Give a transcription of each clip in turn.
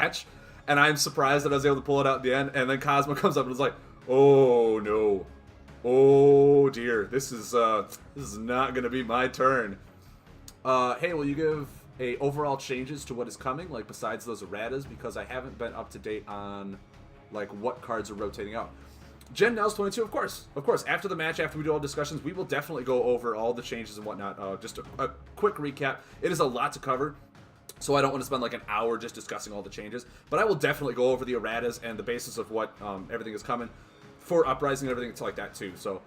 match, and I'm surprised that I was able to pull it out at the end. And then Cosmo comes up and was like, "Oh no, oh dear, this is not gonna be my turn." Hey, will you give a overall changes to what is coming, like besides those erratas, because I haven't been up to date on like what cards are rotating out. Gen Now's 22, of course. After the match, after we do all discussions, we will definitely go over all the changes and whatnot. Just a quick recap. It is a lot to cover, so I don't want to spend like an hour just discussing all the changes. But I will definitely go over the erratas and the basis of what everything is coming for Uprising and everything like that too. So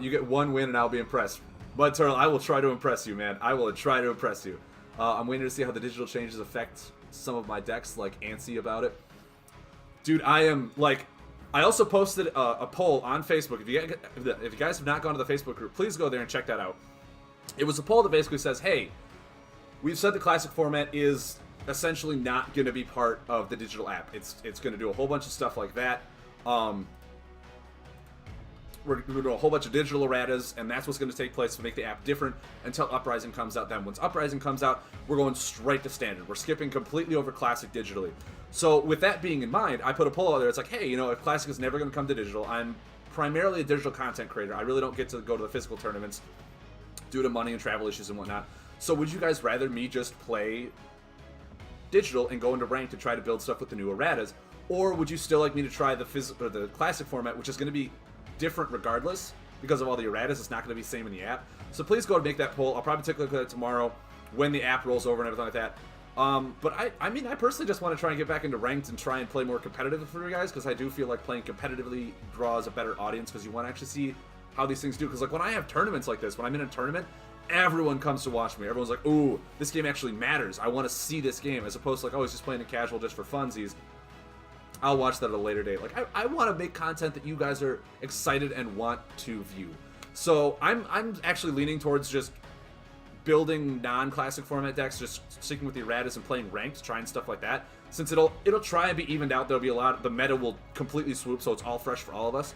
you get one win and I'll be impressed. Mud Turtle, I will try to impress you, man. I will try to impress you. I'm waiting to see how the digital changes affect some of my decks, like antsy about it. Dude, I am like... I also posted a poll on Facebook. If you guys have not gone to the Facebook group, please go there and check that out. It was a poll that basically says, hey, we've said the classic format is essentially not going to be part of the digital app. It's going to do a whole bunch of stuff like that. We're going to do a whole bunch of digital erratas, and that's what's going to take place to make the app different until Uprising comes out. Then once Uprising comes out, we're going straight to standard. We're skipping completely over classic digitally. So with that being in mind, I put a poll out there. It's like, hey, you know, if classic is never going to come to digital, I'm primarily a digital content creator. I really don't get to go to the physical tournaments due to money and travel issues and whatnot. So would you guys rather me just play digital and go into ranked to try to build stuff with the new erratas, or would you still like me to try the the classic format, which is going to be different regardless because of all the erratas? It's not going to be the same in the app. So please go and make that poll. I'll probably take a look at it tomorrow when the app rolls over and everything like that. But I mean, I personally just want to try and get back into ranked and try and play more competitive for you guys, because I do feel like playing competitively draws a better audience, because you want to actually see how these things do. Because like when I have tournaments like this, when I'm in a tournament, everyone comes to watch me. Everyone's like, ooh, this game actually matters. I want to see this game, as opposed to like, oh, he's just playing it casual just for funsies. I'll watch that at a later date. Like, I want to make content that you guys are excited and want to view. So I'm actually leaning towards just building non-classic format decks, just sticking with the erratas and playing ranked, trying stuff like that. Since it'll try and be evened out, there'll be a lot. The meta will completely swoop, so it's all fresh for all of us.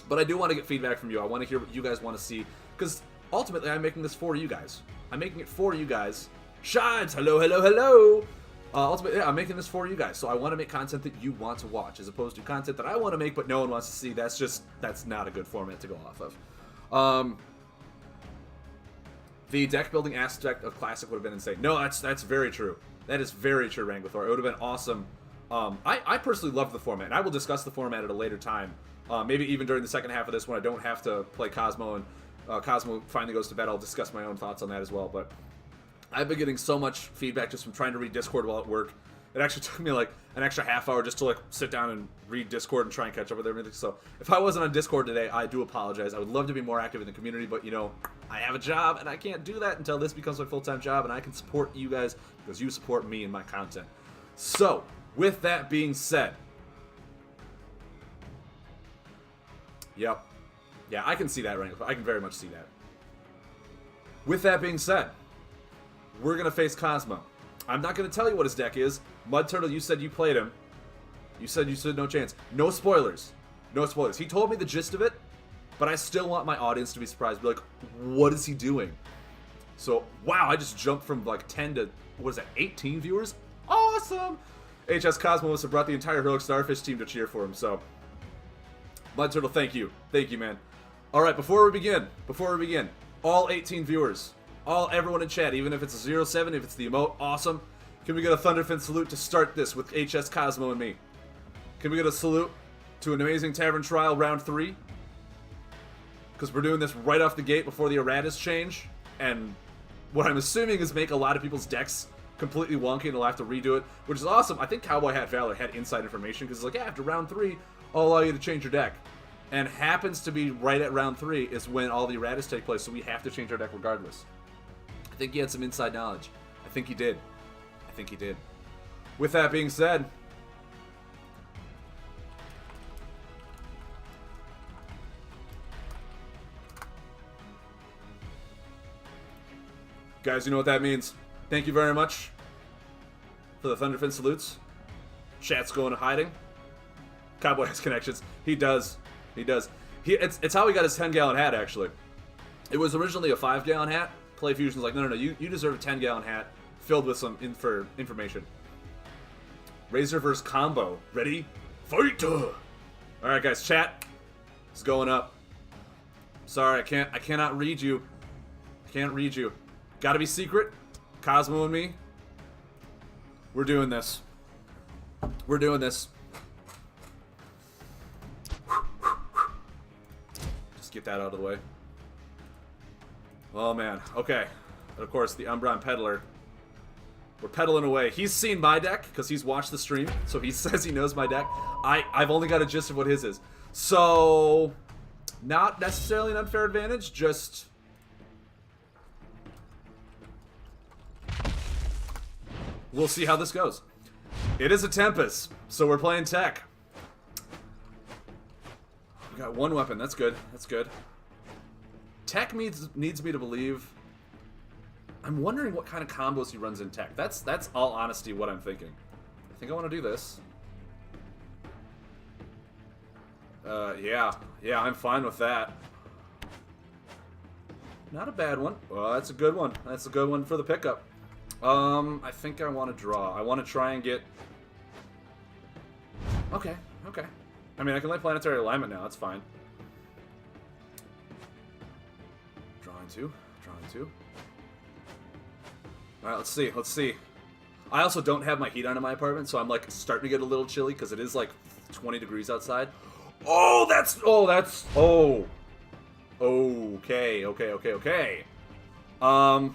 But I do want to get feedback from you. I want to hear what you guys want to see, because ultimately I'm making this for you guys. I'm making it for you guys. Shides, hello, hello, hello. Ultimately, yeah, I'm making this for you guys, so I want to make content that you want to watch, as opposed to content that I want to make but no one wants to see. That's not a good format to go off of. The deck building aspect of Classic would have been insane. No, that's very true. That is very true, Wrangler. It would have been awesome. I personally love the format, and I will discuss the format at a later time. Maybe even during the second half of this, when I don't have to play Cosmo and Cosmo finally goes to bed, I'll discuss my own thoughts on that as well. But I've been getting so much feedback just from trying to read Discord while at work. It actually took me like an extra half hour just to like sit down and read Discord and try and catch up with everything. So if I wasn't on Discord today, I do apologize. I would love to be more active in the community, but you know, I have a job and I can't do that until this becomes my full-time job, and I can support you guys because you support me and my content. So with that being said, yep. Yeah, I can see that, Wrangler. I can very much see that. With that being said, we're going to face Cosmo. I'm not going to tell you what his deck is. Mud Turtle, you said you played him. You said no chance. No spoilers. No spoilers. He told me the gist of it, but I still want my audience to be surprised. Be like, what is he doing? So, wow, I just jumped from like 10 to, what is that, 18 viewers? Awesome! HSCosmo must have brought the entire Heroic Starfish team to cheer for him, so. Mud Turtle, thank you. Thank you, man. Alright, before we begin, all 18 viewers, everyone in chat, even if it's a 07, if it's the emote, awesome. Can we get a Thunderfin salute to start this with HSCosmo and me? Can we get a salute to an amazing Tavern Trial Round 3? Because we're doing this right off the gate before the erratas change, and what I'm assuming is make a lot of people's decks completely wonky and they'll have to redo it, which is awesome. I think Cowboy Hat Valor had inside information, because it's like, yeah, after round 3, I'll allow you to change your deck. And happens to be right at round 3 is when all the erratas take place, so we have to change our deck regardless. I think he had some inside knowledge. I think he did. With that being said, guys, you know what that means. Thank you very much for the Thunderfin salutes. Chat's going to hiding. Cowboy has connections. He does. It's how he got his 10-gallon hat, actually. It was originally a 5-gallon hat. PlayFusion's like, no, you deserve a 10-gallon hat filled with some information. Razor versus combo. Ready? Fight! Alright, guys, chat. It's going up. Sorry, I cannot read you. I can't read you. Gotta be secret. Cosmo and me. We're doing this. We're doing this. Just get that out of the way. Oh, man. Okay. And of course, the Umbron Peddler. We're pedaling away. He's seen my deck, because he's watched the stream, so he says he knows my deck. I've only got a gist of what his is. So, not necessarily an unfair advantage, just... we'll see how this goes. It is a Tempest, so we're playing tech. We got one weapon. That's good. That's good. Tech needs me to believe... I'm wondering what kind of combos he runs in tech. That's all honesty what I'm thinking. I think I want to do this. Yeah, I'm fine with that. Not a bad one. Well, that's a good one. That's a good one for the pickup. I think I want to draw. I want to try and get... Okay. I mean, I can lay Planetary Alignment now. That's fine. Drawing two. Alright, let's see. I also don't have my heat on in my apartment, so I'm like starting to get a little chilly because it is like 20 degrees outside. Okay. How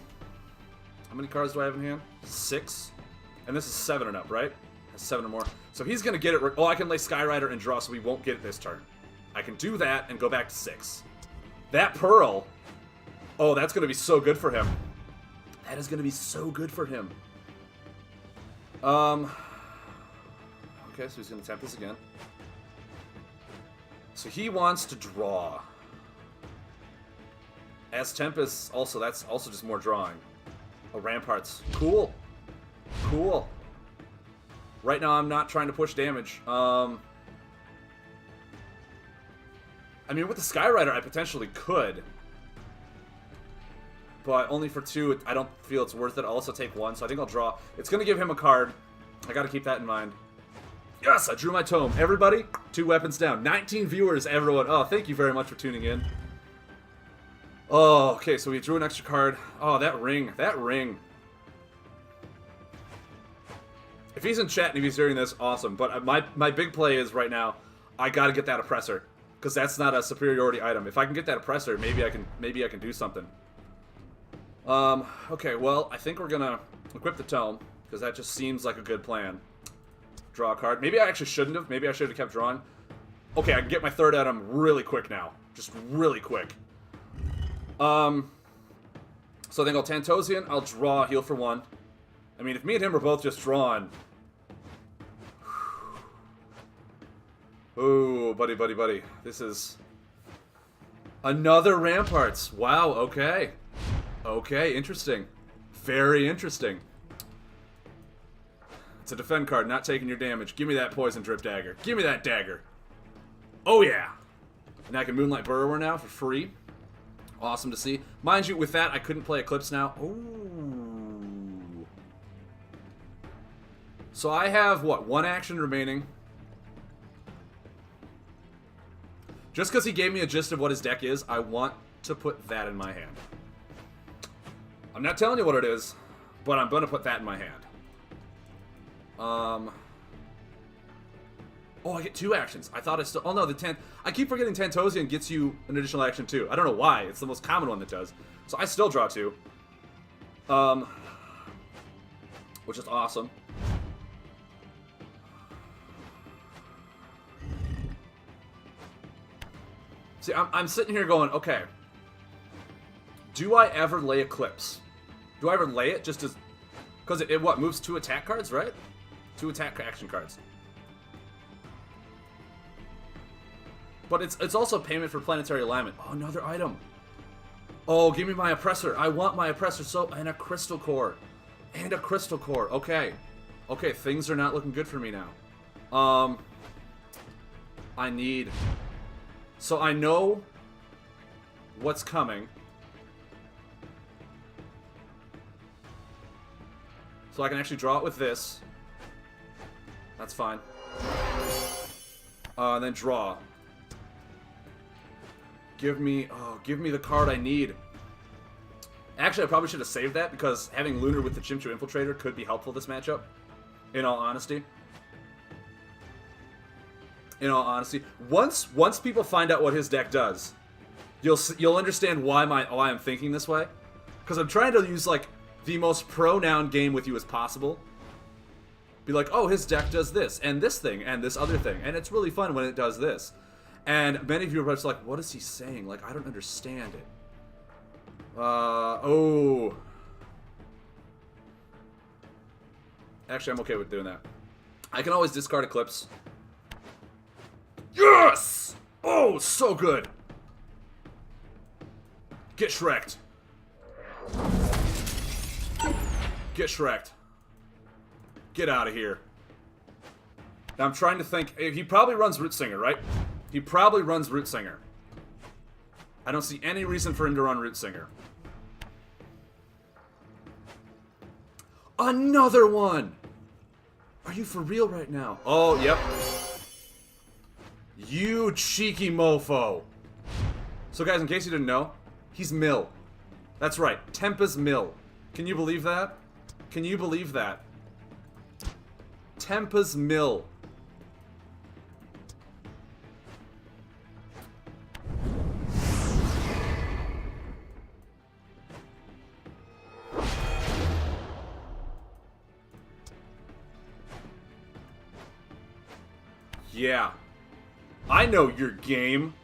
many cards do I have in hand? 6. And this is 7 and up, right? 7 or more. So he's gonna get it. Oh, I can lay Skyrider and draw, so we won't get it this turn. I can do that and go back to 6. That Pearl. Oh, that's gonna be so good for him. That is gonna be so good for him. Okay, so he's gonna tap this again. So he wants to draw. As Tempest, also, that's also just more drawing. Oh, Ramparts. Cool. Right now, I'm not trying to push damage. I mean, with the Skyrider, I potentially could. But only for 2, I don't feel it's worth it. I'll also take 1, so I think I'll draw. It's going to give him a card. I got to keep that in mind. Yes, I drew my tome. Everybody, 2 weapons down. 19 viewers, everyone. Oh, thank you very much for tuning in. Oh, okay, so we drew an extra card. Oh, that ring. If he's in chat and if he's hearing this, awesome. But my big play is right now, I got to get that Oppressor. Because that's not a superiority item. If I can get that Oppressor, maybe I can do something. Okay, well, I think we're gonna equip the tome, because that just seems like a good plan. Draw a card. Maybe I actually shouldn't have. Maybe I should have kept drawing. Okay, I can get my third item really quick now. Just really quick. So I think I'll Tantosian, I'll draw, heal for 1. I mean, if me and him are both just drawn... Ooh, buddy. This is... Another Ramparts. Wow, okay. Okay, interesting. Very interesting. It's a defend card, not taking your damage. Give me that Poison Drip Dagger. Give me that dagger. Oh, yeah. And I can Moonlight Burrower now for free. Awesome to see. Mind you, with that, I couldn't play Eclipse now. Ooh. So I have, what, 1 action remaining. Just because he gave me a gist of what his deck is, I want to put that in my hand. I'm not telling you what it is, but I'm going to put that in my hand. Oh, I get 2 actions. I thought I still... Oh, no, I keep forgetting Tantosian gets you an additional action, too. I don't know why. It's the most common one that does. So I still draw 2. Which is awesome. See, I'm sitting here going, okay. Do I ever lay Eclipse? Do I ever lay it just as... Because it what, moves 2 attack cards, right? 2 attack action cards. But it's also payment for Planetary Alignment. Oh, another item. Oh, give me my Oppressor. I want my Oppressor so... And a Crystal Core. And a Crystal Core. Okay. Okay, things are not looking good for me now. I need... So I know what's coming. So I can actually draw it with this. That's fine. And then draw. Give me the card I need. Actually, I probably should have saved that because having Lunar with the Chimchu Infiltrator could be helpful this matchup. In all honesty. Once people find out what his deck does, you'll understand why I'm thinking this way. Because I'm trying to use like the most pronoun game with you as possible. Be like, oh, his deck does this and this thing and this other thing, and it's really fun when it does this. And many of you are just like, what is he saying? Like, I don't understand it. Oh. Actually, I'm okay with doing that. I can always discard Eclipse. Yes! Oh, so good. Get Shrek'd. Get Shrek'd. Get out of here. Now I'm trying to think. He probably runs Root Singer, right? He probably runs Root Singer. I don't see any reason for him to run Root Singer. Another one! Are you for real right now? Oh, yep. You cheeky mofo. So guys, in case you didn't know, he's Mill. That's right, Tempa's Mill. Can you believe that? Can you believe that? Tempa's Mill. Yeah. I know your game.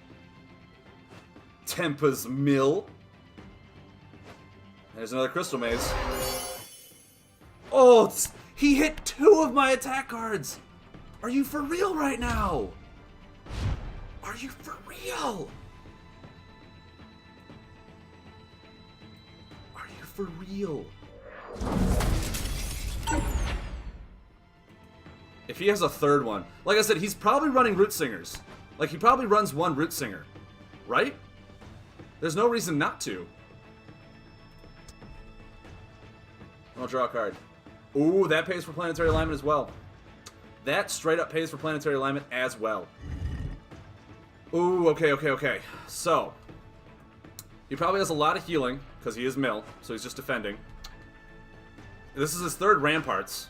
Tempa's Mill. There's another Crystal Maze. Oh, he hit 2 of my attack cards! Are you for real right now? Are you for real? Are you for real? If he has a third one, like I said, he's probably running Root Singers. Like, he probably runs one Root Singer, right? There's no reason not to. I'll draw a card. Ooh, that pays for Planetary Alignment as well. That straight up pays for Planetary Alignment as well. Ooh, okay. So, he probably has a lot of healing, because he is Mill, so he's just defending. This is his third Ramparts.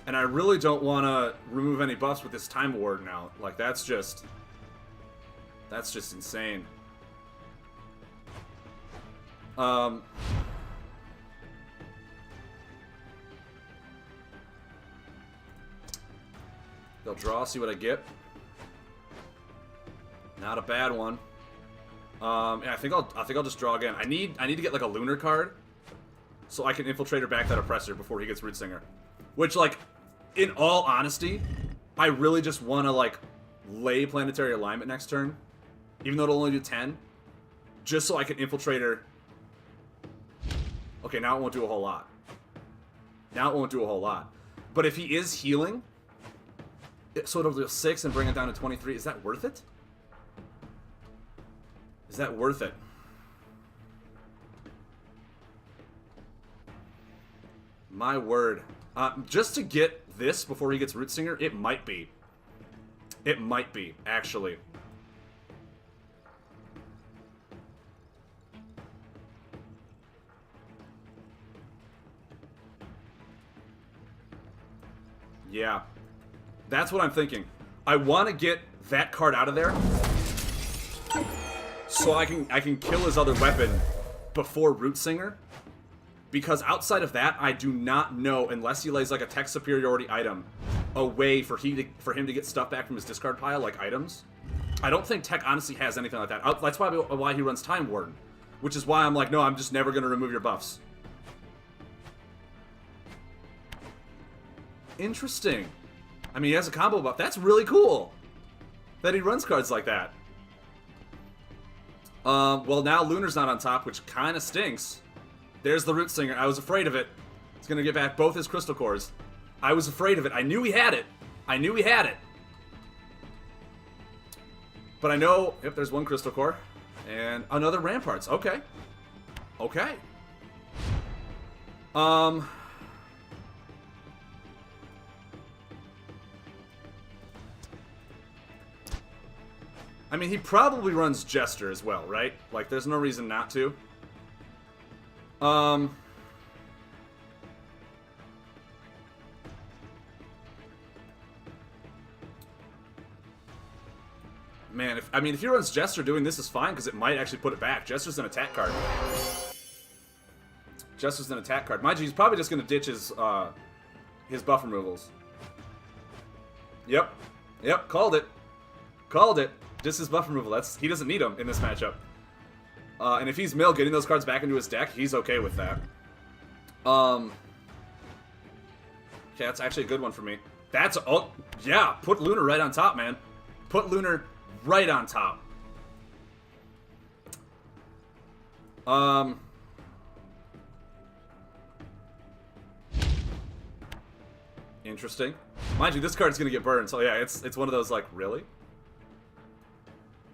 And I really don't want to remove any buffs with this Time Ward now. Like, that's just insane. They'll draw, see what I get. Not a bad one. Yeah, I think I'll just draw again. I need to get like a Lunar card so I can Infiltrator back that Oppressor before he gets Root Singer. Which, like, in all honesty, I really just want to, like, lay Planetary Alignment next turn, even though it'll only do 10, just so I can Infiltrator. Okay, now it won't do a whole lot. But if he is healing, so it'll do 6 and bring it down to 23, is that worth it? Is that worth it? My word. Just to get this before he gets Root Singer, it might be. It might be, actually. Yeah. That's what I'm thinking. I want to get that card out of there so I can kill his other weapon before Root Singer. Because outside of that, I do not know, unless he lays like a tech superiority item, a way for him to get stuff back from his discard pile, like items. I don't think tech honestly has anything like that. That's probably why he runs Time Warden, which is why I'm like, no, I'm just never going to remove your buffs. Interesting. I mean, he has a combo buff. That's really cool that he runs cards like that. Well, now Lunar's not on top, which kind of stinks. There's the Root Singer. I was afraid of it. He's going to get back both his Crystal Cores. I was afraid of it. I knew he had it. But I know, yep, there's one Crystal Core. And another Ramparts. Okay. I mean, he probably runs Jester as well, right? Like, there's no reason not to. Man, if he runs Jester, doing this is fine, because it might actually put it back. Jester's an attack card. Jester's an attack card. Mind you, he's probably just going to ditch his buff removals. Yep. Yep, called it. Called it. Just his buff removal. He doesn't need them in this matchup. And if he's Mill, getting those cards back into his deck, he's okay with that. Okay, that's actually a good one for me. Oh, yeah, put Lunar right on top, man. Put Lunar right on top. Interesting. Mind you, this card's gonna get burned, so yeah, it's one of those, like, really?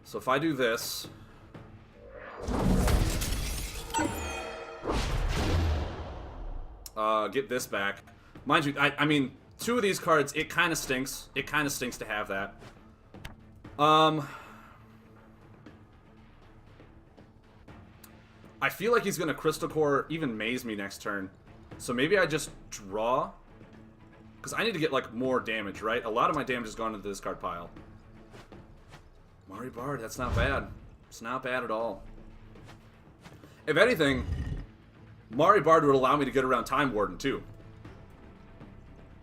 So if I do this... get this back. Mind you, I mean, two of these cards, it kind of stinks. It kind of stinks to have that. I feel like he's gonna Crystal Core, even maze me next turn. So maybe I just draw. Because I need to get, like, more damage, right? A lot of my damage has gone into this card pile. Mari Bard, that's not bad. It's not bad at all. If anything, Mari Bard would allow me to get around Time Warden, too.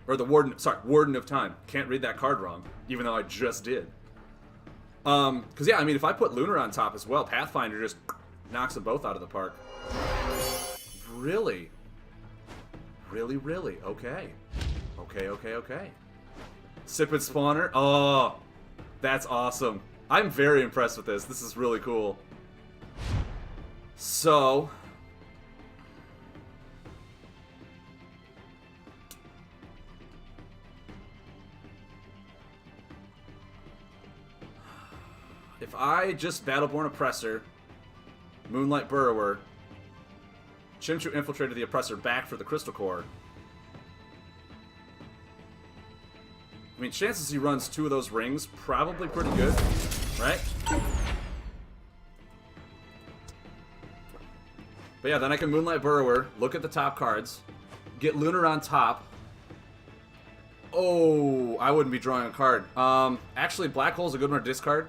Or the Warden, sorry, Warden of Time. Can't read that card wrong, even though I just did. Because, yeah, I mean, if I put Lunar on top as well, Pathfinder just knocks them both out of the park. Really? Really, really? Okay. Okay. Sipid Spawner. Oh, that's awesome. I'm very impressed with this. This is really cool. So... if I just Battleborn Oppressor, Moonlight Burrower, Chimchu infiltrated the Oppressor back for the Crystal Core... I mean, chances he runs two of those rings, probably pretty good, right? But yeah, then I can Moonlight Burrower, look at the top cards, get Lunar on top. Oh, I wouldn't be drawing a card. Actually, Black Hole's a good one to discard,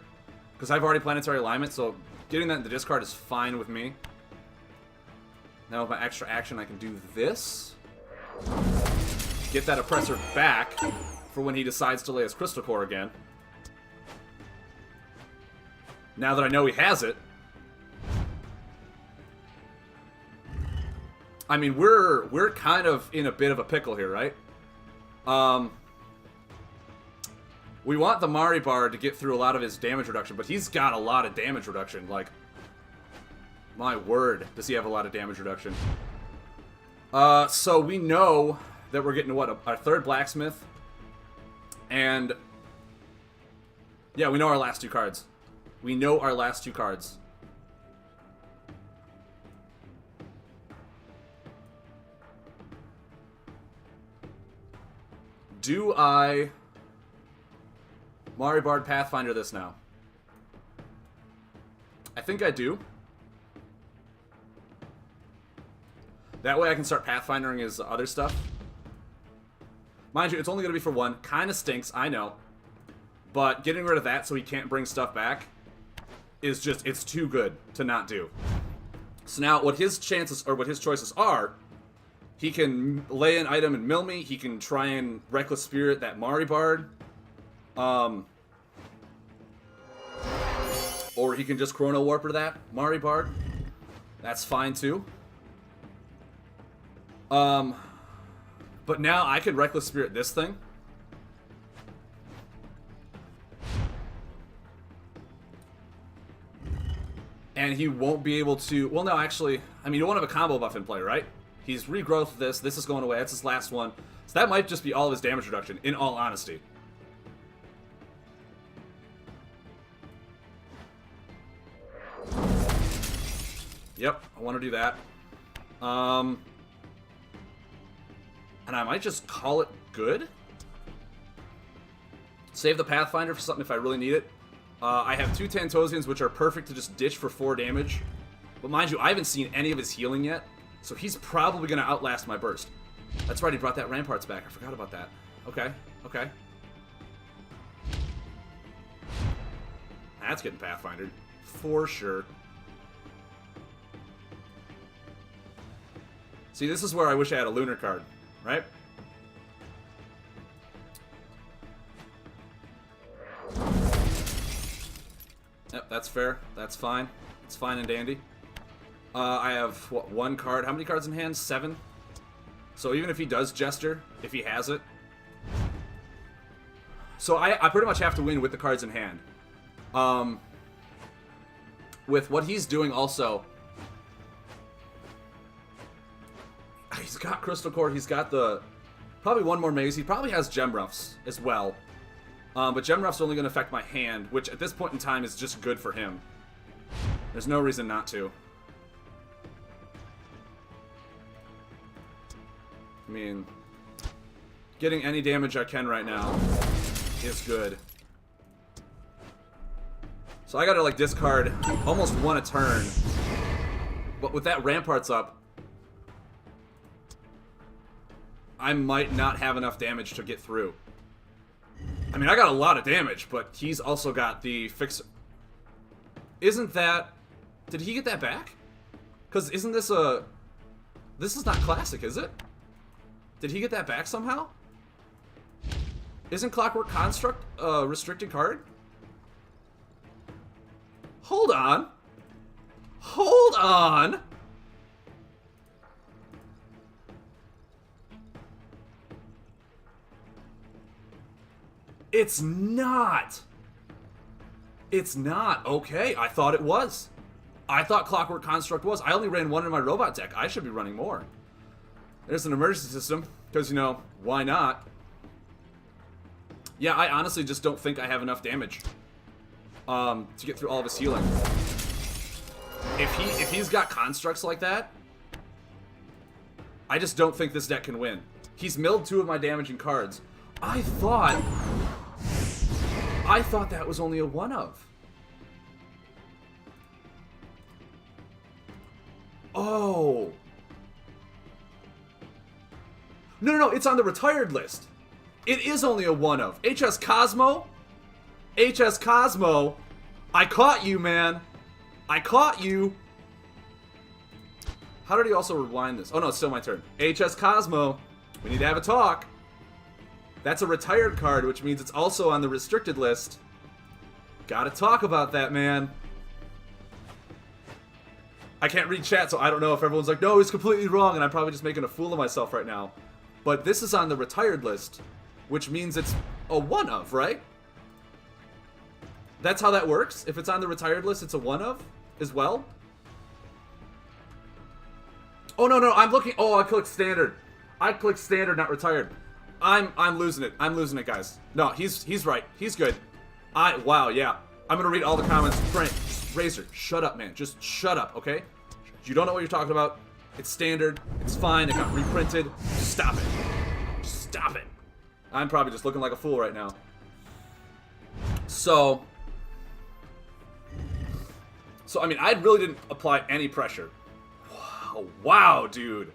because I've already Planetary Alignment, so getting that in the discard is fine with me. Now with my extra action, I can do this. Get that Oppressor back for when he decides to lay his Crystal Core again. Now that I know he has it. I mean, we're kind of in a bit of a pickle here, right? We want the Mari Bard to get through a lot of his damage reduction, but he's got a lot of damage reduction. Like, my word, does he have a lot of damage reduction. So we know that we're getting to what, our third Blacksmith. And, yeah, we know our last two cards. We know our last two cards. Do I Mari Bard Pathfinder this now? I think I do. That way I can start Pathfindering his other stuff. Mind you, it's only going to be for one. Kind of stinks, I know. But getting rid of that so he can't bring stuff back is just, it's too good to not do. So now what his chances, or what his choices are, he can lay an item and mill me. He can try and Reckless Spirit that Mari Bard. Or he can just Chrono Warper that Mari Bard. That's fine too. But now I can Reckless Spirit this thing. And he won't be able to... Well, no, actually... I mean, you won't have a combo buff in play, right? He's regrowth this. This is going away. That's his last one. So that might just be all of his damage reduction, in all honesty. Yep, I want to do that. And I might just call it good. Save the Pathfinder for something if I really need it. I have 2 Tantosians, which are perfect to just ditch for 4 damage. But mind you, I haven't seen any of his healing yet, so he's probably going to outlast my burst. That's right, he brought that Ramparts back. I forgot about that. Okay, okay. That's getting Pathfindered. For sure. See, this is where I wish I had a Lunar card, right? Yep, that's fair. That's fine. It's fine and dandy. I have, what, 1 card? How many cards in hand? 7? So even if he does Jester, if he has it. So I pretty much have to win with the cards in hand. With what he's doing also, he's got Crystal Core, he's got the, probably 1 more Maze, he probably has Gem Ruffs as well. But Gem Ruffs are only going to affect my hand, which at this point in time is just good for him. There's no reason not to. I mean, getting any damage I can right now is good. So I gotta, like, discard almost 1 a turn. But with that Ramparts up, I might not have enough damage to get through. I mean, I got a lot of damage, but he's also got the fix. Isn't that... Did he get that back? Because isn't this a... This is not classic, is it? Did he get that back somehow? Isn't Clockwork Construct a restricted card? Hold on. Hold on. It's not. It's not. Okay, I thought it was. I thought Clockwork Construct was. I only ran 1 in my robot deck. I should be running more. There's an emergency system, because, you know, why not? Yeah, I honestly just don't think I have enough damage to get through all of his healing. If he's got constructs like that, I just don't think this deck can win. He's milled 2 of my damaging cards. I thought that was only a 1-of. Oh. No, it's on the retired list. It is only a 1-of. HSCosmo? HSCosmo? I caught you, man. I caught you. How did he also rewind this? Oh, no, it's still my turn. HSCosmo. We need to have a talk. That's a retired card, which means it's also on the restricted list. Gotta talk about that, man. I can't read chat, so I don't know if everyone's like, no, he's completely wrong, and I'm probably just making a fool of myself right now. But this is on the retired list, which means it's a 1-of, right? That's how that works? If it's on the retired list, it's a 1-of as well? Oh, no, I'm looking... Oh, I clicked standard. I clicked standard, not retired. I'm losing it. I'm losing it, guys. No, he's right. He's good. Wow, yeah. I'm gonna read all the comments. Frank, Razor, shut up, man. Just shut up, okay? You don't know what you're talking about. It's standard. It's fine. It got reprinted. Stop it. Stop it. I'm probably just looking like a fool right now. So, I mean, I really didn't apply any pressure. Wow, dude.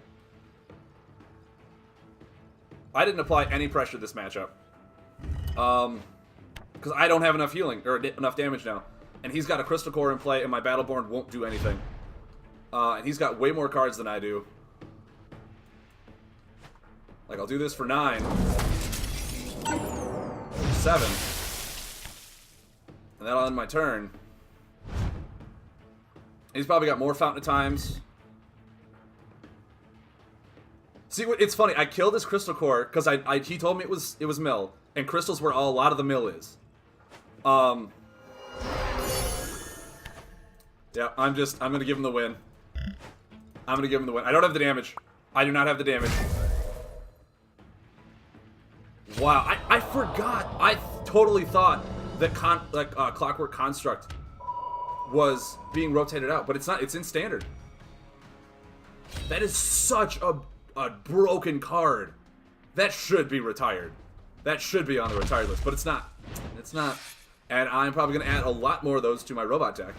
I didn't apply any pressure this matchup. Because I don't have enough healing, or enough damage now. And he's got a Crystal Core in play, and my Battleborn won't do anything. And he's got way more cards than I do. Like, I'll do this for 9. 7. And that'll end my turn. He's probably got more Fountain of Times. See, it's funny. I killed his Crystal Core because he told me it was mill, and crystal's where a lot of the mill is. Yeah, I'm gonna give him the win. I'm gonna give him the win. I don't have the damage. I do not have the damage. Wow, I forgot. I totally thought that Clockwork Construct was being rotated out, but it's not. It's in standard. That is such a broken card. That should be retired. That should be on the retired list, but it's not. It's not. And I'm probably going to add a lot more of those to my robot deck.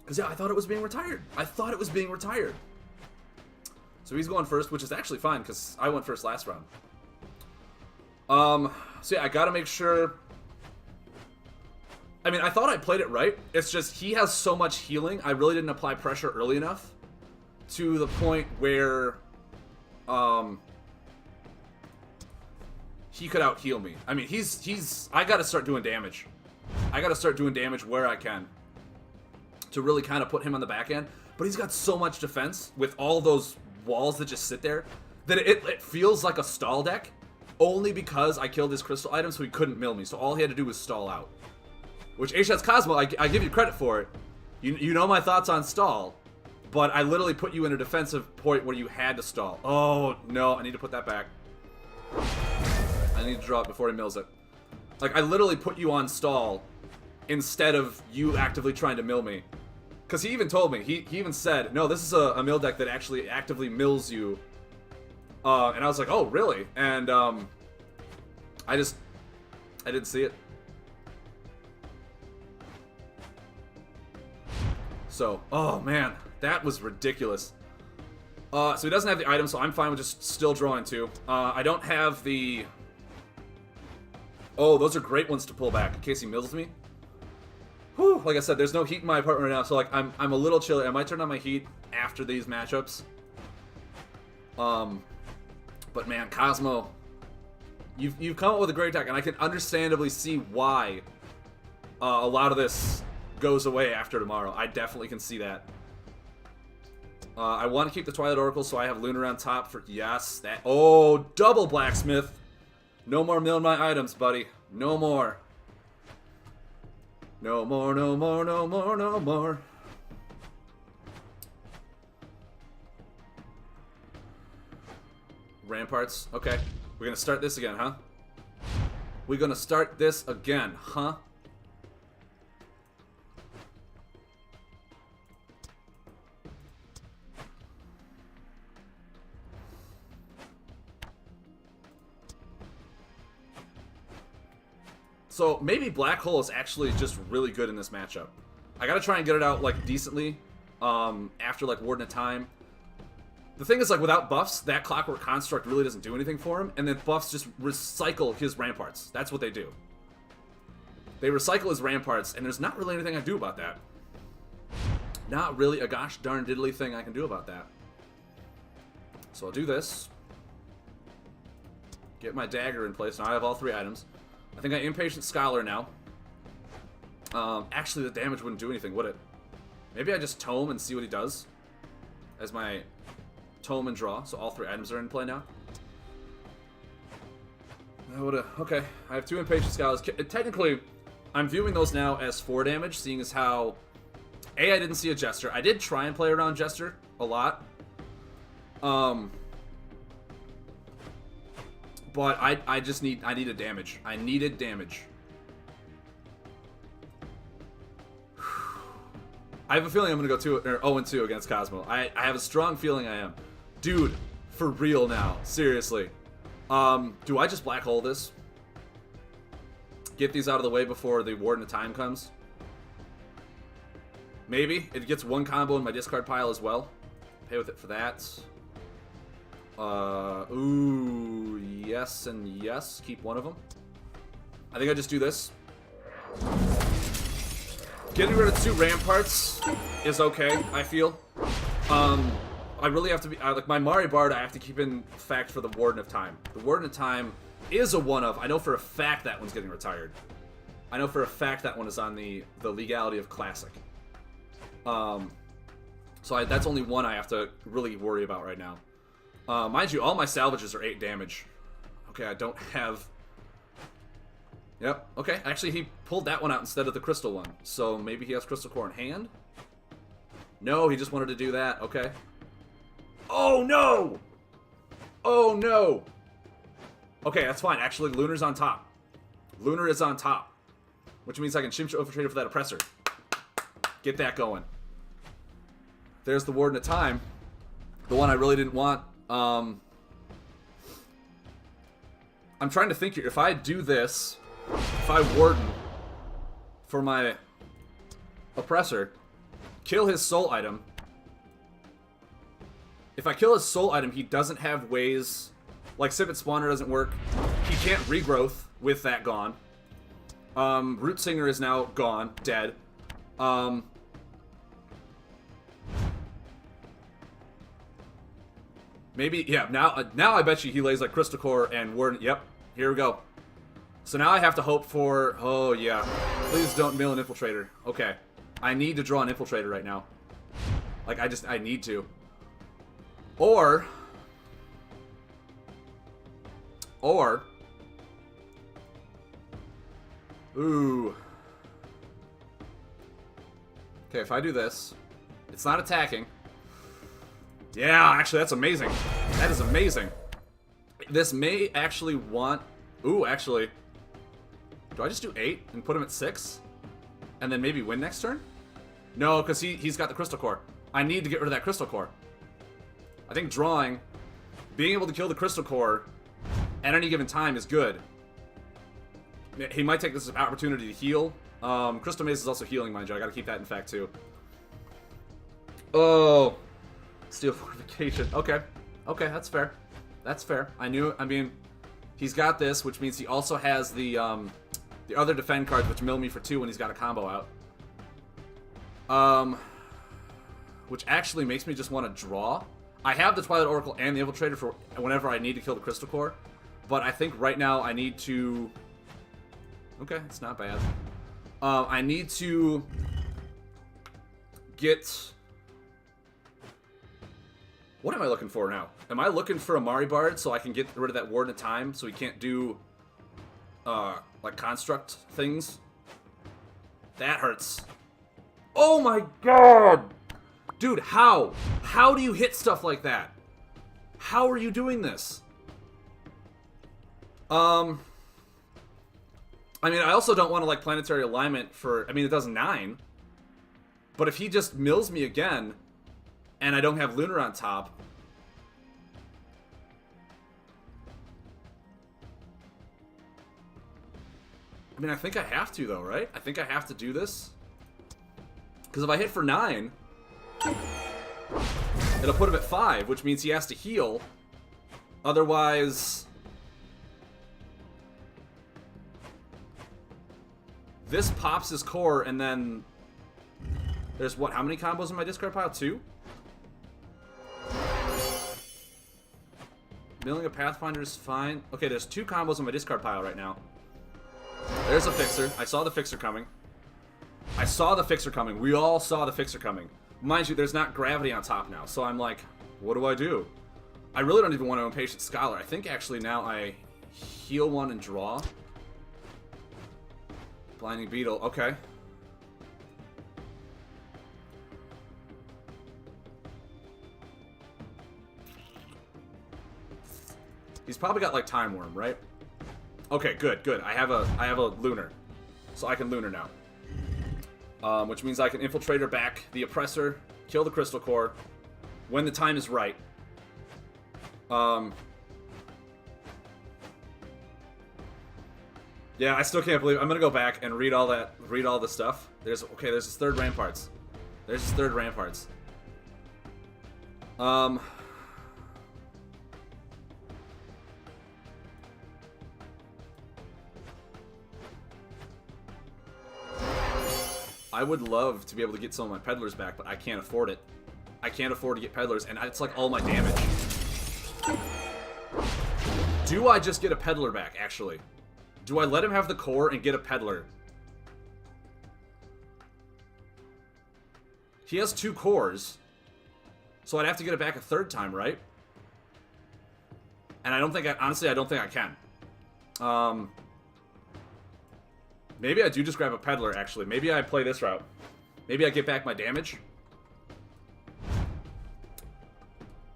Because, yeah, I thought it was being retired. I thought it was being retired. So he's going first, which is actually fine, because I went first last round. So, yeah, I got to make sure... I mean, I thought I played it right. It's just he has so much healing. I really didn't apply pressure early enough to the point where he could out-heal me. I mean, I got to start doing damage. I got to start doing damage where I can to really kind of put him on the back end. But he's got so much defense with all those walls that just sit there that it feels like a stall deck only because I killed his crystal item, so he couldn't mill me. So all he had to do was stall out. Which, HSCosmo, I give you credit for it. You know my thoughts on stall, but I literally put you in a defensive point where you had to stall. Oh, no, I need to put that back. I need to draw it before he mills it. Like, I literally put you on stall instead of you actively trying to mill me. Because he even told me, he even said, no, this is a mill deck that actually actively mills you. And I was like, oh, really? And I didn't see it. So, oh man, that was ridiculous. So he doesn't have the item, so I'm fine with just still drawing two. I don't have the... Oh, those are great ones to pull back in case he mills me. Whew, like I said, there's no heat in my apartment right now, so like I'm a little chilly. I might turn on my heat after these matchups. But man, Cosmo, you've come up with a great deck, and I can understandably see why a lot of this goes away after tomorrow. I definitely can see that. I want to keep the Twilight Oracle, so I have Lunar on top for... Yes, that... Oh, double Blacksmith. No more milling my items, buddy. No more. No more, no more, no more, no more. Ramparts. Okay. We're going to start this again, huh? We're going to start this again, huh? So maybe Black Hole is actually just really good in this matchup. I gotta try and get it out like decently after like Warden of Time. The thing is, like, without buffs, that Clockwork Construct really doesn't do anything for him, and then buffs just recycle his Ramparts. That's what they do. They recycle his Ramparts, and there's not really anything I can do about that. Not really a gosh darn diddly thing I can do about that. So I'll do this. Get my dagger in place. Now I have all three items. I think I Impatient Scholar now. Actually, the damage wouldn't do anything, would it? Maybe I just tome and see what he does as my tome and draw. So all three items are in play now. Okay, I have two Impatient Scholars. Technically, I'm viewing those now as 4 damage, seeing as how... I didn't see a Jester. I did try and play around Jester a lot. But I needed damage. I needed damage. I have a feeling I'm going to go 0-2 against Cosmo. I have a strong feeling I am. Dude, for real now. Seriously. Do I just Black Hole this? Get these out of the way before the Warden of Time comes? Maybe. It gets one combo in my discard pile as well. Pay with it for that. Ooh, yes and yes. Keep one of them. I think I just do this. Getting rid of 2 Ramparts is okay, I feel. I really have to be... like, my Mari Bard, I have to keep in fact for the Warden of Time. The Warden of Time is a one-of. I know for a fact that one's getting retired. I know for a fact that one is on the legality of Classic. So that's only one I have to really worry about right now. Mind you, all my salvages are 8 damage. Okay, I don't have... Yep, okay. Actually, he pulled that one out instead of the crystal one. So maybe he has Crystal Core in hand? No, he just wanted to do that. Okay. Oh, no! Oh, no! Okay, that's fine. Actually, Lunar's on top. Lunar is on top. Which means I can Shimcha Infiltrator for that Oppressor. Get that going. There's the Warden of Time. The one I really didn't want. I'm trying to think here. If I do this if I Warden for my Oppressor, kill his soul item. If I kill his soul item, he doesn't have ways... Like, Sip Spawner doesn't work. He can't regrowth with that gone. Root Singer is now gone, dead. Maybe, yeah, now I bet you he lays like Crystal Core and Warden. Yep, here we go. So now I have to hope for, oh yeah, please don't mill an Infiltrator. Okay, I need to draw an Infiltrator right now. Like, I need to. Or, ooh. Okay, if I do this, it's not attacking. Yeah, actually, that's amazing. That is amazing. This may actually want... Ooh, actually. Do I just do 8 and put him at 6? And then maybe win next turn? No, because he's got the Crystal Core. I need to get rid of that Crystal Core. I think drawing, being able to kill the Crystal Core at any given time is good. He might take this as an opportunity to heal. Crystal Maze is also healing, mind you. I gotta keep that in fact, too. Oh... Steel Fortification. Okay. Okay, that's fair. That's fair. I mean, he's got this, which means he also has the other defend cards, which mill me for 2 when he's got a combo out. Which actually makes me just want to draw. I have the Twilight Oracle and the Infiltrator for whenever I need to kill the Crystal Core. But I think right now I need to... Okay, it's not bad. I need to get... What am I looking for now? Am I looking for a Mari Bard so I can get rid of that Warden of Time so he can't do, like, construct things? That hurts. Oh my god! Dude, how? How do you hit stuff like that? How are you doing this? I mean, I also don't want to, like, Planetary Alignment for... I mean, it does 9. But if he just mills me again... And I don't have Lunar on top. I mean, I think I have to, though, right? I think I have to do this. Because if I hit for 9, it'll put him at 5, which means he has to heal. Otherwise... This pops his core, and then... There's what? How many combos in my discard pile? 2? Milling a Pathfinder is fine. Okay, there's 2 combos in my discard pile right now. There's a Fixer. I saw the Fixer coming. I saw the Fixer coming. We all saw the Fixer coming. Mind you, there's not Gravity on top now. So I'm like, what do I do? I really don't even want to Impatient Scholar. I think actually now I heal 1 and draw. Blinding Beetle. Okay. He's probably got like Time Worm, right? Okay, good, good. I have a Lunar, so I can Lunar now, which means I can Infiltrator back the Oppressor, kill the Crystal Core, when the time is right. Yeah, I still can't believe I'm gonna go back and read all the stuff. There's his 3rd Ramparts. There's his 3rd Ramparts. I would love to be able to get some of my Peddlers back, but I can't afford it. I can't afford to get Peddlers, and it's like all my damage. Do I just get a Peddler back, actually? Do I let him have the core and get a Peddler? He has 2 cores, so I'd have to get it back a 3rd time, right? And I don't think honestly, I don't think I can. Maybe I do just grab a Peddler, actually. Maybe I play this route. Maybe I get back my damage.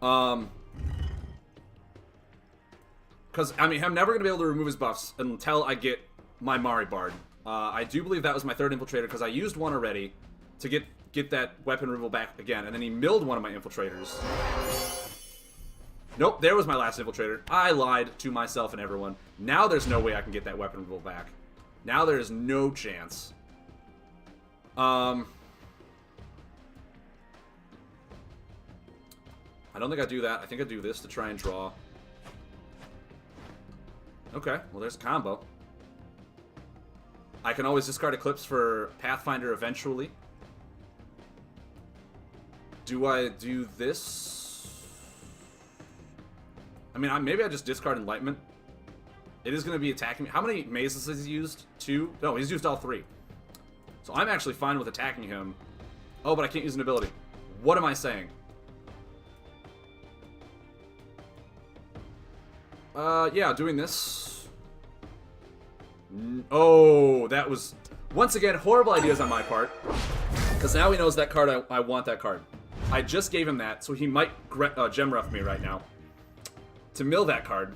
Because, I mean, I'm never going to be able to remove his buffs until I get my Mari Bard. I do believe that was my 3rd Infiltrator, because I used 1 already to get that weapon removal back again, and then he milled 1 of my Infiltrators. Nope, there was my last Infiltrator. I lied to myself and everyone. Now there's no way I can get that weapon removal back. Now there is no chance. I don't think I do that. I think I do this to try and draw. Okay, well there's a combo. I can always discard Eclipse for Pathfinder eventually. Do I do this? I mean, maybe I just discard Enlightenment. It is going to be attacking me. How many mazes has he used? 2? No, he's used all 3. So I'm actually fine with attacking him. Oh, but I can't use an ability. What am I saying? Yeah, doing this. Oh, that was... Once again, horrible ideas on my part. Because now he knows that card, I want that card. I just gave him that, so he might gem rough me right now. To mill that card.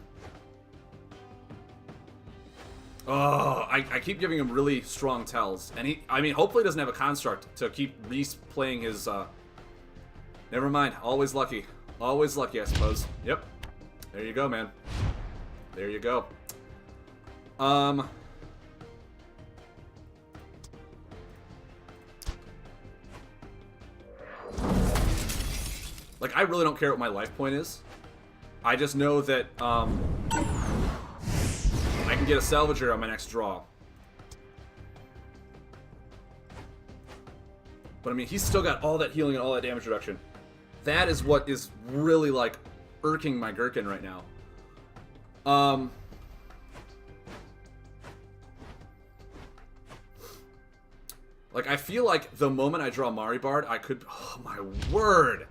Oh, I keep giving him really strong tells. And he, I mean, hopefully doesn't have a construct to keep replaying his, Never mind. Always lucky. Always lucky, I suppose. Yep. There you go, man. There you go. Like, I really don't care what my life point is. I just know that, I can get a Salvager on my next draw. But, I mean, he's still got all that healing and all that damage reduction. That is what is really, like, irking my gherkin right now. Like, I feel like the moment I draw Mari Bard, I could... Oh, my word!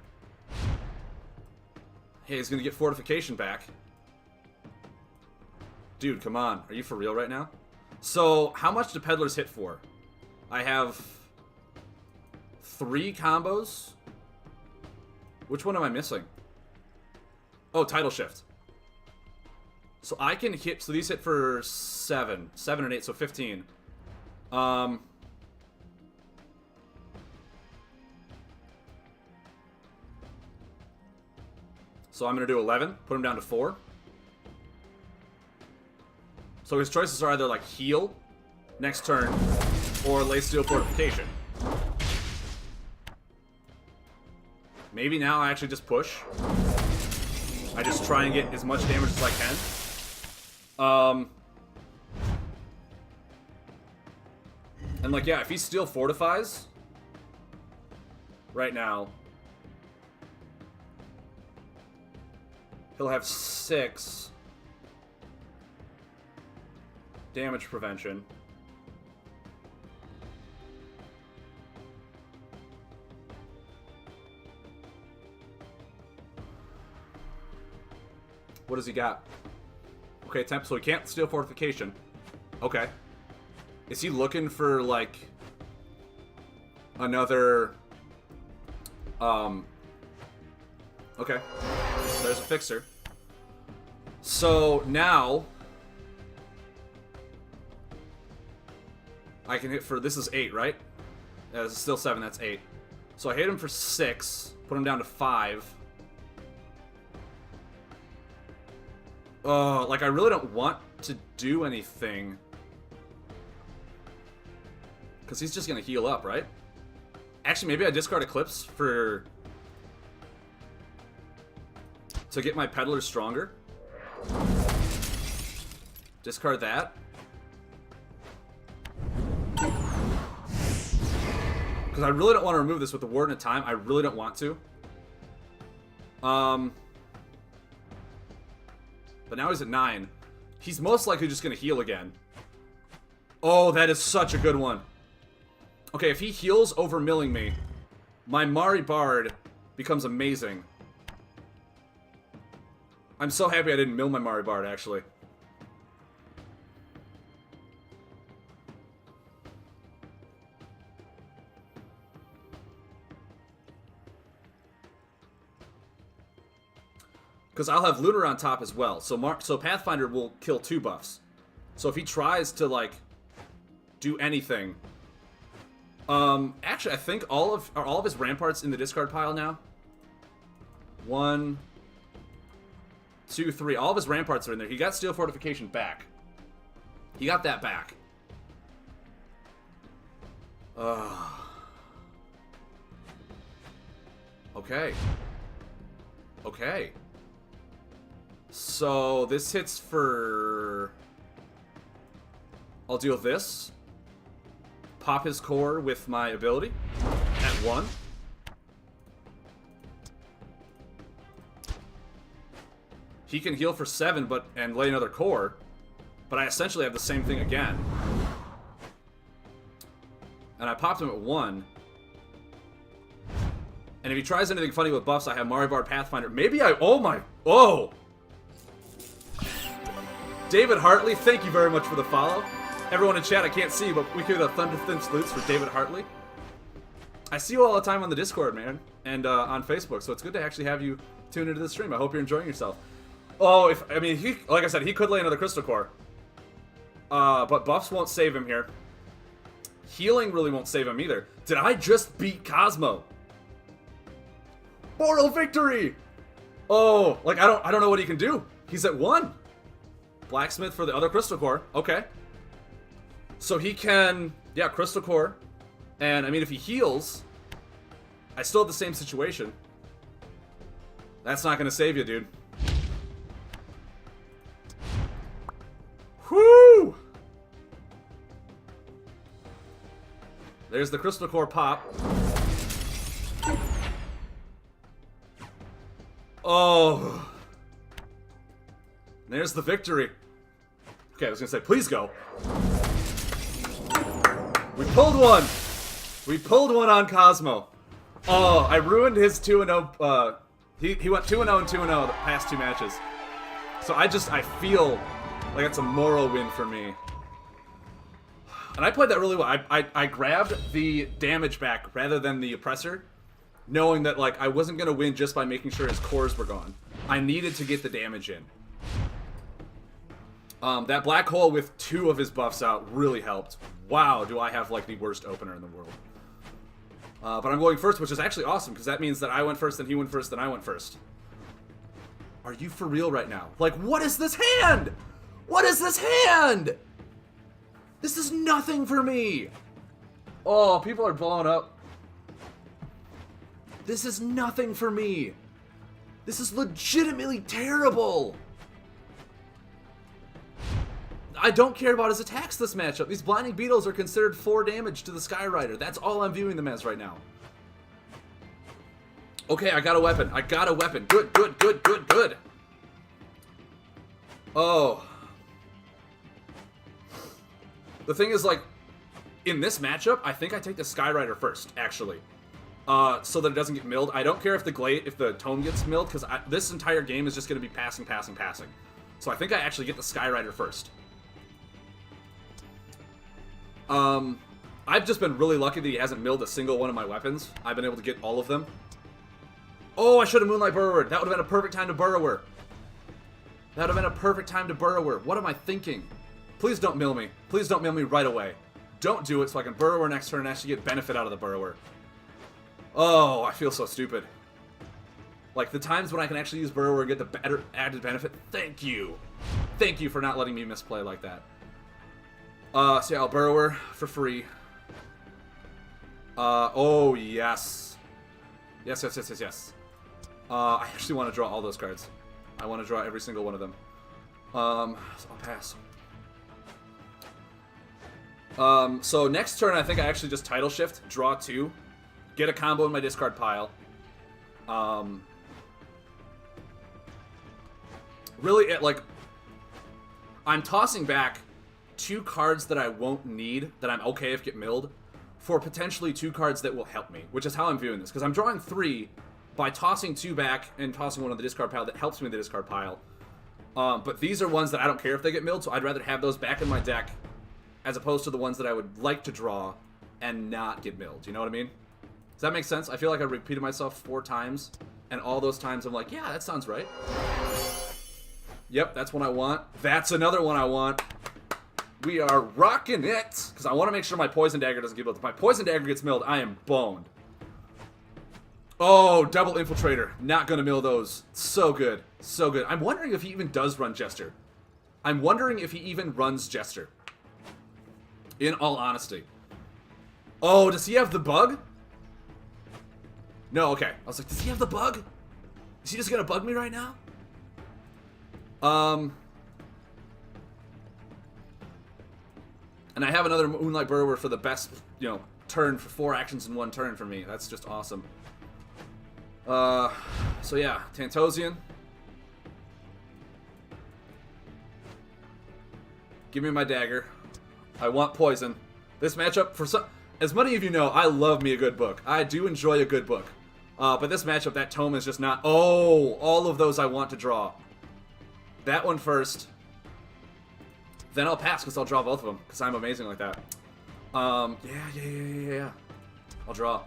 Hey, he's gonna get Fortification back. Dude, come on. Are you for real right now? So, how much do Peddlers hit for? I have 3 combos. Which one am I missing? Oh, Tidal Shift. So I can hit... So these hit for 7. 7 and 8, so 15. So I'm going to do 11. Put him down to 4. So his choices are either, like, heal next turn or lay Steel Fortification. Maybe now I actually just push. I just try and get as much damage as I can. And, like, yeah, if he Steel Fortifies right now, he'll have 6 damage prevention. What does he got? Okay, temp. So he can't Steel Fortification. Okay. Is he looking for, like, another... Okay. There's a fixer. So now I can hit for... This is 8, right? This is still 7. That's 8. So I hit him for 6. Put him down to 5. Like, I really don't want to do anything. Because he's just going to heal up, right? Actually, maybe I discard Eclipse for... to get my Peddler stronger. Discard that. Because I really don't want to remove this with the Warden of Time. I really don't want to. But now he's at 9. He's most likely just going to heal again. Oh, that is such a good one. Okay, if he heals over milling me, my Mari Bard becomes amazing. I'm so happy I didn't mill my Mari Bard, actually. Because I'll have Lunar on top as well. So Pathfinder will kill 2 buffs. So if he tries to, like, do anything... actually, I think are all of his Ramparts in the discard pile now? 1, 2, 3. All of his Ramparts are in there. He got Steel Fortification back. He got that back. Okay. Okay. So this hits for... I'll deal this. Pop his core with my ability at 1. He can heal for 7 and lay another core, but I essentially have the same thing again. And I popped him at 1. And if he tries anything funny with buffs, I have Mario Bard Pathfinder. Maybe I... Oh my... Oh! David Hartley, thank you very much for the follow. Everyone in chat, I can't see, but we could have Thunder Thin Salutes for David Hartley. I see you all the time on the Discord, man, and on Facebook, so it's good to actually have you tune into the stream. I hope you're enjoying yourself. Oh, like I said, he could lay another Crystal Core. But buffs won't save him here. Healing really won't save him either. Did I just beat Cosmo? Moral victory! Oh, like I don't know what he can do. He's at 1. Blacksmith for the other Crystal Core. Okay. So he can, yeah, Crystal Core. And I mean, if he heals, I still have the same situation. That's not gonna save you, dude. Whoo! There's the Crystal Core pop. Oh. There's the victory. Okay, I was gonna say, please go. We pulled one. We pulled one on Cosmo. Oh, I ruined his 2-0. He went 2-0 and 2-0 the past 2 matches. So I feel like it's a moral win for me. And I played that really well. I grabbed the damage back rather than the oppressor, knowing that like I wasn't gonna win just by making sure his cores were gone. I needed to get the damage in. That black hole with 2 of his buffs out really helped. Wow, do I have like the worst opener in the world. But I'm going first, which is actually awesome, because that means that I went first, then he went first, then I went first. Are you for real right now? Like, what is this hand? What is this hand? This is nothing for me. Oh, people are blowing up. This is nothing for me. This is legitimately terrible. I don't care about his attacks this matchup. These Blinding Beetles are considered 4 damage to the Skyrider. That's all I'm viewing them as right now. Okay, I got a weapon. I got a weapon. Good, good, good, good, good. Oh. The thing is, like, in this matchup, I think I take the Skyrider first, actually. So that it doesn't get milled. I don't care if the tome gets milled, because this entire game is just going to be passing, passing, passing. So I think I actually get the Skyrider first. I've just been really lucky that he hasn't milled a single one of my weapons. I've been able to get all of them. Oh, I should have Moonlight Burrower. That would have been a perfect time to Burrower. That would have been a perfect time to Burrower. What am I thinking? Please don't mill me. Please don't mill me right away. Don't do it so I can Burrower next turn and actually get benefit out of the Burrower. Oh, I feel so stupid. Like, the times when I can actually use Burrower and get the better added benefit. Thank you. Thank you for not letting me misplay like that. So yeah, I'll Burrower for free. Oh, yes. Yes, yes, yes, yes, yes. I actually want to draw all those cards. I want to draw every single one of them. So I'll pass. So next turn, I think I actually just Title Shift, draw 2, get a combo in my discard pile. Really, I'm tossing back 2 cards that I won't need, that I'm okay if get milled, for potentially 2 cards that will help me, which is how I'm viewing this. Because I'm drawing 3 by tossing 2 back and tossing 1 in the discard pile that helps me in the discard pile. But these are ones that I don't care if they get milled, so I'd rather have those back in my deck as opposed to the ones that I would like to draw and not get milled. You know what I mean? Does that make sense? I feel like I repeated myself 4 times, and all those times I'm like, yeah, that sounds right. Yep, that's one I want. That's another one I want. We are rocking it! Because I want to make sure my Poison Dagger doesn't get milled. If my Poison Dagger gets milled, I am boned. Oh, Double Infiltrator. Not going to mill those. So good. So good. I'm wondering if he even does run Jester. I'm wondering if he even runs Jester. In all honesty. Oh, does he have the bug? No, okay. I was like, does he have the bug? Is he just gonna bug me right now? And I have another Moonlight Burrower for the best, you know, turn for 4 actions in 1 turn for me. That's just awesome. So yeah, Tantosian. Give me my dagger. I want poison. This matchup, for some, as many of you know, I love me a good book. I do enjoy a good book. But this matchup, that tome is just not... Oh, all of those I want to draw. That one first. Then I'll pass because I'll draw both of them because I'm amazing like that. Yeah. I'll draw.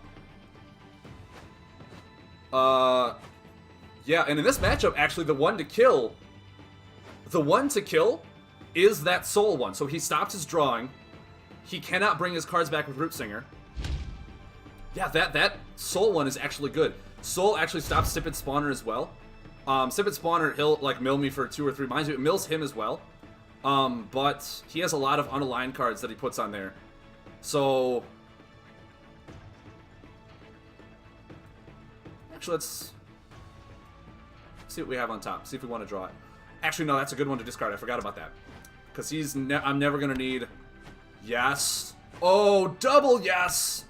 Yeah, and in this matchup, actually, the one to kill is that Soul one. So he stopped his drawing. He cannot bring his cards back with Root Singer. Yeah, that Soul one is actually good. Soul actually stops Sip and Spawner as well. Sip and Spawner, he'll like mill me for 2 or 3. Mind you, it mills him as well. But he has a lot of unaligned cards that he puts on there. So actually, let's see what we have on top. See if we want to draw it. Actually, no, that's a good one to discard. I forgot about that. Because I'm never going to need... Yes. Oh, double yes!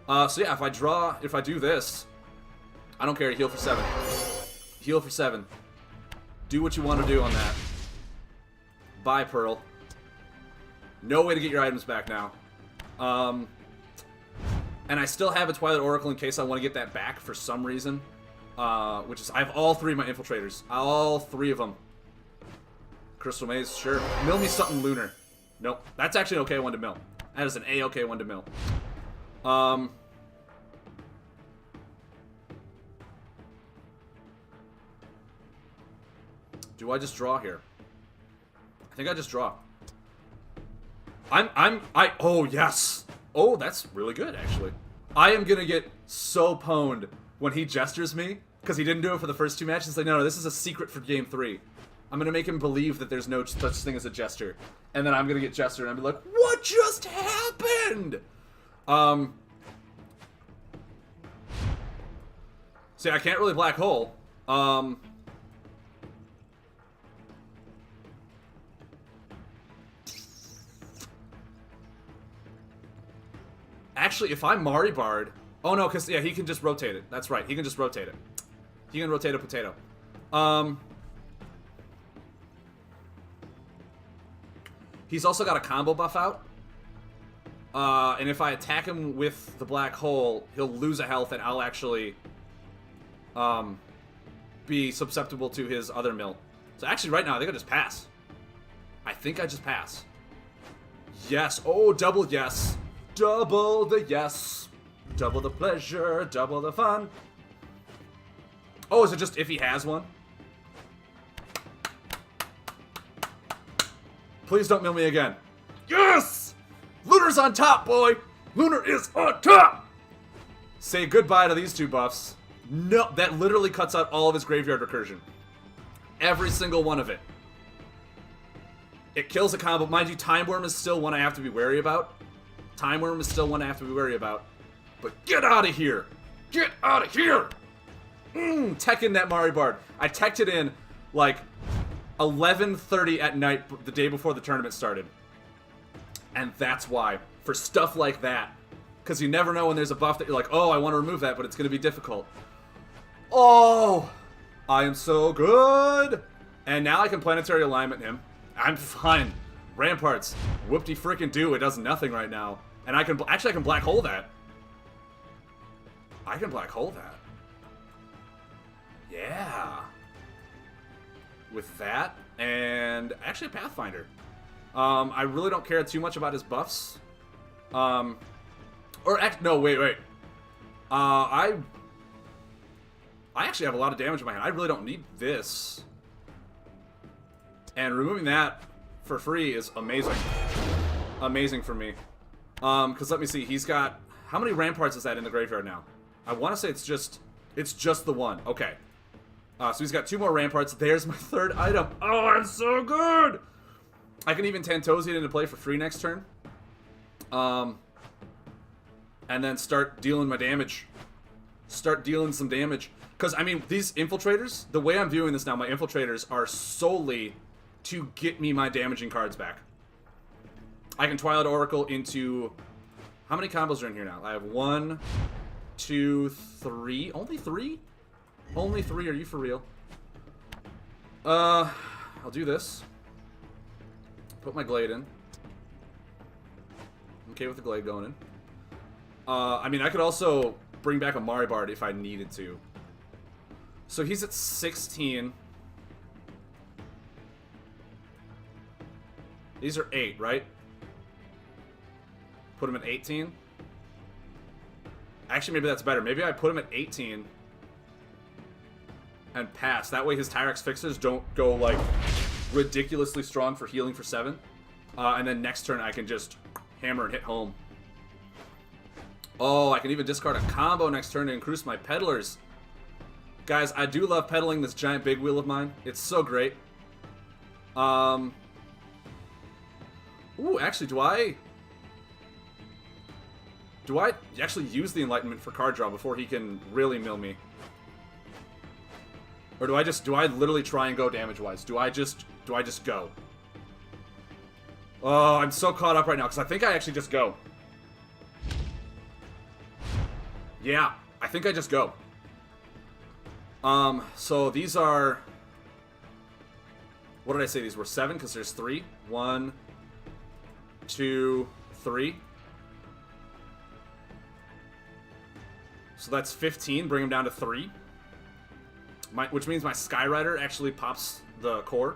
So yeah, if I do this, I don't care. Heal for 7. Heal for 7. Do what you want to do on that. Bye, Pearl. No way to get your items back now. And I still have a Twilight Oracle in case I want to get that back for some reason. Which is, I have all 3 of my Infiltrators. All 3 of them. Crystal Maze, sure. Mill me something lunar. Nope. That's actually an okay one to mill. That is an A-okay one to mill. Do I just draw here? I think I just draw. Oh, yes. Oh, that's really good, actually. I am gonna get so pwned when he gestures me, because he didn't do it for the first 2 matches. Like, no, this is a secret for game 3. I'm gonna make him believe that there's no such thing as a gesture. And then I'm gonna get gestured and I'll be like, what just happened? See, I can't really black hole. Actually, if I'm Mari Bard... Oh, no, because, yeah, he can just rotate it. That's right, he can just rotate it. He can rotate a potato. He's also got a combo buff out. And if I attack him with the black hole, he'll lose a health, and I'll actually be susceptible to his other mill. So actually, right now, I think I just pass. I think I just pass. Yes. Oh, double yes. Double the yes. Double the pleasure. Double the fun. Oh, is it just if he has one? Please don't mill me again. Yes! Lunar's on top, boy! Lunar is on top! Say goodbye to these 2 buffs. No, that literally cuts out all of his graveyard recursion. Every single one of it. It kills a combo. Mind you, Time Worm is still one I have to be wary about. Time Worm is still one I have to be wary about. But get out of here! Get out of here! Tech in that Mari Bard. I teched it in, like, 11:30 at night the day before the tournament started. And that's why. For stuff like that. Because you never know when there's a buff that you're like, oh, I want to remove that, but it's going to be difficult. Oh! I am so good! And now I can planetary alignment him. I'm fine. Ramparts. Whoop-de-frickin-do. It does nothing right now. And I can... Actually, I can black hole that. I can black hole that. Yeah. With that, and actually a Pathfinder. I really don't care too much about his buffs. No, wait. I actually have a lot of damage in my hand. I really don't need this. And removing that for free is amazing. Amazing for me. Because let me see, he's got... How many Ramparts is that in the graveyard now? I want to say it's just the one. Okay. So he's got 2 more Ramparts. There's my 3rd item. Oh, I'm so good! I can even Tantosian into play for free next turn. and then start dealing my damage. Start dealing some damage. Because, I mean, these infiltrators, the way I'm viewing this now, my infiltrators are solely to get me my damaging cards back. I can Twilight Oracle into... How many combos are in here now? I have 1, 2, 3. Only 3? Only 3? Are you for real? I'll do this. Put my Glade in. I'm okay with the Glade going in. I mean, I could also bring back a Maribard if I needed to. So he's at 16. These are 8, right? Put him at 18. Actually, maybe that's better. Maybe I put him at 18 and pass. That way his Tyrex fixers don't go, like, ridiculously strong for healing for 7. And then next turn I can just hammer and hit home. Oh, I can even discard a combo next turn to increase my peddlers. Guys, I do love peddling this giant big wheel of mine. It's so great. Ooh, actually, do I actually use the Enlightenment for card draw before he can really mill me? Or do I literally try and go damage-wise? Do I just go? Oh, I'm so caught up right now, because I think I actually just go. Yeah, I think I just go. So these are... What did I say these were? 7, because there's 3. 1, 2, 3. So that's 15, bring him down to 3. Which means my Skyrider actually pops the core.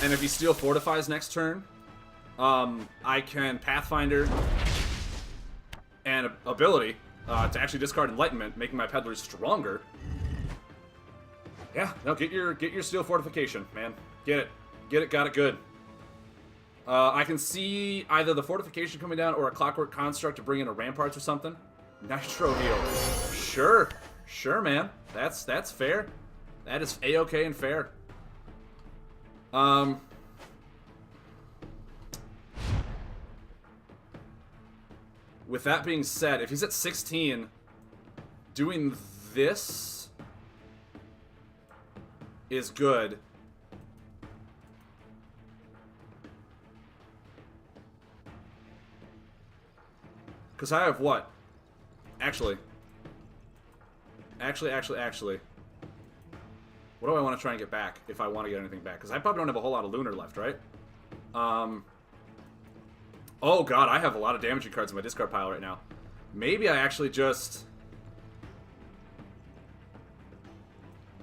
And if he Steel Fortifies next turn, I can Pathfinder and ability to actually discard Enlightenment, making my peddlers stronger. Yeah, no, get your Steel Fortification, man. Get it, got it good. I can see either the Fortification coming down or a Clockwork Construct to bring in a Ramparts or something. Nitro Heal. Sure, man. That's fair. That is A-okay and fair. With that being said, if he's at 16, doing this is good. Because I have what? Actually. What do I want to try and get back if I want to get anything back? Because I probably don't have a whole lot of Lunar left, right? Oh god, I have a lot of damaging cards in my discard pile right now. Maybe I actually just...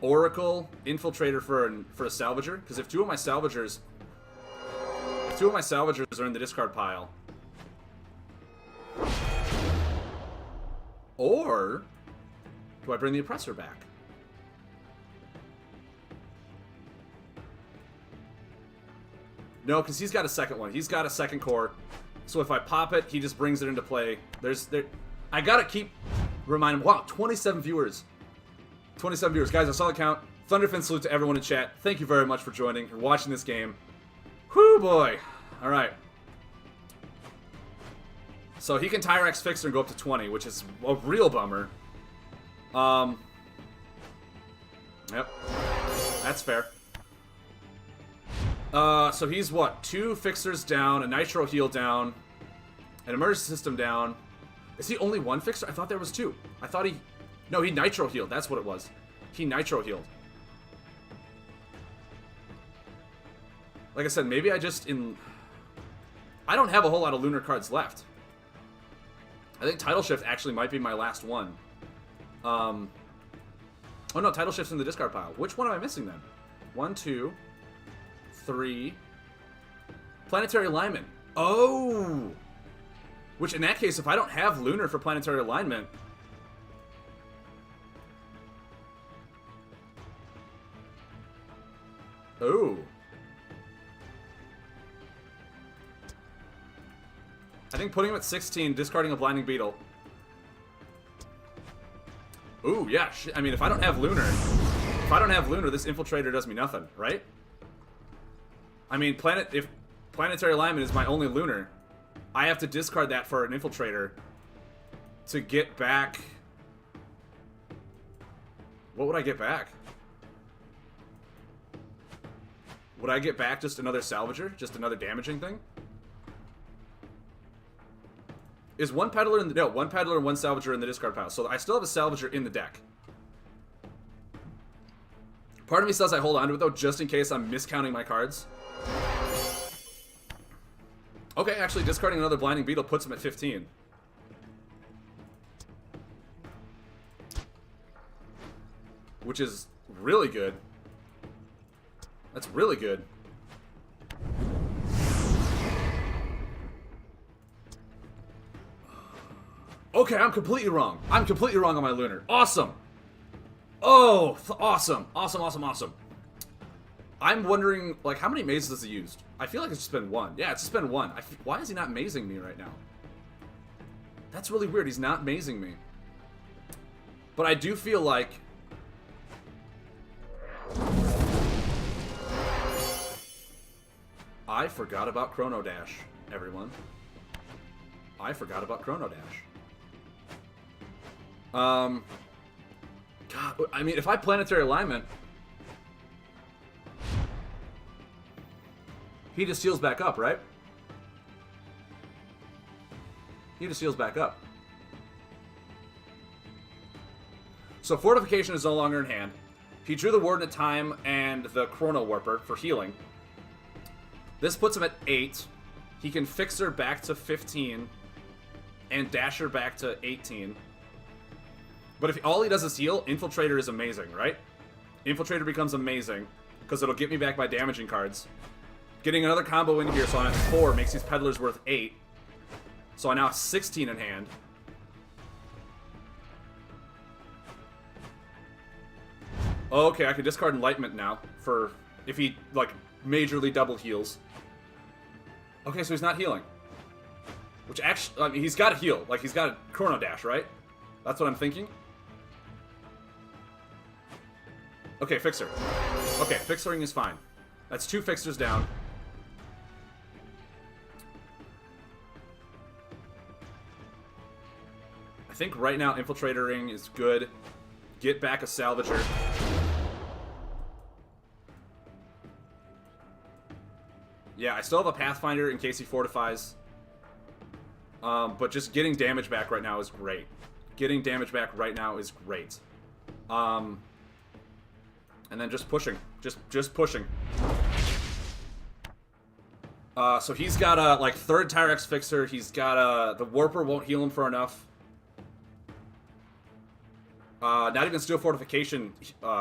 Oracle, Infiltrator for a Salvager? Because if two of my Salvagers are in the discard pile... Or... do I bring the Oppressor back? No, because he's got a second one. He's got a second core. So if I pop it, he just brings it into play. I gotta keep reminding... Wow, 27 viewers. 27 viewers. Guys, I saw the count. Thunderfin salute to everyone in chat. Thank you very much for joining and watching this game. Whoo, boy. Alright. So he can Tyrex Fixer and go up to 20, which is a real bummer. Yep. That's fair. So he's what? 2 Fixers down, a Nitro Heal down, an Emergency System down. Is he only 1 Fixer? I thought there was 2. I thought he... No, he Nitro Healed. That's what it was. He Nitro Healed. Like I said, maybe I just... I don't have a whole lot of Lunar cards left. I think Tidal Shift actually might be my last one. Oh no, Tidal Shift's in the discard pile. Which one am I missing then? 1, 2, 3. Planetary Alignment. Oh! Which in that case, if I don't have Lunar for Planetary Alignment... Oh. I think putting him at 16, discarding a Blinding Beetle. Ooh, yeah. I mean, if I don't have Lunar, this Infiltrator does me nothing, right? I mean, if Planetary Alignment is my only lunar. I have to discard that for an Infiltrator to get back... What would I get back? Would I get back just another Salvager? Just another damaging thing? Is one Peddler in the... No, one Peddler and one Salvager in the discard pile. So I still have a Salvager in the deck. Part of me says I hold on to it, though, just in case I'm miscounting my cards. Okay, actually, discarding another Blinding Beetle puts him at 15. Which is really good. That's really good. Okay, I'm completely wrong. I'm completely wrong on my lunar. Awesome. Oh, awesome. Awesome, awesome, awesome. I'm wondering, like, how many mazes has he used? I feel like it's just been one. Yeah, it's just been one. Why is he not mazing me right now? That's really weird. He's not mazing me. But I do feel like... I forgot about Chrono Dash, everyone. I forgot about Chrono Dash. God, I mean, if I Planetary Alignment, he just heals back up, right? He just heals back up. So Fortification is no longer in hand. He drew the Warden of Time and the Chrono Warper for healing. This puts him at 8. He can Fixer back to 15 and Dasher back to 18. But if all he does is heal, Infiltrator is amazing, right? Infiltrator becomes amazing because it'll get me back my damaging cards. Getting another combo in here, so I'm at 4, makes these Peddlers worth 8. So I now have 16 in hand. Okay, I can discard Enlightenment now for if he, like, majorly double heals. Okay, so he's not healing. Which actually, I mean, he's got to heal. Like, he's got a Chrono Dash, right? That's what I'm thinking. Okay, Fixer. Okay, Fixering is fine. That's 2 Fixers down. I think right now Infiltratoring is good. Get back a Salvager. Yeah, I still have a Pathfinder in case he fortifies. But just getting damage back right now is great. Getting damage back right now is great. And then just pushing. Just pushing. So he's got a, like, 3rd Tyrex Fixer. He's got a... The Warper won't heal him for enough. Not even Steel Fortification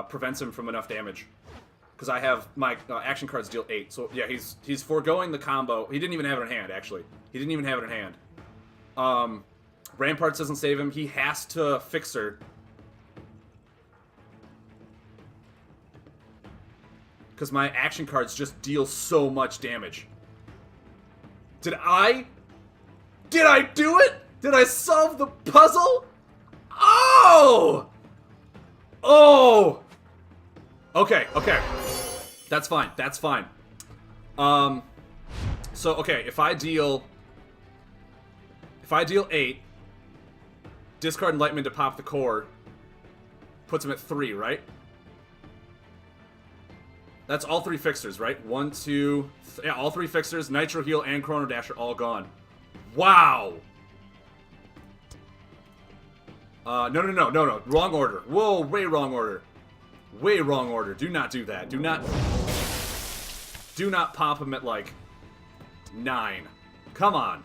prevents him from enough damage. Because I have my action cards deal 8. So, yeah, he's foregoing the combo. He didn't even have it in hand, actually. He didn't even have it in hand. Ramparts doesn't save him. He has to Fixer. Because my action cards just deal so much damage. Did I do it? Did I solve the puzzle? Oh! Oh! Okay, okay. That's fine, that's fine. So, okay, if I deal 8, discard Enlightenment to pop the core, puts him at 3, right? That's all 3 Fixers, right? 1, 2... Yeah, all 3 Fixers, Nitro Heal, and Chrono Dash are all gone. Wow! No. Wrong order. Whoa, way wrong order. Way wrong order. Do not do that. Do not pop him at, like, 9. Come on.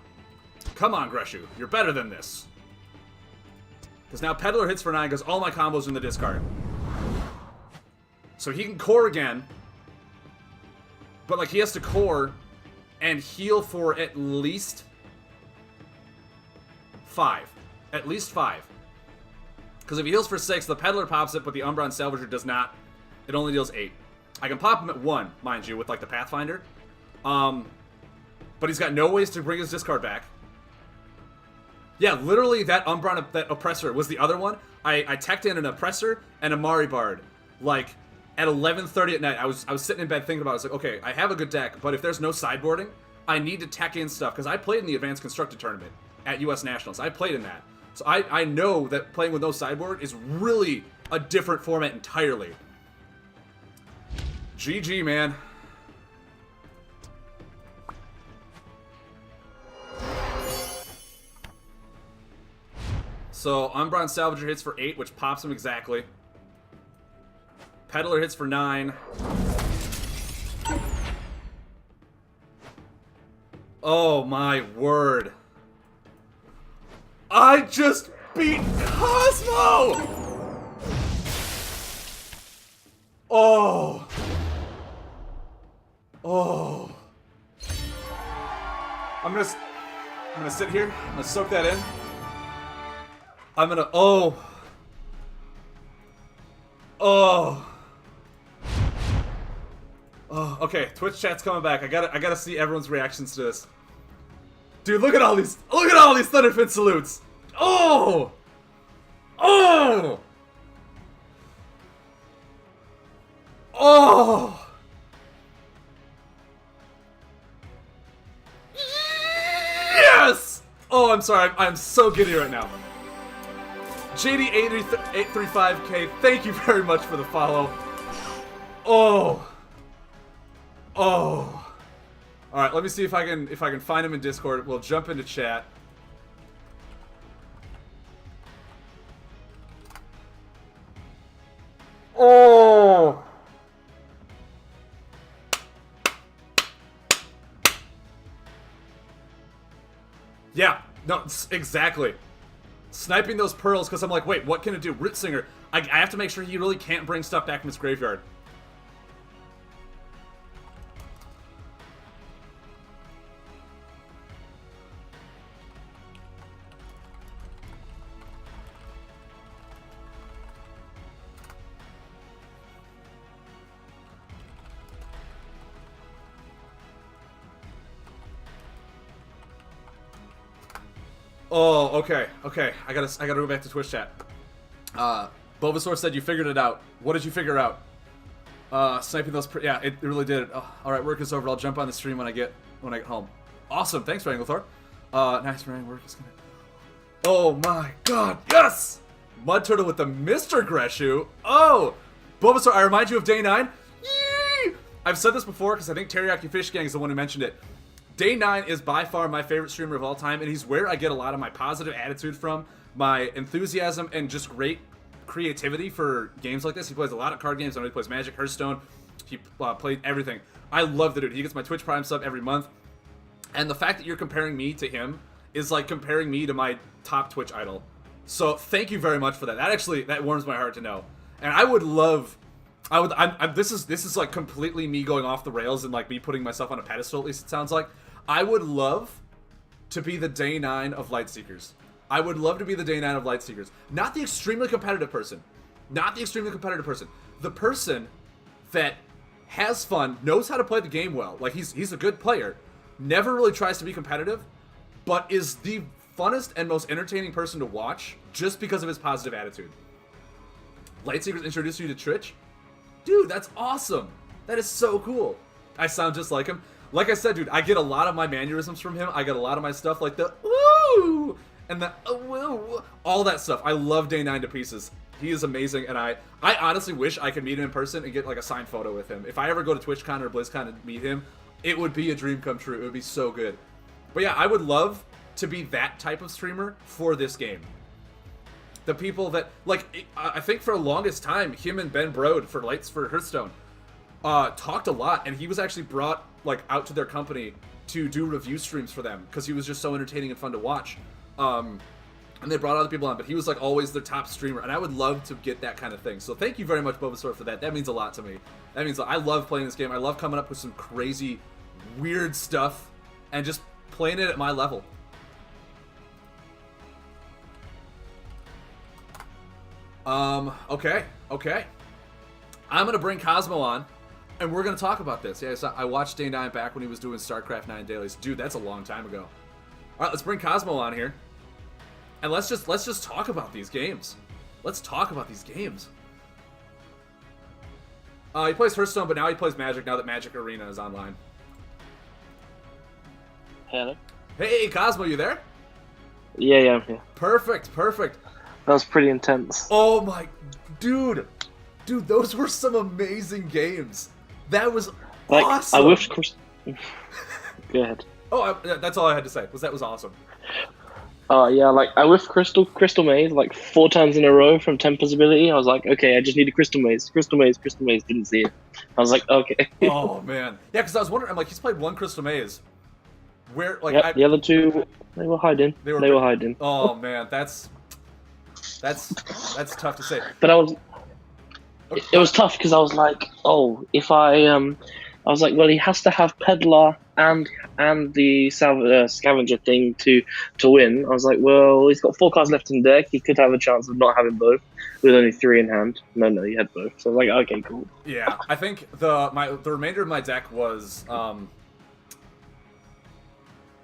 Come on, Greshu. You're better than this. Because now Peddler hits for 9 because all my combos are in the discard. So he can core again. But, like, he has to core and heal for at least 5. At least 5. Because if he heals for 6, the Peddler pops it, but the Umbron Salvager does not. It only deals 8. I can pop him at 1, mind you, with, like, the Pathfinder. But he's got no ways to bring his discard back. Yeah, literally, that Umbron, that Oppressor was the other one. I teched in an Oppressor and a Mari Bard, like, at 11:30 at night. I was sitting in bed thinking about it. I was like, okay, I have a good deck, but if there's no sideboarding, I need to tech in stuff, because I played in the Advanced Constructed Tournament at US Nationals. I played in that. So I know that playing with no sideboard is really a different format entirely. GG, man. So, Umbron Salvager hits for 8, which pops him exactly. Peddler hits for 9. Oh my word. I just beat Cosmo! Oh. Oh. I'm gonna sit here. I'm gonna soak that in. I'm gonna, oh. Okay, Twitch chat's coming back. I gotta see everyone's reactions to this. Dude, look at all these Thunderfin salutes. Oh! Oh! Oh! Yes! Oh, I'm sorry. I'm so giddy right now. JD835K, thank you very much for the follow. Oh. Oh. Alright, let me see if I can find him in Discord. We'll jump into chat. Oh. Yeah, no, exactly. Sniping those pearls, because I'm like, wait, what can it do? Root Singer. I have to make sure he really can't bring stuff back from his graveyard. Oh, okay. I gotta go back to Twitch chat. Bulbasaur said you figured it out. What did you figure out? Sniping those. Yeah, it really did. Oh, all right, work is over. I'll jump on the stream when I get home. Awesome. Thanks, Wranglethor. Nice running work is gonna. Oh my God! Yes. Mud Turtle with the Mr. Greshu. Oh, Bulbasaur. I remind you of Day 9. Yee! I've said this before because I think Teriyaki Fish Gang is the one who mentioned it. Day 9 is by far my favorite streamer of all time, and he's where I get a lot of my positive attitude from, my enthusiasm, and just great creativity for games like this. He plays a lot of card games. I know he plays Magic, Hearthstone. He played everything. I love the dude. He gets my Twitch Prime sub every month. And the fact that you're comparing me to him is like comparing me to my top Twitch idol. So thank you very much for that. That warms my heart to know. And I would love... this is like completely me going off the rails and like me putting myself on a pedestal, at least it sounds like. I would love to be the Day 9 of Lightseekers. I would love to be the Day 9 of Lightseekers. Not the extremely competitive person. Not the extremely competitive person. The person that has fun, knows how to play the game well. Like, he's a good player. Never really tries to be competitive, but is the funnest and most entertaining person to watch just because of his positive attitude. Lightseekers introduced you to Twitch? Dude, that's awesome. That is so cool. I sound just like him. Like I said, dude, I get a lot of my mannerisms from him. I get a lot of my stuff like the woo and the woo, all that stuff. I love Day 9 to pieces. He is amazing, and I honestly wish I could meet him in person and get like a signed photo with him. If I ever go to TwitchCon or BlizzCon and meet him, it would be a dream come true. It would be so good. But yeah, I would love to be that type of streamer for this game. The people that, like, I think for the longest time, him and Ben Brode for Hearthstone talked a lot, and he was actually brought like out to their company to do review streams for them because he was just so entertaining and fun to watch. And they brought other people on, but he was like always their top streamer, and I would love to get that kind of thing. So thank you very much, Bulbasaur, for that. That means a lot to me. That means I love playing this game. I love coming up with some crazy, weird stuff and just playing it at my level. Okay. I'm gonna bring Cosmo on, and we're gonna talk about this. Yeah, so I watched Day 9 back when he was doing StarCraft 9 dailies. Dude, that's a long time ago. All right, let's bring Cosmo on here, and let's just talk about these games. Let's talk about these games. He plays Hearthstone, but now he plays Magic. Now that Magic Arena is online. Hello. Hey, Cosmo, you there? Yeah, I'm here. Perfect. That was pretty intense. Oh my, dude, those were some amazing games. That was Like, awesome. I wish Go ahead. Oh, that's all I had to say. That was awesome. Yeah, like I whiffed Crystal Maze like 4 times in a row from Tempest ability. I was like, okay, I just need a Crystal Maze. Didn't see it. I was like, okay. Oh man, yeah, because I was wondering. I'm like, he's played one Crystal Maze. Where, like, Yep, the other 2, they were hiding. They were hiding. Oh man, that's tough to say. But it was tough because I was like, oh, if I was like, well, he has to have Peddler and the scavenger thing to win. I was like, well, he's got 4 cards left in deck. He could have a chance of not having both with only 3 in hand. No, he had both. So I was like, okay, cool. Yeah, I think the remainder of my deck was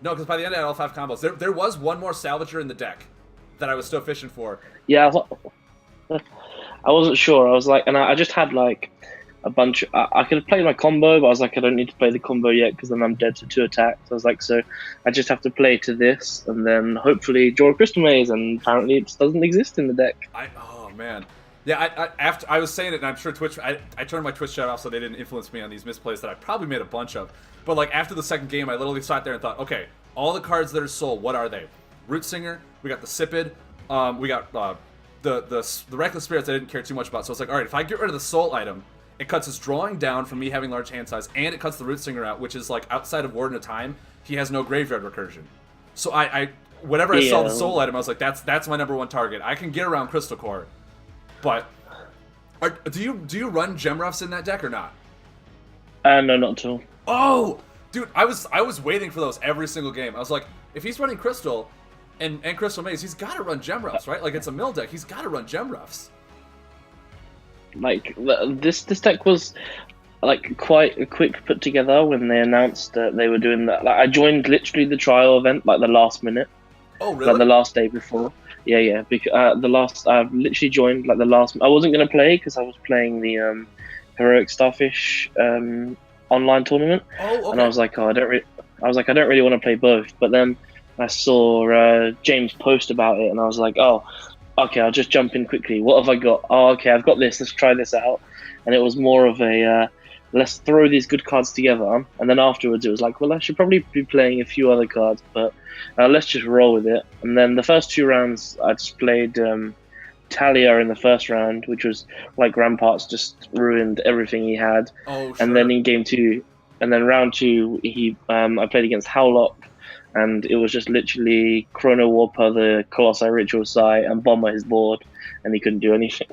no, because by the end I had all 5 combos. There was one more salvager in the deck that I was still fishing for. Yeah, I wasn't sure. I was like, and I just had like a bunch. I could have played my combo, but I was like, I don't need to play the combo yet because then I'm dead to 2 attacks. I was like, so I just have to play to this and then hopefully draw a Crystal Maze, and apparently it doesn't exist in the deck. Oh man, yeah. After I was saying it, and I'm sure Twitch. I turned my Twitch chat off so they didn't influence me on these misplays that I probably made a bunch of. But like after the second game, I literally sat there and thought, okay, all the cards that are soul, what are they? Root Singer. We got the Sipid. We got the Reckless Spirits I didn't care too much about. So it's like, all right, if I get rid of the soul item, it cuts his drawing down from me having large hand size, and it cuts the Root Singer out, which is like outside of Warden of Time, he has no graveyard recursion. So whenever I saw the soul item, I was like, that's my number 1 target. I can get around Crystal Core, but do you run Gemruffs in that deck or not? No, not at all. Oh, dude, I was waiting for those every single game. I was like, if he's running Crystal and Crystal Maze, he's got to run Gemruffs, right? Like, it's a mill deck. He's got to run Gemruffs. Like, this deck was like quite a quick put together when they announced that they were doing that. Like, I joined literally the trial event like the last minute. Oh, really? Like the last day before. Yeah. Because I literally joined like the last. I wasn't gonna play because I was playing the Heroic Starfish online tournament. Oh, okay. And I was like, I don't really want to play both. But then I saw James post about it, and I was like, oh, okay, I'll just jump in quickly. What have I got? Oh, okay, I've got this. Let's try this out. And it was more of a let's throw these good cards together. And then afterwards, it was like, well, I should probably be playing a few other cards, but let's just roll with it. And then the first 2 rounds, I just played Talia in the first round, which was like Ramparts just ruined everything he had. Oh, sure. And then in game 2, and then round 2, I played against Howlock, and it was just literally Chrono Warper, the Colossi Ritual Site, and bomber his board, and he couldn't do anything.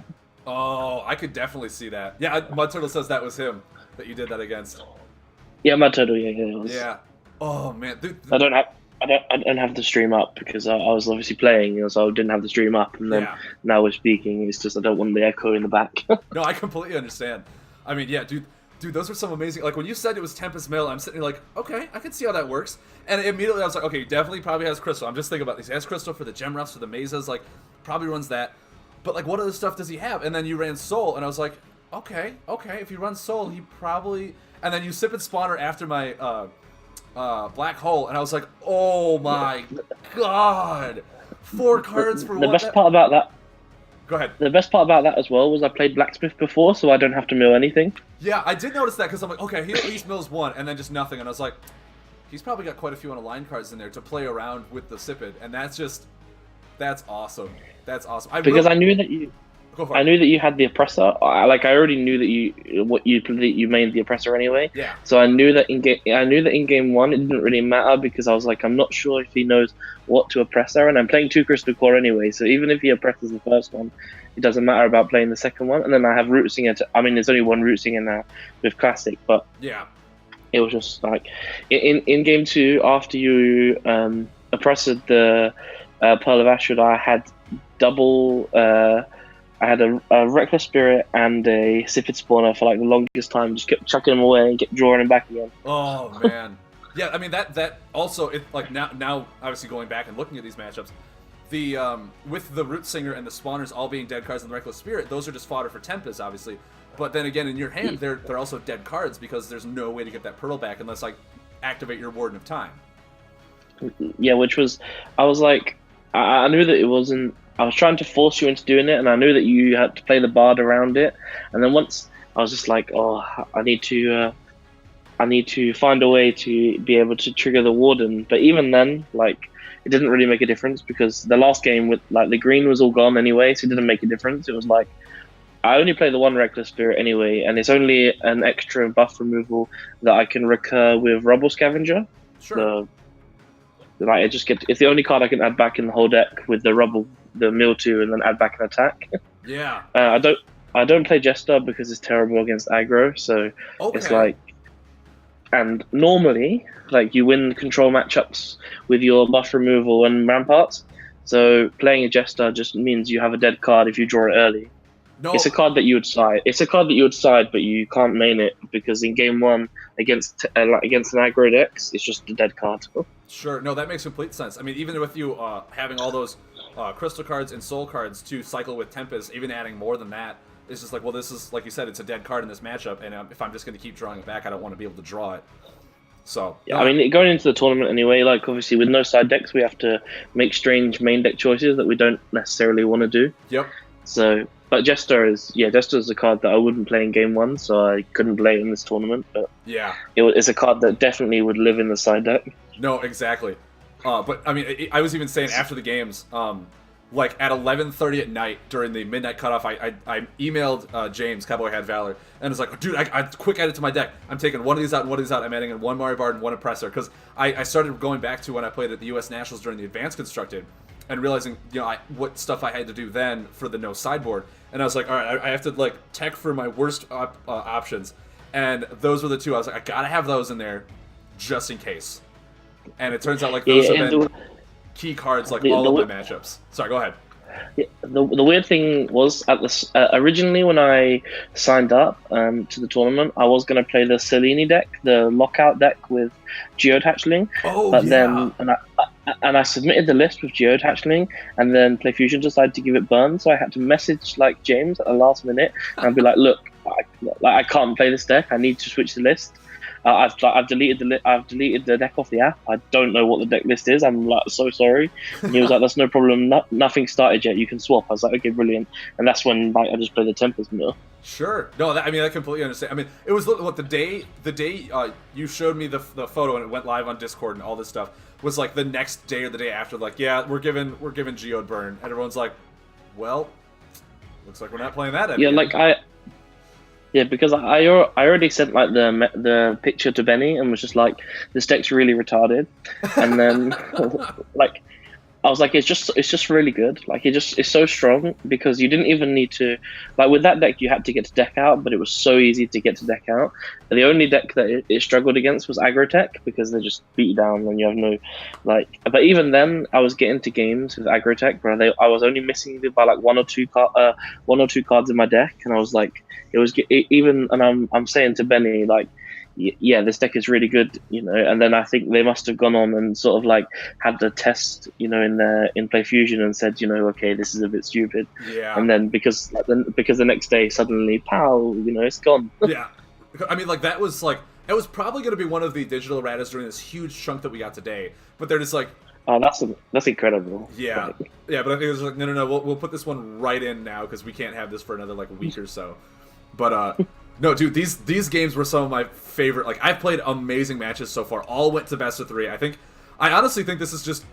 Oh, I could definitely see that. Yeah, Mud Turtle says that was him that you did that against. Yeah, Mud Turtle. Yeah, it was. Yeah. Oh man, dude. I don't have the stream up because I was obviously playing, so I didn't have the stream up, and then now we're speaking. It's just I don't want the echo in the back. No, I completely understand. I mean, yeah, dude, those were some amazing. Like when you said it was Tempest Mill, I'm sitting here like, okay, I can see how that works. And immediately I was like, okay, he definitely probably has Crystal. I'm just thinking about this. He has Crystal for the Gemruffs, for the Mazes, like probably runs that. But like, what other stuff does he have? And then you ran Soul, and I was like, okay, if he runs Soul, he probably. And then you Sipid Spawner after my Black Hole, and I was like, oh my god, 4 cards for the best part about that. Go ahead. The best part about that as well was I played Blacksmith before, so I don't have to mill anything. Yeah, I did notice that because I'm like, okay, he at least mills 1, and then just nothing, and I was like, he's probably got quite a few unaligned cards in there to play around with the Sipid, and that's awesome. That's awesome. I knew that you had the Oppressor. I already knew that you made the Oppressor anyway. Yeah. So I knew that in game 1 it didn't really matter because I was like, I'm not sure if he knows what to Oppressor, and I'm playing 2 Crystal Core anyway. So even if he oppresses the first one, it doesn't matter about playing the second one. And then I have Root Singer. There's only 1 Root Singer now with Classic, but yeah, it was just like in game 2 after you oppressed the Pearl of Ashwood, I had double. I had a Reckless Spirit and a Sipid Spawner for like the longest time. Just kept chucking them away and kept drawing them back again. Oh man, yeah. I mean that also like now obviously going back and looking at these matchups, the with the Root Singer and the Spawners all being dead cards in the Reckless Spirit, those are just fodder for Tempest, obviously. But then again, in your hand, they're also dead cards because there's no way to get that Pearl back unless like activate your Warden of Time. Yeah, which was, I was like, I knew that it wasn't. I was trying to force you into doing it, and I knew that you had to play the bard around it. And then once I was just like, oh, I need to find a way to be able to trigger the warden. But even then, like, it didn't really make a difference because the last game with like the green was all gone anyway, so it didn't make a difference. It was like I only play the one reckless spirit anyway, and it's only an extra buff removal that I can recur with Rubble Scavenger. Sure. Like I just get it's the only card I can add back in the whole deck with the rubble, the mill two, and then add back an attack. Yeah. I don't play Jester because it's terrible against aggro. So it's Okay. like, and normally like you win control matchups with your buff removal and ramparts. So playing a Jester just means you have a dead card if you draw it early. No. It's a card that you would side. It's a card that you would side, but you can't main it because in game one against against an aggro decks, it's just a dead card. Sure. No, that makes complete sense. I mean, even with you having all those crystal cards and soul cards to cycle with Tempest, even adding more than that, it's just like, well, this is, like you said, it's a dead card in this matchup, and if I'm just going to keep drawing it back, I don't want to be able to draw it. So, Yeah, I mean, going into the tournament anyway, like obviously with no side decks, we have to make strange main deck choices that we don't necessarily want to do. Yep. So, but Jester is a card that I wouldn't play in game one, so I couldn't play it in this tournament. But Yeah. it's a card that definitely would live in the side deck. No, exactly. But I mean, I was even saying after the games, like at 11:30 at night during the midnight cutoff, I emailed James, Cowboy Hat Valor, and was like, dude, I quick added to my deck. I'm taking one of these out and one of these out. I'm adding in one Mario Bard and one Oppressor because I started going back to when I played at the U.S. Nationals during the Advanced Constructed, and realizing what stuff I had to do then for the no sideboard, and I was like, all right, I have to like tech for my worst options, and those were the two. I was like, I gotta have those in there just in case. And it turns out like those have been key cards like all of my matchups. Sorry, go ahead. Yeah, the weird thing was at the originally when I signed up to the tournament, I was going to play the Selene deck, the lockout deck with Geode Hatchling. Oh, but yeah. then I submitted the list with Geode Hatchling, and then Play Fusion decided to give it burn, so I had to message like James at the last minute and be like, look, I can't play this deck. I need to switch the list. I've deleted the deck off the app. I don't know what the deck list is. I'm like so sorry. And he was like, "That's no problem. Nothing started yet. You can swap." I was like, "Okay, brilliant." And that's when like I just played the Tempest Mill. Sure. No, I mean I completely understand. I mean it was what the day you showed me the photo and it went live on Discord and all this stuff was like the next day or the day after. Like, yeah, we're giving Geode burn, and everyone's like, well, looks like we're not playing that anymore. Yeah, like Yeah, because I already sent like the picture to Benny and was just like, this deck's really retarded, and then like I was like, it's just really good. Like it's so strong because you didn't even need to, like with that deck you had to get to deck out, but it was so easy to get to deck out. And the only deck that it struggled against was Agrotech because they just beat you down and you have no like. But even then, I was getting to games with Agrotech where I was only missing by like one or two cards in my deck, and I was like, even, and I'm saying to Benny like, yeah, this deck is really good, and then I think they must have gone on and sort of like had the test, in Play Fusion and said, okay, this is a bit stupid. Yeah. And then because the next day suddenly, pow, it's gone. Yeah. I mean, like that was probably going to be one of the digital erratas during this huge chunk that we got today, but they're just like, oh, that's incredible. Yeah. Like, yeah, but I think it was like, no, we'll put this one right in now because we can't have this for another like week or so. But no, dude, these games were some of my favorite. Like, I've played amazing matches so far. All went to best of 3. I honestly think this is just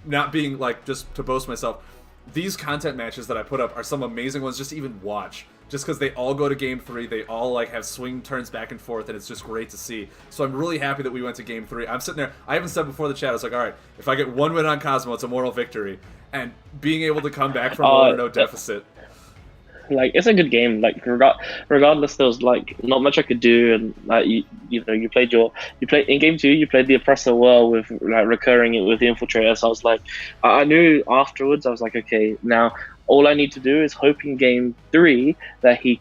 not being like just to boast myself. These content matches that I put up are some amazing ones just to even watch. Just because they all go to game 3, they all like have swing turns back and forth, and it's just great to see. So I'm really happy that we went to game 3. I'm sitting there. I even said before the chat, I was like, all right, if I get one win on Cosmo, it's a moral victory. And bebeing able to come back from a 1-0 deficit. Like it's a good game. Like regardless, there was like not much I could do, and like you played in game 2. You played the Oppressor well with like recurring it with the Infiltrator. So I was like, I knew afterwards. I was like, okay, now all I need to do is hope in game 3 that he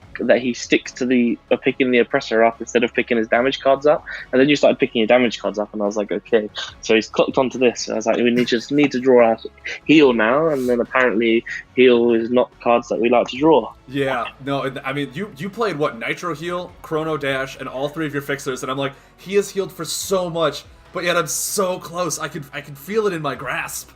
sticks to the picking the Oppressor up instead of picking his damage cards up. And then you started picking your damage cards up, and I was like, okay. So he's clicked onto this. And I was like, we just need to draw our heal now. And then apparently heal is not cards that we like to draw. Yeah, no, I mean, you played what, Nitro Heal, Chrono Dash, and all 3 of your fixers, and I'm like, he has healed for so much. but yet I'm so close. I can feel it in my grasp.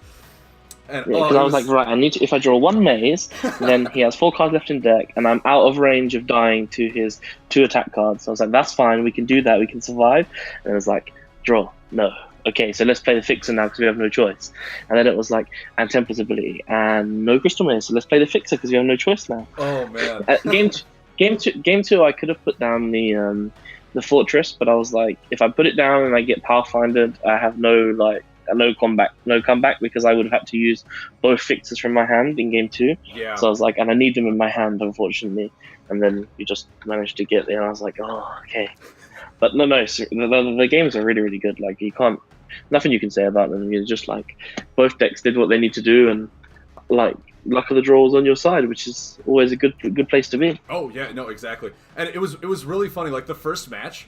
And Because I was like, right, I need to. If I draw one maze, then he has 4 cards left in deck, and I'm out of range of dying to his 2 attack cards. So I was like, that's fine. We can do that. We can survive. And it was like, draw. No. Okay, so let's play the fixer now because we have no choice. And then it was like, and Tempest ability and no crystal maze. So let's play the fixer because we have no choice now. Oh man. Game two, I could have put down the fortress, but I was like, if I put it down and I get Pathfindered, I have no comeback because I would have had to use both fixes from my hand in game 2. Yeah. So I was like, and I need them in my hand, unfortunately. And then you just managed to get there, and I was like, oh, okay. But no, the games are really, really good. Like, nothing you can say about them. You're just like, both decks did what they need to do, and like, luck of the draw was on your side, which is always a good place to be. Oh yeah, no, exactly. And it was really funny. Like the first match,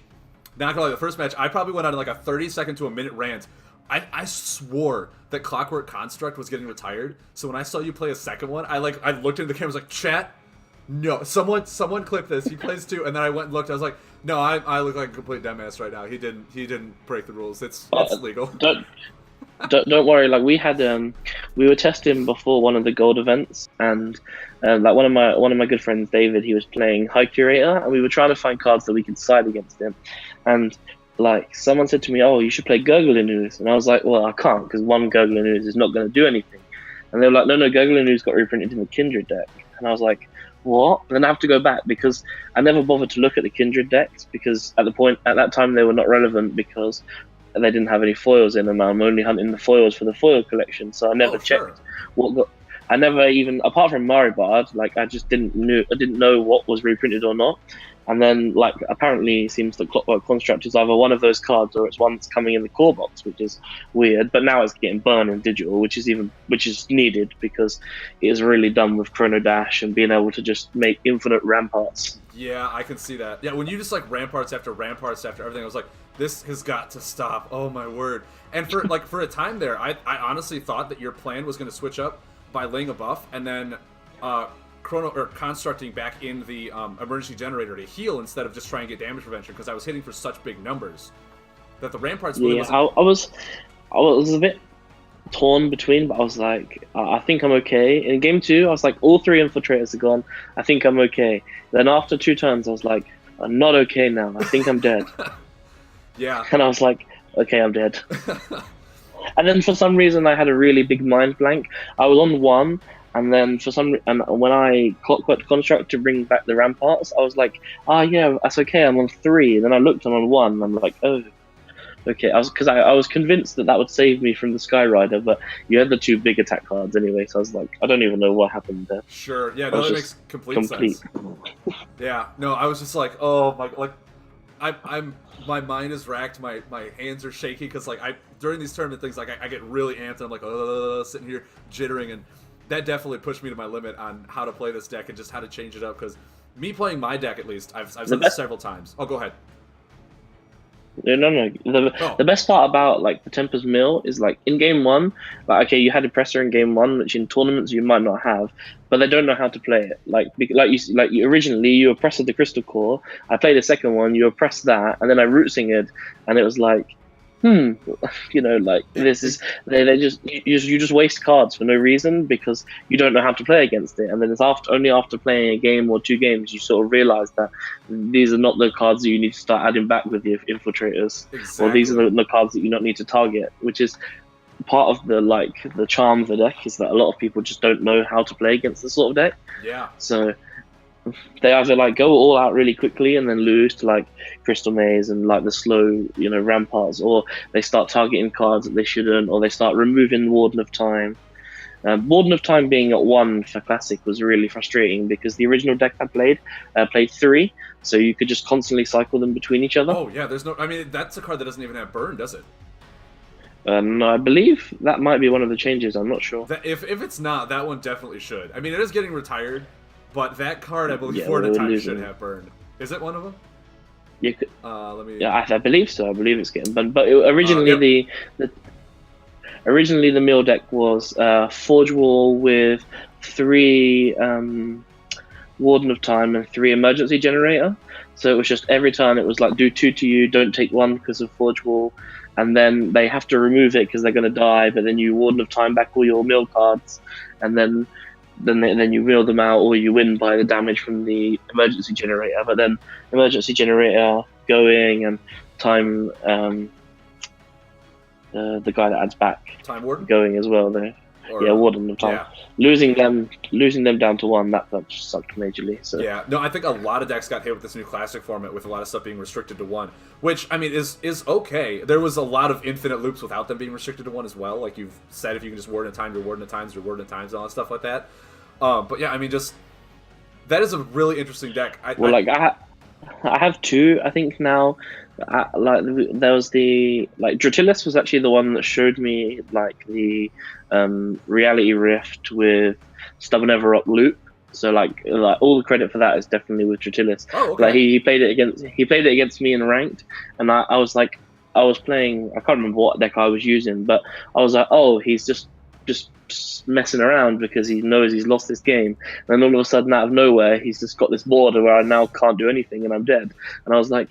not gonna lie, the first match, I probably went on like a 30-second to a minute rant. I swore that Clockwork Construct was getting retired. So when I saw you play a second one, I looked into the camera, I was like, chat, no, someone clip this. He plays 2, and then I went and looked. I was like, no, I look like a complete dumbass right now. He didn't break the rules. It's legal. Don't worry. Like we had, we were testing before one of the gold events, and like one of my good friends, David, he was playing High Curator, and we were trying to find cards that we could side against him, and like someone said to me, "Oh, you should play Gurgling Ooze," and I was like, "Well, I can't because one Gurgling Ooze is not going to do anything." And they were like, "No, Gurgling Ooze got reprinted in the Kindred deck," and I was like, "What?" And then I have to go back because I never bothered to look at the Kindred decks because at that time they were not relevant because they didn't have any foils in them. I'm only hunting the foils for the foil collection, so I never checked what got. I never even, apart from Maribard, like I just didn't know what was reprinted or not. And then, like, apparently it seems that Clockwork Construct is either one of those cards or it's one that's coming in the core box, which is weird. But now it's getting burned in digital, which is needed because it is really done with Chrono Dash and being able to just make infinite ramparts. Yeah, I can see that. Yeah, when you just like ramparts after everything, I was like, this has got to stop. Oh my word. And for a time there, I honestly thought that your plan was going to switch up by laying a buff and then constructing back in the emergency generator to heal instead of just trying to get damage prevention because I was hitting for such big numbers that the ramparts really wasn't... I was a bit torn between, but I was like, I think I'm okay. In game 2, I was like, all 3 infiltrators are gone. I think I'm okay. Then after 2 turns, I was like, I'm not okay now. I think I'm dead. Yeah. And I was like, okay, I'm dead. And then for some reason, I had a really big mind blank. I was on 1, and then when I Clockwork Construct to bring back the ramparts, I was like, yeah, that's okay. I'm on 3. And then I looked, I'm on 1. And I'm like, oh. Okay, I was convinced that would save me from the Skyrider, but you had the 2 big attack cards anyway, so I was like, I don't even know what happened there. Sure, yeah, no, that makes complete sense. Yeah, no, I was just like, oh my, like, my mind is racked, my hands are shaky because like during these tournament things, like I get really amped and I'm like, sitting here jittering, and that definitely pushed me to my limit on how to play this deck and just how to change it up. Because me playing my deck, at least, I've said this several times. Oh, go ahead. No. The best part about like the Tempest Mill is like in game 1, like okay, you had Oppressor in game 1, which in tournaments you might not have, but they don't know how to play it. Like you originally you oppressed the Crystal Core. I played the second one, you oppressed that, and then I root singed, and it was like, you know, like this is they just you just waste cards for no reason because you don't know how to play against it, and then it's only after playing a game or 2 games you sort of realize that these are not the cards that you need to start adding back with your infiltrators, exactly. Or these are the cards that you don't need to target, which is part of the charm of the deck is that a lot of people just don't know how to play against this sort of deck. Yeah. So they either like go all out really quickly and then lose to like Crystal Maze and like the slow, you know, ramparts, or they start targeting cards that they shouldn't, or they start removing Warden of Time. Warden of Time being at 1 for Classic was really frustrating because the original deck I played 3, so you could just constantly cycle them between each other. Oh yeah, there's no. I mean, that's a card that doesn't even have burn, does it? No, I believe that might be one of the changes. I'm not sure. If it's not, that one definitely should. I mean, it is getting retired. But that card, I believe, Yeah, for the time should have burned. Is it one of them? You could, let me. yeah, I believe so. I believe it's getting burned. But originally, yep. originally the Mill deck was Forge Wall with 3 Warden of Time and 3 Emergency Generator. So it was just every time it was like do 2 to you, don't take 1 because of Forge Wall, and then they have to remove it because they're going to die. But then you Warden of Time back all your mill cards, and then you reel them out, or you win by the damage from the emergency generator. But then emergency generator going and time, the guy that adds back Time Warden going as well. There, yeah, Warden of Time. Yeah. Losing them down to 1, that just sucked majorly. So yeah, no, I think a lot of decks got hit with this new classic format, with a lot of stuff being restricted to 1, which I mean is okay. There was a lot of infinite loops without them being restricted to 1 as well. Like you've said, if you can just Warden of Time, you're Warden of Times, you're Warden of Times, and all that stuff like that. But yeah, I mean, just that is a really interesting deck. I have 2, I think now. Like there was the Dratilis was actually the one that showed me like the Reality Rift with Stubborn Everrock loop. So like all the credit for that is definitely with Dratilis. Oh, okay. Like he played it against me in ranked, and I was playing, I can't remember what deck I was using, but I was like, oh, he's just messing around because he knows he's lost this game. And then all of a sudden, out of nowhere, he's just got this border where I now can't do anything and I'm dead. And I was like,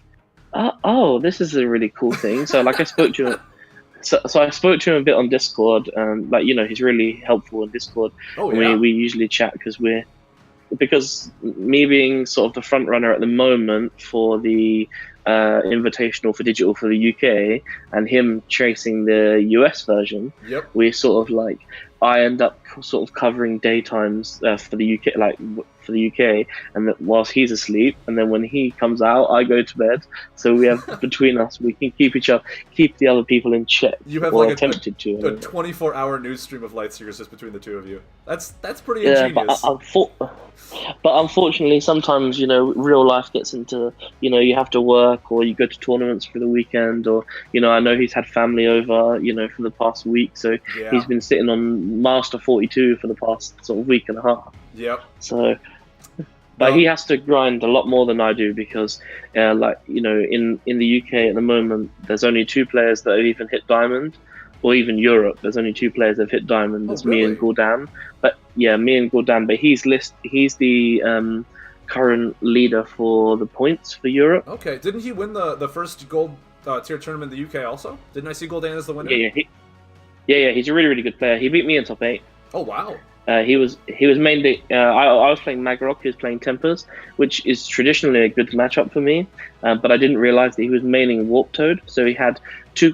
oh, this is a really cool thing. So like I spoke to him. So I spoke to him a bit on Discord, and he's really helpful on Discord. Oh, yeah. We usually chat because me being sort of the front runner at the moment for the invitational for digital for the UK, and him chasing the US version. Yep. We sort of I end up sort of covering daytimes for the UK, and that whilst he's asleep, and then when he comes out, I go to bed. So we have between us, we can keep the other people in check. You have or like attempted to. a 24-hour news stream of Lightseekers just between the two of you. That's pretty ingenious. But unfortunately, sometimes real life gets into you have to work, or you go to tournaments for the weekend, or I know he's had family over for the past week, so Yeah. he's been sitting on Master 42 for the past sort of week and a half. Yep. So, but he has to grind a lot more than I do because, in the UK at the moment, there's only 2 players that have even hit Diamond, or even Europe. There's only 2 players that have hit Diamond. There's me and Gordon. But yeah, me and Gordon. But he's the current leader for the points for Europe. Okay, didn't he win the first gold tier tournament in the UK also? Didn't I see Gul'dan as the winner? Yeah, he's a really, really good player. He beat me in top 8. Oh, wow. He was mainly. I was playing Magrok. He was playing Tempers, which is traditionally a good matchup for me. But I didn't realize that he was maining Warp Toad. So he had 2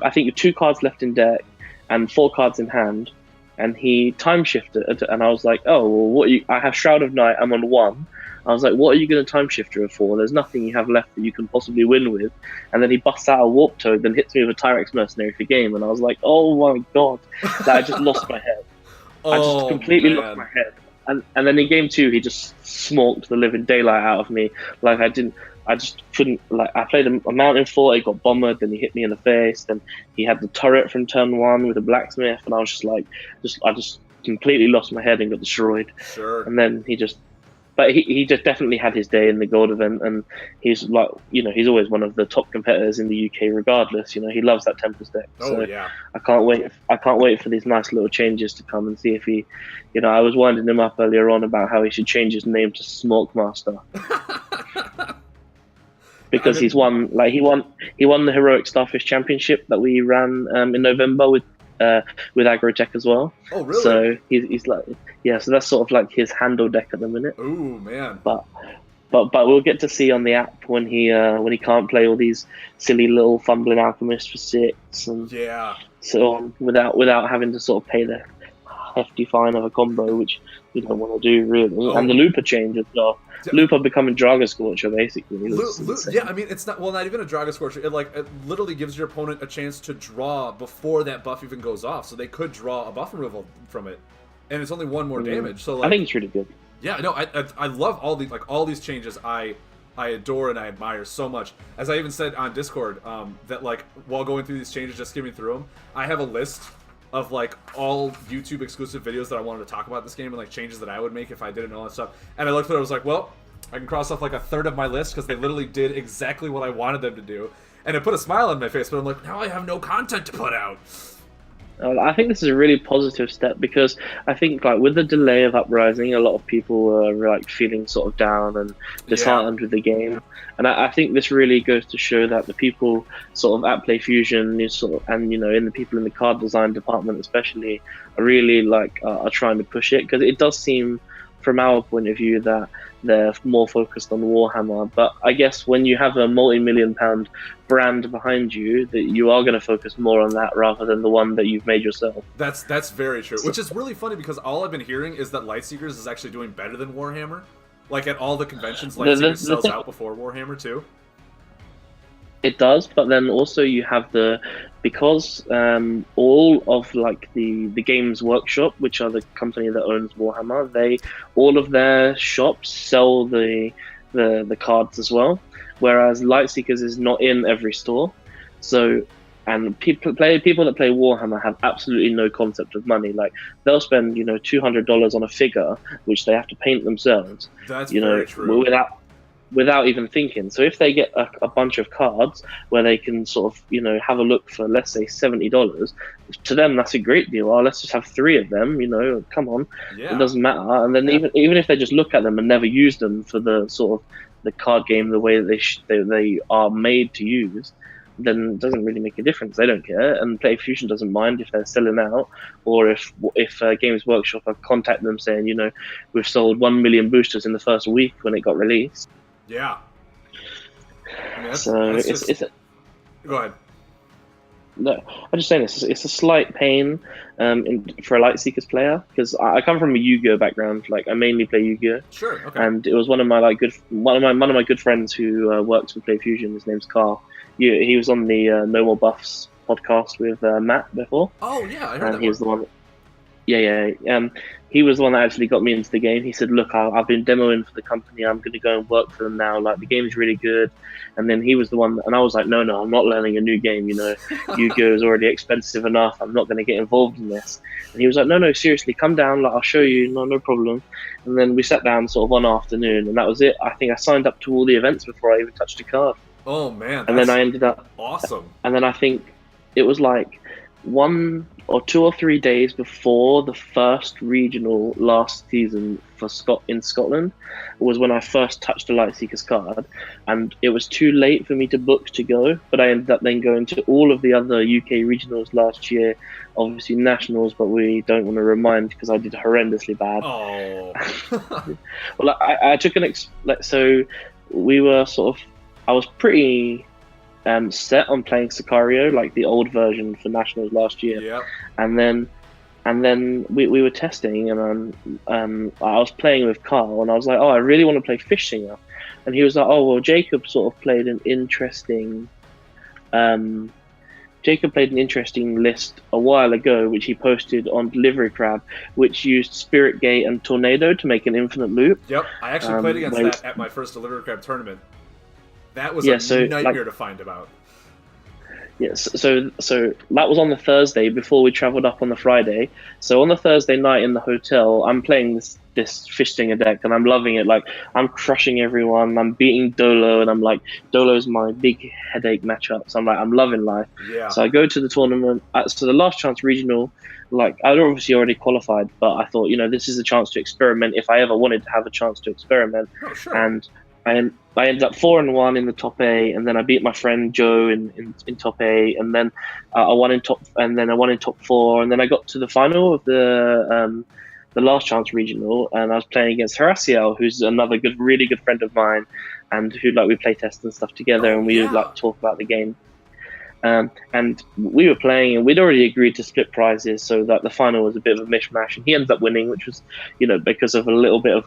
cards left in deck and 4 cards in hand, and he time shifted. And I was like, oh, well, I have Shroud of Night. I'm on 1. I was like, what are you going to time shifter it for? There's nothing you have left that you can possibly win with. And then he busts out a Warp Toad, then hits me with a Tyrex Mercenary for game. And I was like, oh my god, I just lost my head. I just completely lost my head. And then in game 2, he just smoked the living daylight out of me. Like I just couldn't. Like I played a Mountain Fort, he got bombered, then he hit me in the face. Then he had the turret from turn 1 with a blacksmith, and I was just like, I just completely lost my head and got destroyed. Sure. And then but he just definitely had his day in the gold event, and he's he's always one of the top competitors in the UK regardless. He loves that Tempest deck. Oh, yeah. I can't wait for these nice little changes to come and see if he, I was winding him up earlier on about how he should change his name to Smoke Master. Because he won the Heroic Starfish Championship that we ran in November with Agrotech as well. Oh, really? So he's like, yeah. So that's sort of like his handle deck at the minute. Ooh, man. But we'll get to see on the app when he can't play all these silly little fumbling alchemists for 6 and so on without having to sort of pay the hefty fine of a combo, which you don't want to do really. Oh. And the Looper change as well. Looper becoming Draga Scorcher basically. Yeah, I mean it's not even a Draga Scorcher. It literally gives your opponent a chance to draw before that buff even goes off, so they could draw a buff removal from it, and it's only 1 more damage. So I think it's really good. Yeah, no, I love all these changes. I adore and I admire so much. As I even said on Discord, that while going through these changes, just skimming through them, I have a list of all YouTube exclusive videos that I wanted to talk about this game and changes that I would make if I didn't know all that stuff. And I looked at it, I was like, well, I can cross off a third of my list because they literally did exactly what I wanted them to do. And it put a smile on my face, but I'm like, now I have no content to put out. I think this is a really positive step because I think like with the delay of Uprising, a lot of people were like feeling sort of down and Yeah. disheartened with the game, and I think this really goes to show that the people sort of at PlayFusion is sort of, and in the people in the card design department especially are really like are trying to push it because it does seem from our point of view that they're more focused on Warhammer. But I guess when you have a multi-million-pound brand behind you, that you are going to focus more on that rather than the one that you've made yourself. That's very true. Which is really funny because all I've been hearing is that Lightseekers is actually doing better than Warhammer. Like at all the conventions, Lightseekers sells out before Warhammer too. It does, but then also you have because all of like the Games Workshop, which are the company that owns Warhammer, all of their shops sell the cards as well, whereas Lightseekers is not in every store. So and people that play Warhammer have absolutely no concept of money. Like they'll spend $200 on a figure which they have to paint themselves. That's very true. Without even thinking. So if they get a bunch of cards where they can sort of, have a look for, let's say, $70, to them that's a great deal. Oh, let's just have 3 of them, come on. Yeah. It doesn't matter. And then even if they just look at them and never use them for the sort of the card game the way that they are made to use, then it doesn't really make a difference. They don't care, and PlayFusion doesn't mind if they're selling out, or if Games Workshop have contacted them saying, we've sold 1 million boosters in the first week when it got released. Yeah. I mean, go ahead. No, I'm just saying this. It's a slight pain for a Lightseekers player because I come from a Yu-Gi-Oh background. Like I mainly play Yu-Gi-Oh. Sure. Okay. And it was one of my good friends who works for PlayFusion. His name's Carl. He was on the No More Buffs podcast with Matt before. Oh yeah, I heard that. He was the one. Yeah. He was the one that actually got me into the game. He said, "Look, I've been demoing for the company. I'm going to go and work for them now. Like the game's really good." And then he was the one, and I was like, "No, I'm not learning a new game. Yu-Gi-Oh is already expensive enough. I'm not going to get involved in this." And he was like, "No, seriously, come down. Like I'll show you. No problem." And then we sat down sort of one afternoon, and that was it. I think I signed up to all the events before I even touched a card. Oh man! And then I ended up awesome. And then I think it was like 1 or 2 or 3 days before the first regional last season in Scotland was when I first touched a Lightseekers card, and it was too late for me to book to go, but I ended up then going to all of the other UK regionals last year, obviously nationals, but we don't want to remind because I did horrendously bad. Oh. Well, I took so we were sort of, I was pretty set on playing Sicario, like the old version for nationals last year. Yep. And then we were testing, and I was playing with Carl, and I was like, "Oh, I really want to play Fish Singer," and he was like, "Oh, well, Jacob played an interesting list a while ago, which he posted on Delivery Crab, which used Spirit Gate and Tornado to make an infinite loop." Yep, I actually played against that at my first Delivery Crab tournament. That was a nightmare to find about. Yes, so that was on the Thursday before we travelled up on the Friday. So on the Thursday night in the hotel, I'm playing this Fish Stinger deck, and I'm loving it. Like I'm crushing everyone. I'm beating Dolo, and I'm like, Dolo's my big headache matchup. So I'm like, I'm loving life. Yeah. So I go to the tournament. So the last chance regional, like I'd obviously already qualified, but I thought, this is a chance to experiment if I ever wanted to have a chance to experiment. Oh, sure. And I ended up 4-1 in the top 8, and then I beat my friend Joe in top 8, and then I won in top 4, and then I got to the final of the last chance regional, and I was playing against Horaciel, who's another really good friend of mine, and who we play test and stuff together, and we would talk about the game. And we were playing, and we'd already agreed to split prizes, so that the final was a bit of a mishmash, and he ended up winning, which was, because of a little bit of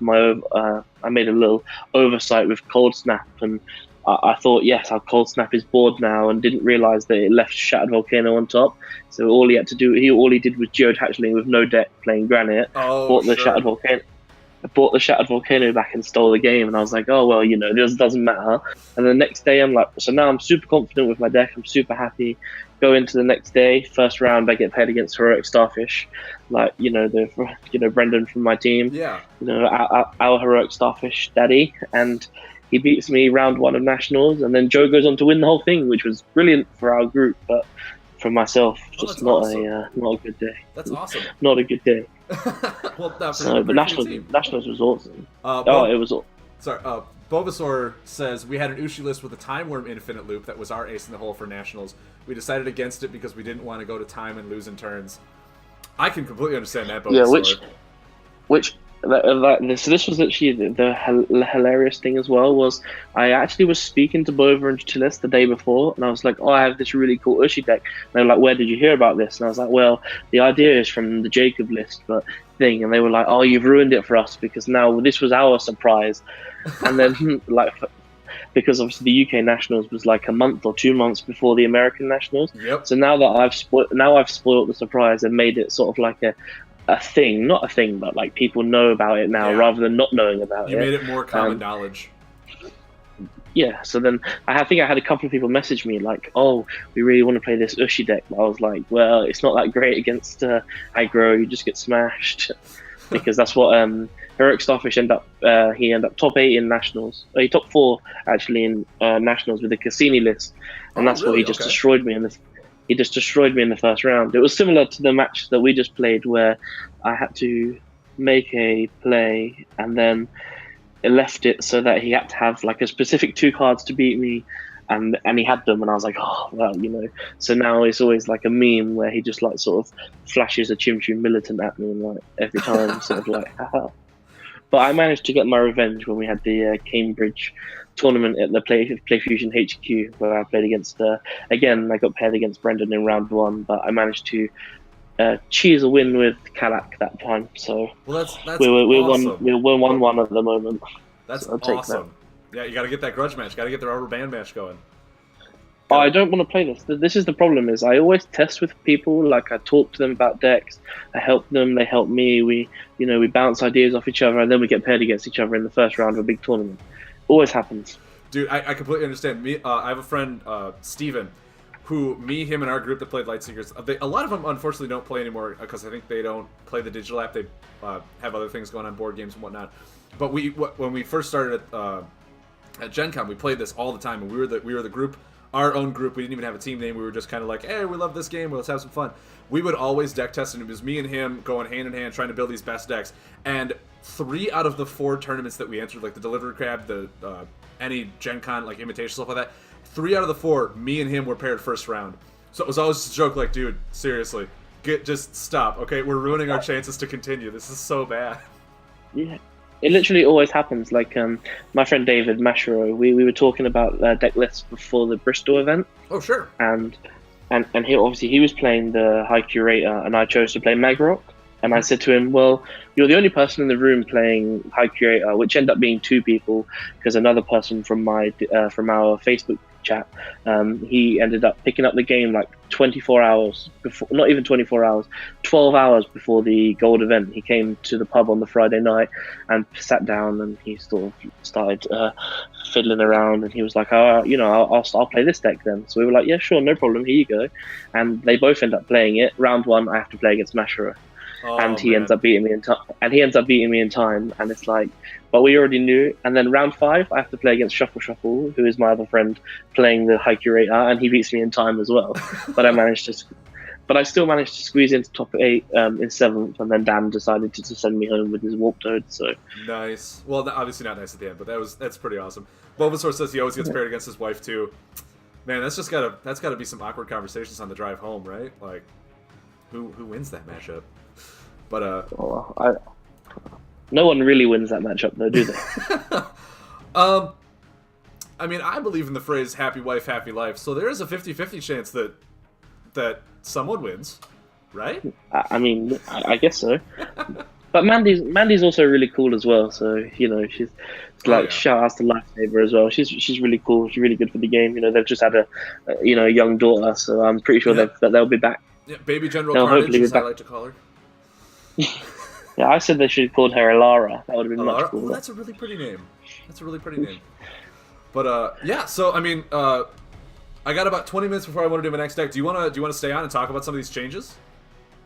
I made a little oversight with Cold Snap, and I thought, yes, our Cold Snap is bored now, and didn't realize that it left Shattered Volcano on top. So all he did was Geode Hatchling with no deck, playing Granite, bought the Shattered Volcano. I bought the Shattered Volcano back and stole the game, and I was like, oh, well, this doesn't matter. And the next day, I'm like, so now I'm super confident with my deck. I'm super happy. Go into the next day, first round, I get paired against Heroic Starfish, like, Brendan from my team. Yeah. Our Heroic Starfish daddy. And he beats me round 1 of Nationals, and then Joe goes on to win the whole thing, which was brilliant for our group. But from myself. Oh, Just that's not awesome. not a good day. That's awesome. Not a good day. Well, no, So, but Nationals was awesome. It was. Sorry, Bulbasaur says, we had an Ushi list with a Time Worm Infinite Loop that was our ace in the hole for Nationals. We decided against it because we didn't want to go to time and lose in turns. I can completely understand that, Bulbasaur. So this was actually the hilarious thing as well, was I actually was speaking to Bova and Chalice the day before, and I was like, oh, I have this really cool Ushi deck. And they were like, where did you hear about this? And I was like, well, the idea is from the Jacob list, but thing. And they were like, oh, you've ruined it for us because now this was our surprise. And then like, because obviously the UK Nationals was like a month or 2 months before the American Nationals. Yep. So now that I've spoiled the surprise and made it sort of like a thing, not a thing, but like people know about it now rather than not knowing about it. You made it more common knowledge. Yeah, so then I think I had a couple of people message me like, oh, we really want to play this Ushi deck. But I was like, well, it's not that great against aggro, you just get smashed. Because that's what Heroic Starfish ended up top 8 in Nationals. He top 4 actually in Nationals with the Cassini list. And that's what he just destroyed me in the He just destroyed me in the first round. It was similar to the match that we just played where I had to make a play and then it left it so that he had to have like a specific 2 cards to beat me, and he had them, and I was like, oh, well, So now it's always like a meme where he just like sort of flashes a Chim Chim Militant at me and like every time, sort of like, haha. But I managed to get my revenge when we had the Cambridge tournament at the Play Fusion HQ, where I played against, again, I got paired against Brendan in round 1, but I managed to cheese a win with Kalak that time. So that's we're awesome. We're 1-1 at the moment. That's so awesome. Yeah, you got to get that grudge match. Got to get the rubber band match going. Oh, I don't want to play this. This is the problem. Is I always test with people. Like I talk to them about decks. I help them. They help me. We bounce ideas off each other, and then we get paired against each other in the first round of a big tournament. Always happens. Dude, I completely understand. I have a friend, Steven, who him and our group that played Lightseekers, a lot of them unfortunately don't play anymore because I think they don't play the digital app. They have other things going on, board games and whatnot. But when we first started at Gen Con, we played this all the time, and we were the group, our own group. We didn't even have a team name. We were just kind of like, hey, we love this game. Let's have some fun. We would always deck test, and it was me and him going hand in hand trying to build these best decks. And 3 out of the 4 tournaments that we entered, like the Delivery Crab, the any Gen Con, like Invitation, stuff like that, 3 out of the 4, me and him were paired first round. So it was always just a joke, like, dude, seriously, just stop, okay? We're ruining our chances to continue. This is so bad. Yeah. It literally always happens. Like my friend David Mashiro, we were talking about deck lists before the Bristol event. Oh, sure. And he was playing the High Curator, and I chose to play Magrock. And I said to him, well, you're the only person in the room playing High Curator, which ended up being 2 people, because another person from our Facebook chat, he ended up picking up the game like 24 hours before, not even 24 hours, 12 hours before the gold event. He came to the pub on the Friday night and sat down, and he sort of started fiddling around, and he was like, I'll play this deck then. So we were like, yeah, sure, no problem, here you go. And they both end up playing it. Round 1, I have to play against Mashiro. And he ends up beating me in time. And it's like, but we already knew. And then round 5, I have to play against Shuffle Shuffle, who is my other friend playing the High Curator, and he beats me in time as well. But I still managed to squeeze into top 8 in 7th, and then Dan decided to send me home with his Warp Toad. So nice. Well, obviously not nice at the end, but that's pretty awesome. Bulbasaur says he always gets paired against his wife too. Man, that's gotta be some awkward conversations on the drive home, right? Like, who wins that matchup? But no one really wins that matchup, though, do they? I mean, I believe in the phrase "happy wife, happy life," so there is a 50-50 chance that someone wins, right? I mean, I guess so. But Mandy's also really cool as well. So she's like shout outs to Lifesaver as well. She's really cool. She's really good for the game. They've just had a young daughter, so I'm pretty sure they'll be back. Yeah, Baby General Carnage, as I like to call her. Yeah, I said they should have called her Alara. That would have been much cooler. Oh, that's a really pretty name. But so I mean, I got about 20 minutes before I want to do my next deck. Do you want to stay on and talk about some of these changes?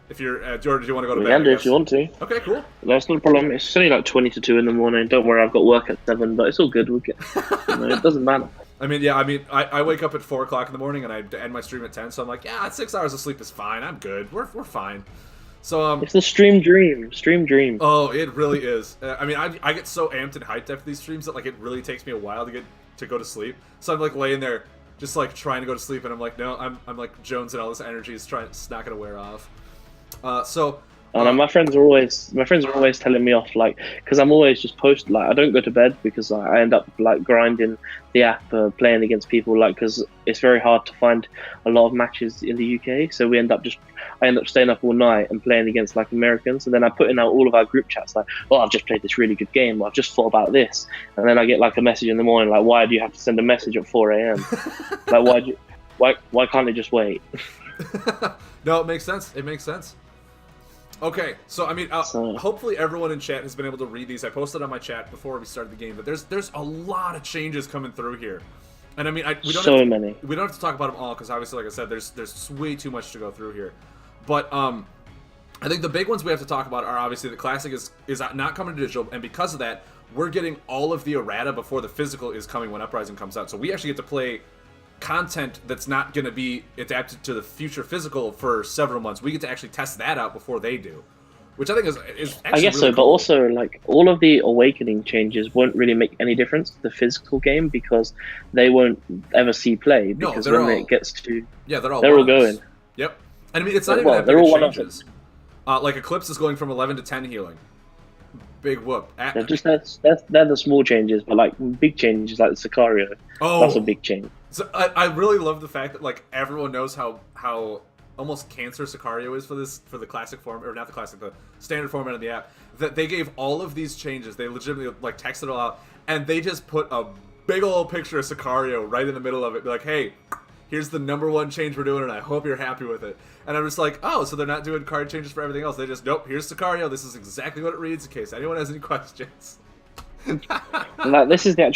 If you're, or do you want to go to bed? Yeah, if you want to. Okay, cool. That's not a problem. It's only like 20 to 2 in the morning. Don't worry, I've got work at 7, but it's all good. We'll get. It doesn't matter. I mean, yeah, I wake up at 4 o'clock in the morning and I end my stream at 10, so I'm like, yeah, 6 hours of sleep is fine. I'm good. We're fine. So It's the stream dream. Stream dream. oh, it really is. I mean, I get so amped and hyped after these streams that like it really takes me a while to go to sleep. So I'm like laying there, just like trying to go to sleep, and I'm like, no, I'm like Jones, and all this energy is it's not gonna wear off. So. And my friends are always telling me off, like, because I'm always just I don't go to bed because I end up like grinding the app, playing against people, like, because it's very hard to find a lot of matches in the UK. So I end up staying up all night and playing against like Americans, and then I put in all of our group chats like, oh, I've just played this really good game, I've just thought about this, and then I get like a message in the morning like, why do you have to send a message at 4 a.m? Like, why can't they just wait? No, it makes sense. It makes sense. Okay, so I mean, hopefully everyone in chat has been able to read these. I posted on my chat before we started the game, but there's a lot of changes coming through here, and I mean, we don't have to talk about them all because obviously, like I said, there's way too much to go through here. But I think the big ones we have to talk about are obviously the classic is not coming to digital, and because of that, we're getting all of the errata before the physical is coming when Uprising comes out. So we actually get to play content that's not going to be adapted to the future physical for several months. We get to actually test that out before they do, which I think is actually I guess really so, cool. but also like all of the Awakening changes won't really make any difference to the physical game because they won't ever see play because it gets to they're all going. Yep, and I mean it's not even that they're big all changes. Like Eclipse is going from 11 to 10 healing. Big whoop. They're the small changes, but like big changes like the Sicario. Oh, that's a big change. So I really love the fact that like everyone knows how almost cancer Sicario is for the classic form, or not the classic, the standard format of the app. That they gave all of these changes. They legitimately like texted it all out, and they just put a big old picture of Sicario right in the middle of it. Be like, hey, here's the #1 change we're doing, and I hope you're happy with it. And I'm just like, oh, so they're not doing card changes for everything else. They just, nope, here's Sicario. This is exactly what it reads in case anyone has any questions. Like this is like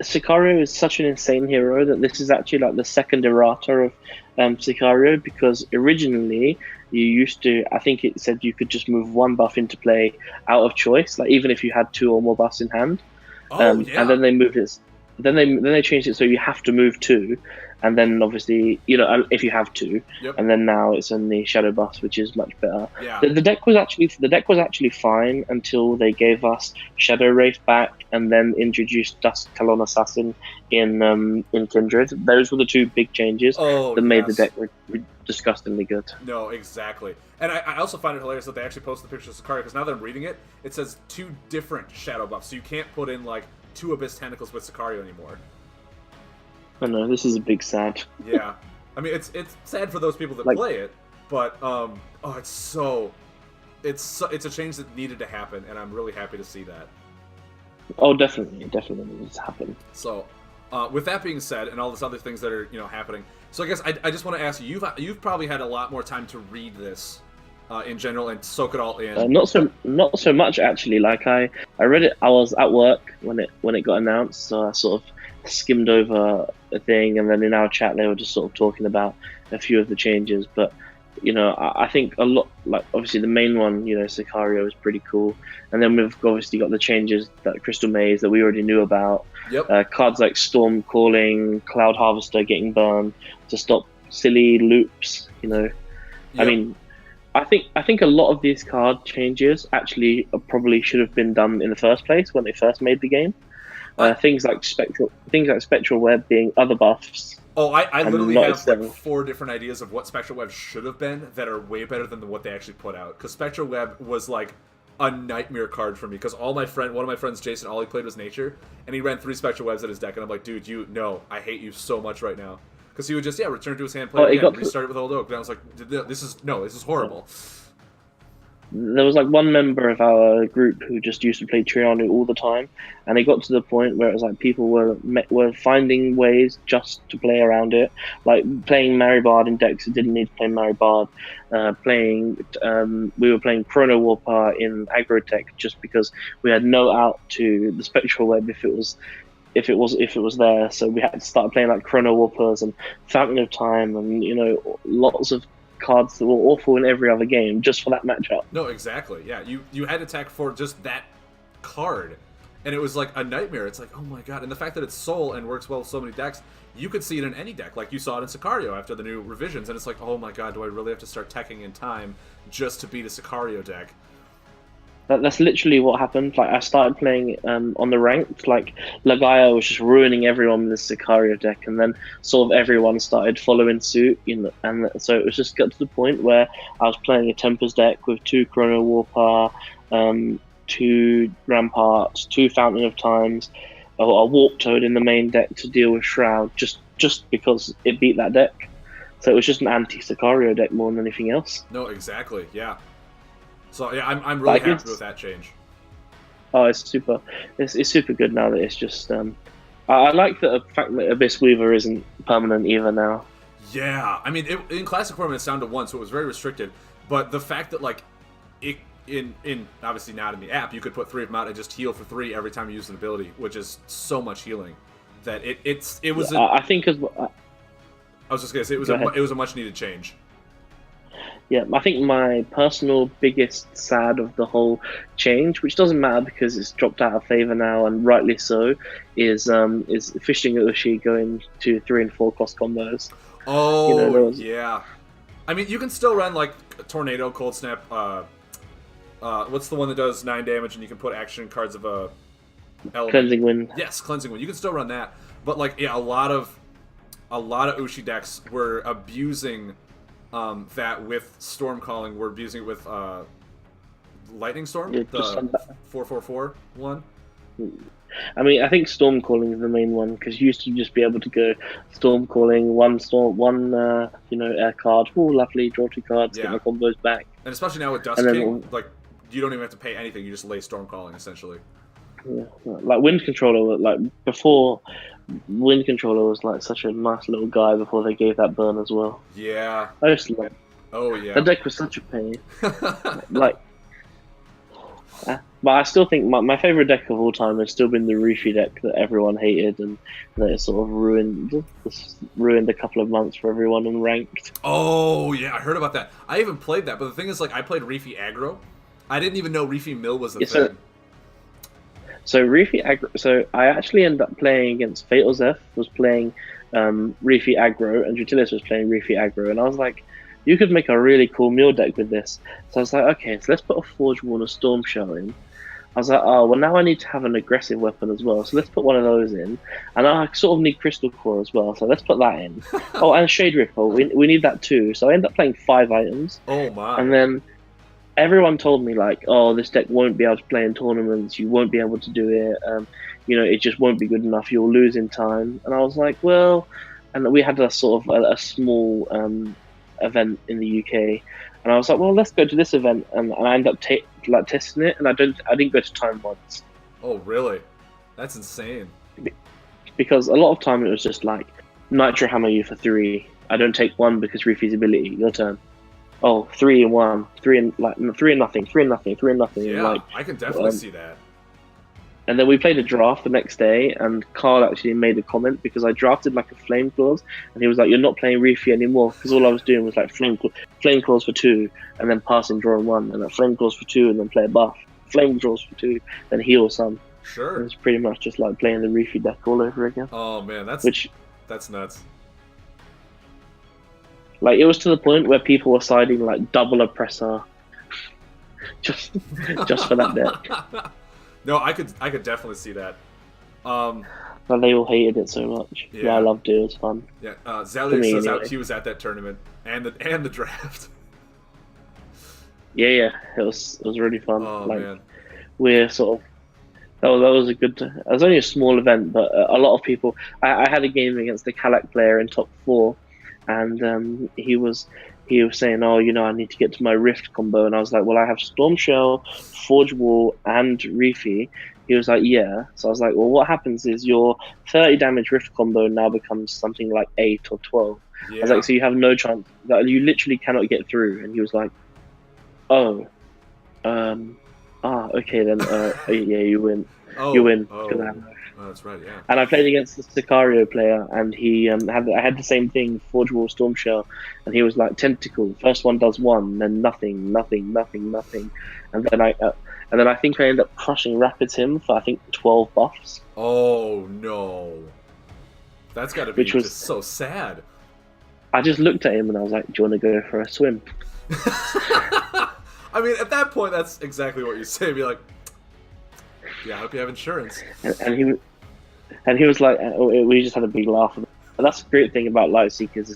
Sicario is such an insane hero that this is actually like the second errata of Sicario, because originally you used to, I think it said you could just move one buff into play out of choice, like even if you had 2 or more buffs in hand. And then they moved it. Then they changed it so you have to move 2, and then obviously if you have 2, and then now it's only shadow buffs, which is much better. Yeah. The deck was actually fine until they gave us Shadow Wraith back, and then introduced Dusk Talon Assassin in Kindred. Those were the 2 big changes that made the deck disgustingly good. No, exactly. And I also find it hilarious that they actually posted the pictures of Sicario, because now that I'm reading it, it says 2 different shadow buffs, so you can't put in like 2 Abyss Tentacles with Sicario anymore. I know, this is a big sad. Yeah, I mean it's sad for those people that play it, but it's a change that needed to happen, and I'm really happy to see that. Oh, definitely needs to happen. So, with that being said, and all these other things that are happening, so I guess I just want to ask you, you've probably had a lot more time to read this in general and soak it all in. Not so much actually. Like I read it. I was at work when it got announced, so I sort of skimmed over a thing, and then in our chat they were just sort of talking about a few of the changes. But I think a lot, like obviously the main one, Sicario is pretty cool, and then we've obviously got the changes that Crystal Maze that we already knew about. Yep. Cards like Storm Calling, Cloud Harvester getting burned to stop silly loops. Yep. I mean, I think a lot of these card changes actually probably should have been done in the first place when they first made the game. Things like Spectral Web being other buffs. Oh, I literally have like 4 different ideas of what Spectral Web should have been that are way better than what they actually put out. Because Spectral Web was like a nightmare card for me. Because one of my friends, Jason, all he played was Nature, and he ran 3 Spectral Webs in his deck, and I'm like, dude, I hate you so much right now. Because he would just return to his hand, play again, restart it with Old Oak. And I was like, this is horrible. There was like one member of our group who just used to play Trianu all the time, and it got to the point where it was like people were finding ways just to play around it, like playing Maribard in decks that didn't need to play Maribard, we were playing Chrono Warper in aggro tech just because we had no out to the Spectral Web if it was there, so we had to start playing like Chrono Warpers and Fountain of Time and lots of cards that were awful in every other game just for that matchup. No, exactly. Yeah, you had to tech for just that card, and it was like a nightmare. It's like, oh my god. And the fact that it's Soul and works well with so many decks, you could see it in any deck. Like you saw it in Sicario after the new revisions, and it's like, oh my god, do I really have to start teching in time just to beat a Sicario deck? That's literally what happened. Like I started playing on the ranked, like Lagaya was just ruining everyone with the Sicario deck, and then sort of everyone started following suit, and so it was just got to the point where I was playing a Tempest deck with 2 Chrono Warper, 2 Ramparts, 2 Fountain of Times, a Warp Toad in the main deck to deal with Shroud, just because it beat that deck. So it was just an anti-Sicario deck more than anything else. No, exactly, yeah. So yeah, I'm really happy with that change. Oh, it's super good now that it's just. I like the fact that Abyss Weaver isn't permanent either now. Yeah, I mean, in classic form it's down to 1, so it was very restricted. But the fact that like, in obviously not in the app, you could put 3 of them out and just heal for 3 every time you use an ability, which is so much healing that it was. I think as I was just gonna say it was a much needed change. Yeah, I think my personal biggest sad of the whole change, which doesn't matter because it's dropped out of favor now, and rightly so, is Fishing Ushi going to 3 and 4 cost combos. Oh, yeah. I mean, you can still run like Tornado, Cold Snap. What's the one that does 9 damage and you can put action cards of a element? Cleansing Wind. Yes, Cleansing Wind. You can still run that, but like, yeah, a lot of Ushi decks were abusing. That with Storm Calling, we're abusing it with Lightning Storm, the 4/4/4 one. I mean, I think Storm Calling is the main one because you used to just be able to go Storm Calling, one air card, oh lovely, draw 2 cards, get my combos back. And especially now with Dust King, like you don't even have to pay anything; you just lay Storm Calling essentially. Yeah, like Wind Controller, like before. Wind Controller was like such a nice little guy before they gave that burn as well. Yeah. I used to like. Oh yeah. The deck was such a pain. Like, but I still think my favorite deck of all time has still been the Rufy deck that everyone hated and that it sort of ruined a couple of months for everyone in ranked. Oh yeah, I heard about that. I even played that, but the thing is, like, I played Rufy aggro. I didn't even know Rufy Mill was a thing. So Rufy aggro. So I actually ended up playing against Fatal Zeph. Was playing Rufy aggro, and Drutilis was playing Rufy aggro, and I was like, you could make a really cool Mill deck with this. So I was like, okay, so let's put a Forge Wall and a Storm Shell in. I was like, oh well, now I need to have an aggressive weapon as well, so let's put one of those in, and I sort of need Crystal Core as well, so let's put that in. Oh, and Shade Ripple, we need that too. So I ended up playing 5 items. Oh my! And then everyone told me like, oh, this deck won't be able to play in tournaments. You won't be able to do it. It just won't be good enough. You'll lose in time. And I was like, well, and we had a sort of a small event in the UK, and I was like, well, let's go to this event, and I ended up testing it, and I didn't go to time once. Oh really? That's insane. Because a lot of time it was just like Nitro Hammer you for 3. I don't take 1 because Rufy's ability. Your turn. Oh, 3 and 1, 3 and nothing, 3 and nothing, 3 and nothing. Yeah, and like, I can definitely see that. And then we played a draft the next day, and Carl actually made a comment because I drafted like a Flame Claws, and he was like, "You're not playing Rufy anymore," because all I was doing was like Flame Claws for 2, and then passing, drawing 1, and then Flame Claws for 2, and then play a buff. Flame Claws for 2, then heal some. Sure. It was pretty much just like playing the Rufy deck all over again. Oh man, that's nuts. Like, it was to the point where people were siding like double oppressor just for that deck. No, I could definitely see that. And they all hated it so much. Yeah, I loved it. It was fun. Yeah, Zalius says out he was at that tournament and the draft. Yeah, it was really fun. Oh like, man, we're sort of that was a good. It was only a small event, but a lot of people. I had a game against the Kalak player in top 4, and he was saying, "Oh, I need to get to my Rift combo," and I was like, "Well, I have Storm Shell, Forge Wall, and Rufy." He was like, "Yeah." So I was like, "Well, what happens is your 30 damage Rift combo now becomes something like 8 or 12." Yeah. I was like, "So you have no chance. That you literally cannot get through." And he was like, "Oh, okay then. Yeah, you win. You win." Oh, that's right, yeah. And I played against the Sicario player, and he I had the same thing, Forge Wall, Storm Shell, and he was like Tentacle. First one does 1, then nothing, and then and then I think I ended up crushing Rapids him for I think 12 buffs. Oh no, that's got to be Which was- just so sad. I just looked at him and I was like, "Do you want to go for a swim?" I mean, at that point, that's exactly what you say. Be like, "Yeah, I hope you have insurance." And he was like, we just had a big laugh. And that's the great thing about Light Seekers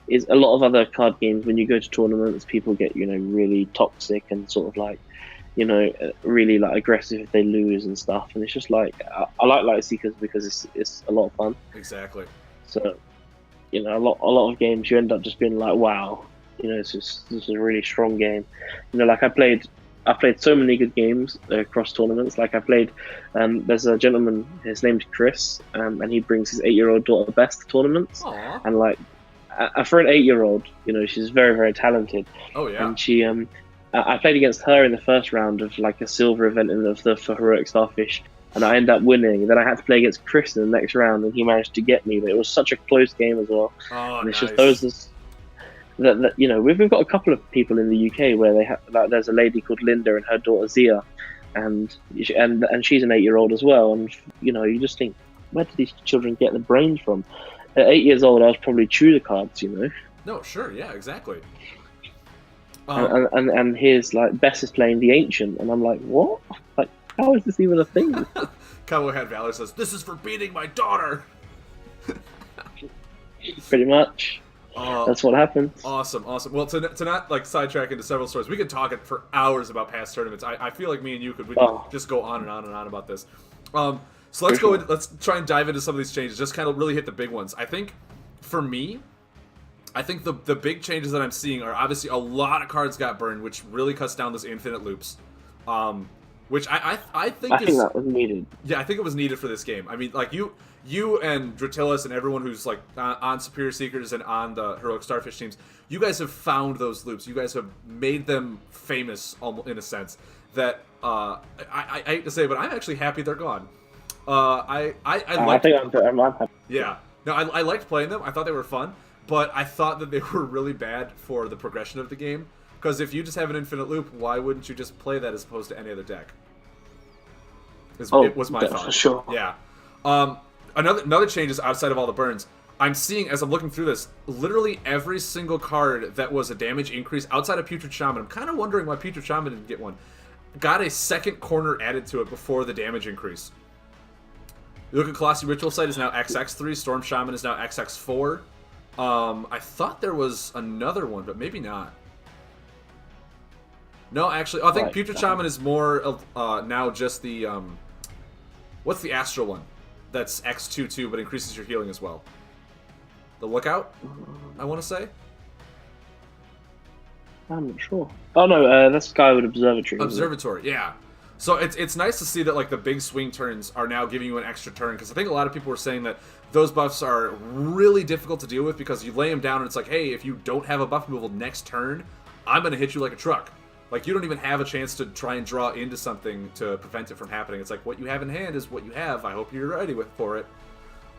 is a lot of other card games, when you go to tournaments, people get, really toxic and sort of like, really like aggressive if they lose and stuff. And it's just like, I like Light Seekers because it's a lot of fun. Exactly. So, a lot of games you end up just being like, wow, this is a really strong game. Like I played so many good games across tournaments. Like I played, there's a gentleman, his name's Chris, and he brings his 8-year-old daughter best to tournaments. Aww. And like, for an 8-year-old, she's very, very talented. Oh yeah. And she, I played against her in the first round of like a silver event for Heroic Starfish, and I ended up winning. Then I had to play against Chris in the next round, and he managed to get me. But it was such a close game as well. Oh, and it's nice. just those. That we've got a couple of people in the UK where they have, like, there's a lady called Linda and her daughter Zia, and she's an 8-year-old as well. And you just think, where do these children get the brains from? At 8 years old, I was probably Tudor cards, No, sure, yeah, exactly. And here's like Bess is playing the Ancient, and I'm like, what? Like, how is this even a thing? Cowboy Hat Valor says, "This is for beating my daughter." Pretty much. That's what happens. Awesome. Well, to not like sidetrack into several stories, we could talk it for hours about past tournaments. I feel like me and you could just go on and on and on about this. So let's try and dive into some of these changes. Just kind of really hit the big ones. I think for me, the big changes that I'm seeing are obviously a lot of cards got burned, which really cuts down those infinite loops. Which I think that was needed. Yeah, I think it was needed for this game. I mean, like you and Dratilis and everyone who's like on Superior Seekers and on the Heroic Starfish teams, you guys have found those loops. You guys have made them famous, almost in a sense. That I hate to say, but I'm actually happy they're gone. I think I'm happy. Yeah, no, I liked playing them. I thought they were fun, but I thought that they were really bad for the progression of the game. Because if you just have an infinite loop, why wouldn't you just play that as opposed to any other deck? It was my thought. For sure. Yeah. Another change is outside of all the burns. I'm seeing, as I'm looking through this, literally every single card that was a damage increase outside of Putrid Shaman. I'm kind of wondering why Putrid Shaman didn't get one. Got a second corner added to it before the damage increase. You look at Colossi Ritual Site is now XX3. Storm Shaman is now XX4. I thought there was another one, but maybe not. No, actually, I think Putrid Shaman is more of now just the what's the Astral one? That's X22, but increases your healing as well. The Lookout, I want to say. I'm not sure. Oh no, that's Skyward Observatory. Observatory, yeah. So it's nice to see that like the big swing turns are now giving you an extra turn, because I think a lot of people were saying that those buffs are really difficult to deal with because you lay them down and it's like, hey, if you don't have a buff removal next turn, I'm gonna hit you like a truck. Like, you don't even have a chance to try and draw into something to prevent it from happening. It's like, what you have in hand is what you have. I hope you're ready for it.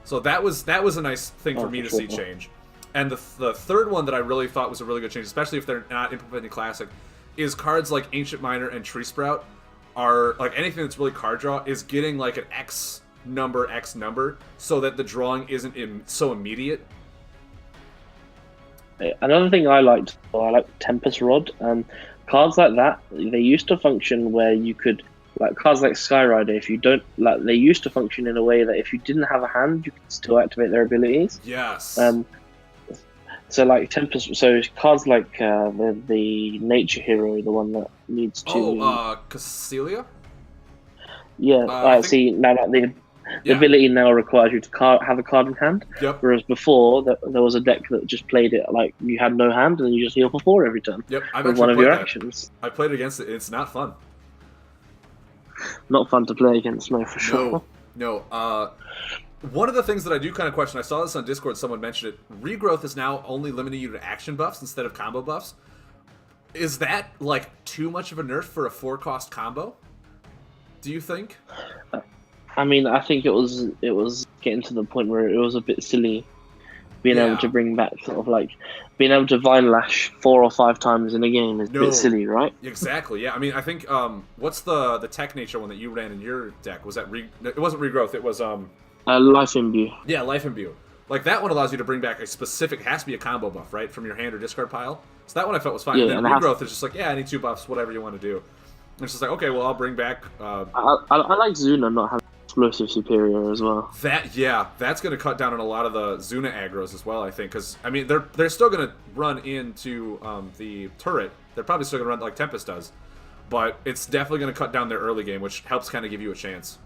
So that was a nice thing for me to see change. And the third one that I really thought was a really good change, especially if they're not implementing Classic, is cards like Ancient Miner and Tree Sprout are, like, anything that's really card draw is getting, like, an X number, so that the drawing isn't so immediate. Another thing I liked Tempest Rod. Cards like that, they used to function where you could, like cards like Skyrider, if you don't, like, they used to function in a way that if you didn't have a hand, you could still activate their abilities. Yes. So like Tempest, so cards like the Nature Hero, the one that needs to. Cassilia. Yeah, see now that the ability now requires you to have a card in hand. Yep. Whereas before, there was a deck that just played it like you had no hand and then you just heal for 4 every turn. Yep, I've with actually one of your played that. actions. I played against it. It's not fun. Not fun to play against, no, for sure. No. One of the things that I do kind of question, I saw this on Discord, someone mentioned it, regrowth is now only limiting you to action buffs instead of combo buffs. Is that, like, too much of a nerf for a 4-cost combo? Do you think? I mean, I think it was getting to the point where it was a bit silly. being able Yeah. to bring back sort of like being able to Vine Lash 4 or 5 times in a game is a No. bit silly, right? Exactly. Yeah. I mean, I think what's the Tech Nature one that you ran in your deck? Was that it wasn't regrowth. It was Life Imbue. yeah, Life Imbue. Like that one allows you to bring back a specific, has to be a combo buff, right, from your hand or discard pile. So that one I felt was fine. Yeah, And then and it has- regrowth is just like, yeah, I need 2 buffs, whatever you want to do. And it's just like, okay, well, I'll bring back I like Zuna not having explosive superior as well. that. Yeah, that's going to cut down on a lot of the Zuna aggros as well, I think, because I mean they're still going to run into the turret. They're probably still going to run like Tempest does, but it's definitely going to cut down their early game, which helps kind of give you a chance.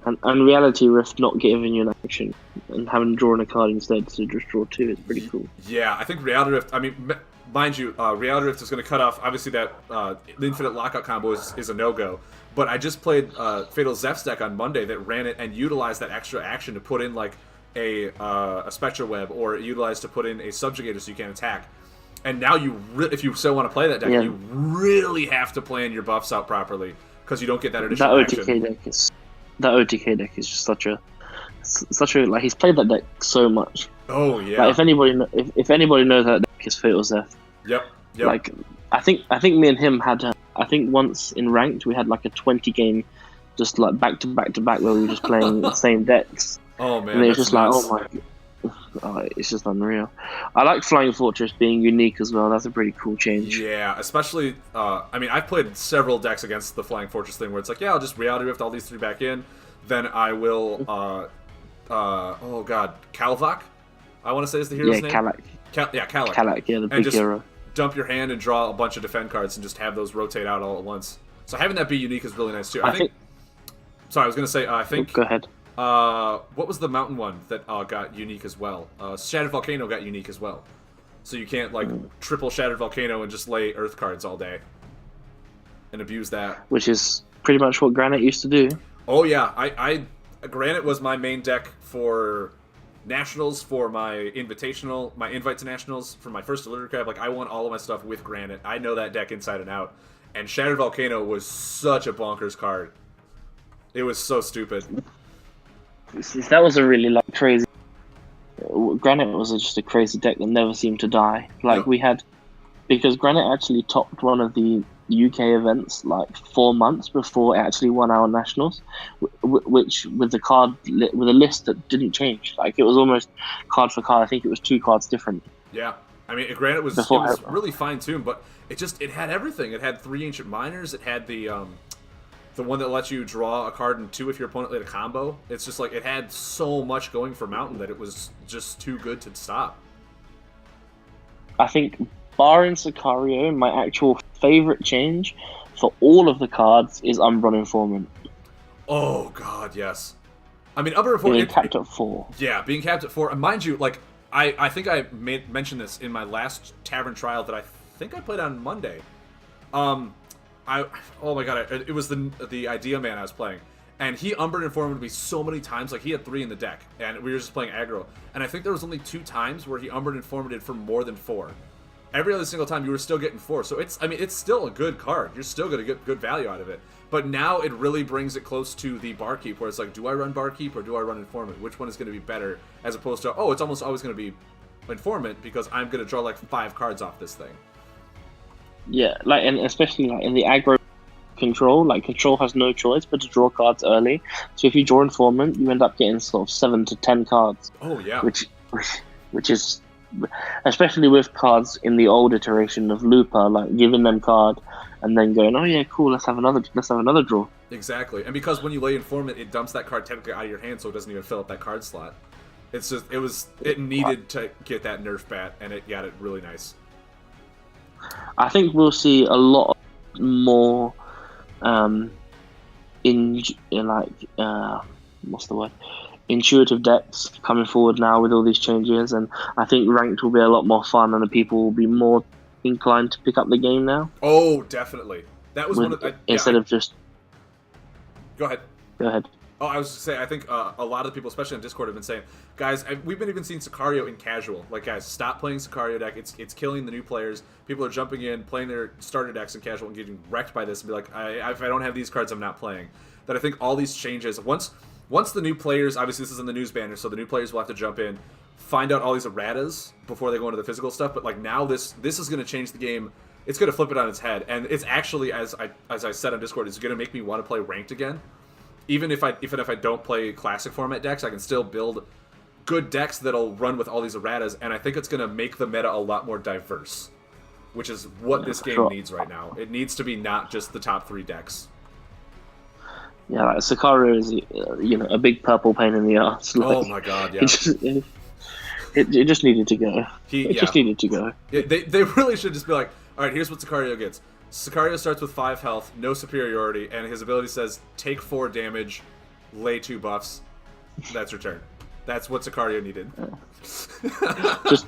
And Reality Rift not giving you an action and having drawn a card instead to just draw 2 is pretty cool. Yeah, I think Reality Rift. I mean, mind you, Reality Rift is going to cut off. Obviously, that the Infinite Lockout combo is a no-go. But I just played Fatal Zeph's deck on Monday that ran it and utilized that extra action to put in like a Spectre Web, or utilized to put in a Subjugator so you can't attack. And now if you still want to play that deck, you really have to plan your buffs out properly because you don't get that additional action. That OTK deck is just such a like he's played that deck so much. Oh yeah. Like if anybody knows that deck is Fatal Zeph. Yep. Like I think me and him had I think once in ranked we had like a 20 game just like back to back where we were just playing the same decks. Oh man. And it was just nuts. Like it's just unreal. I like Flying Fortress being unique as well. That's a pretty cool change. Yeah, especially, I mean, I've played several decks against the Flying Fortress thing where it's like, yeah, I'll just Reality Rift all these 3 back in, then I will, oh god, Kalvak, I want to say is the hero's name? Kalak. Yeah, Kalak. Kalak, yeah, the big hero. Dump your hand and draw a bunch of defend cards and just have those rotate out all at once. So having that be unique is really nice too. I think sorry, I was going to say, I think... Go ahead. What was the mountain one that got unique as well? Shattered Volcano got unique as well. So you can't like triple Shattered Volcano and just lay Earth cards all day and abuse that. Which is pretty much what Granite used to do. Oh yeah, I Granite was my main deck for Nationals, for my Invitational, my invite to Nationals, for my first Illiterate Crab. Like I won all of my stuff with Granite. I know that deck inside and out. And Shattered Volcano was such a bonkers card. It was so stupid. That was a really like crazy. Granite was just a crazy deck that never seemed to die. Like we had, because Granite actually topped one of the UK events like 4 months before it actually won our nationals, which with the card with a list that didn't change. Like it was almost card for card. I think it was 2 cards different. Yeah, I mean Granite was really fine tuned, but it had everything. It had 3 Ancient Miners. It had the one that lets you draw a card in 2 if your opponent laid a combo. It's just like it had so much going for Mountain that it was just too good to stop. I think, barring Sicario, my actual favorite change for all of the cards is Umbron Informant. Oh god, yes. I mean, Umbron Informant being capped at 4. Yeah, being capped at 4. And mind you, like I think I mentioned this in my last Tavern trial that I think I played on Monday. Oh my god, it was the Idea Man I was playing, and he Umbron Informant me so many times. Like he had 3 in the deck, and we were just playing aggro. And I think there was only 2 times where he Umbron Informated for more than 4. Every other single time you were still getting 4. So it's still a good card. You're still gonna get good value out of it. But now it really brings it close to the Barkeep, where it's like, do I run Barkeep or do I run Informant? Which one is going to be better? As opposed to, oh, it's almost always going to be Informant because I'm going to draw like 5 cards off this thing. Yeah, like, and especially like in the aggro control, like control has no choice but to draw cards early. So if you draw Informant, you end up getting sort of 7 to 10 cards. Oh yeah, which is, especially with cards in the old iteration of Looper, like giving them card and then going, oh yeah, cool, let's have another draw. Exactly, and because when you lay Informant, it dumps that card technically out of your hand, so it doesn't even fill up that card slot. It's just it needed to get that nerf bat, and it got it really nice. I think we'll see a lot more intuitive decks coming forward now with all these changes, and I think ranked will be a lot more fun, and the people will be more inclined to pick up the game now. Oh, definitely. That was instead of just. Go ahead. Go ahead. Oh, I was just saying, I think a lot of the people, especially on Discord, have been saying, guys, we've been even seeing Sicario in casual. Like, guys, stop playing Sicario deck. It's killing the new players. People are jumping in, playing their starter decks in casual and getting wrecked by this and be like, if I don't have these cards, I'm not playing. That I think all these changes, once once the new players, obviously this is in the news banner, so the new players will have to jump in, find out all these erratas before they go into the physical stuff. But like now, this is going to change the game. It's going to flip it on its head, and it's actually, as I said on Discord, it's going to make me want to play ranked again. Even if I don't play classic format decks, I can still build good decks that'll run with all these erratas, and I think it's going to make the meta a lot more diverse, which is what this game needs right now. It needs to be not just the top 3 decks. Yeah, like Sicario is a big purple pain in the ass. Like, oh my god, yeah. It just needed to go. Just needed to go. They really should just be like, all right, here's what Sicario gets. Sicario starts with 5 health, no superiority, and his ability says, take 4 damage, lay 2 buffs. That's your turn. That's what Sicario needed. Just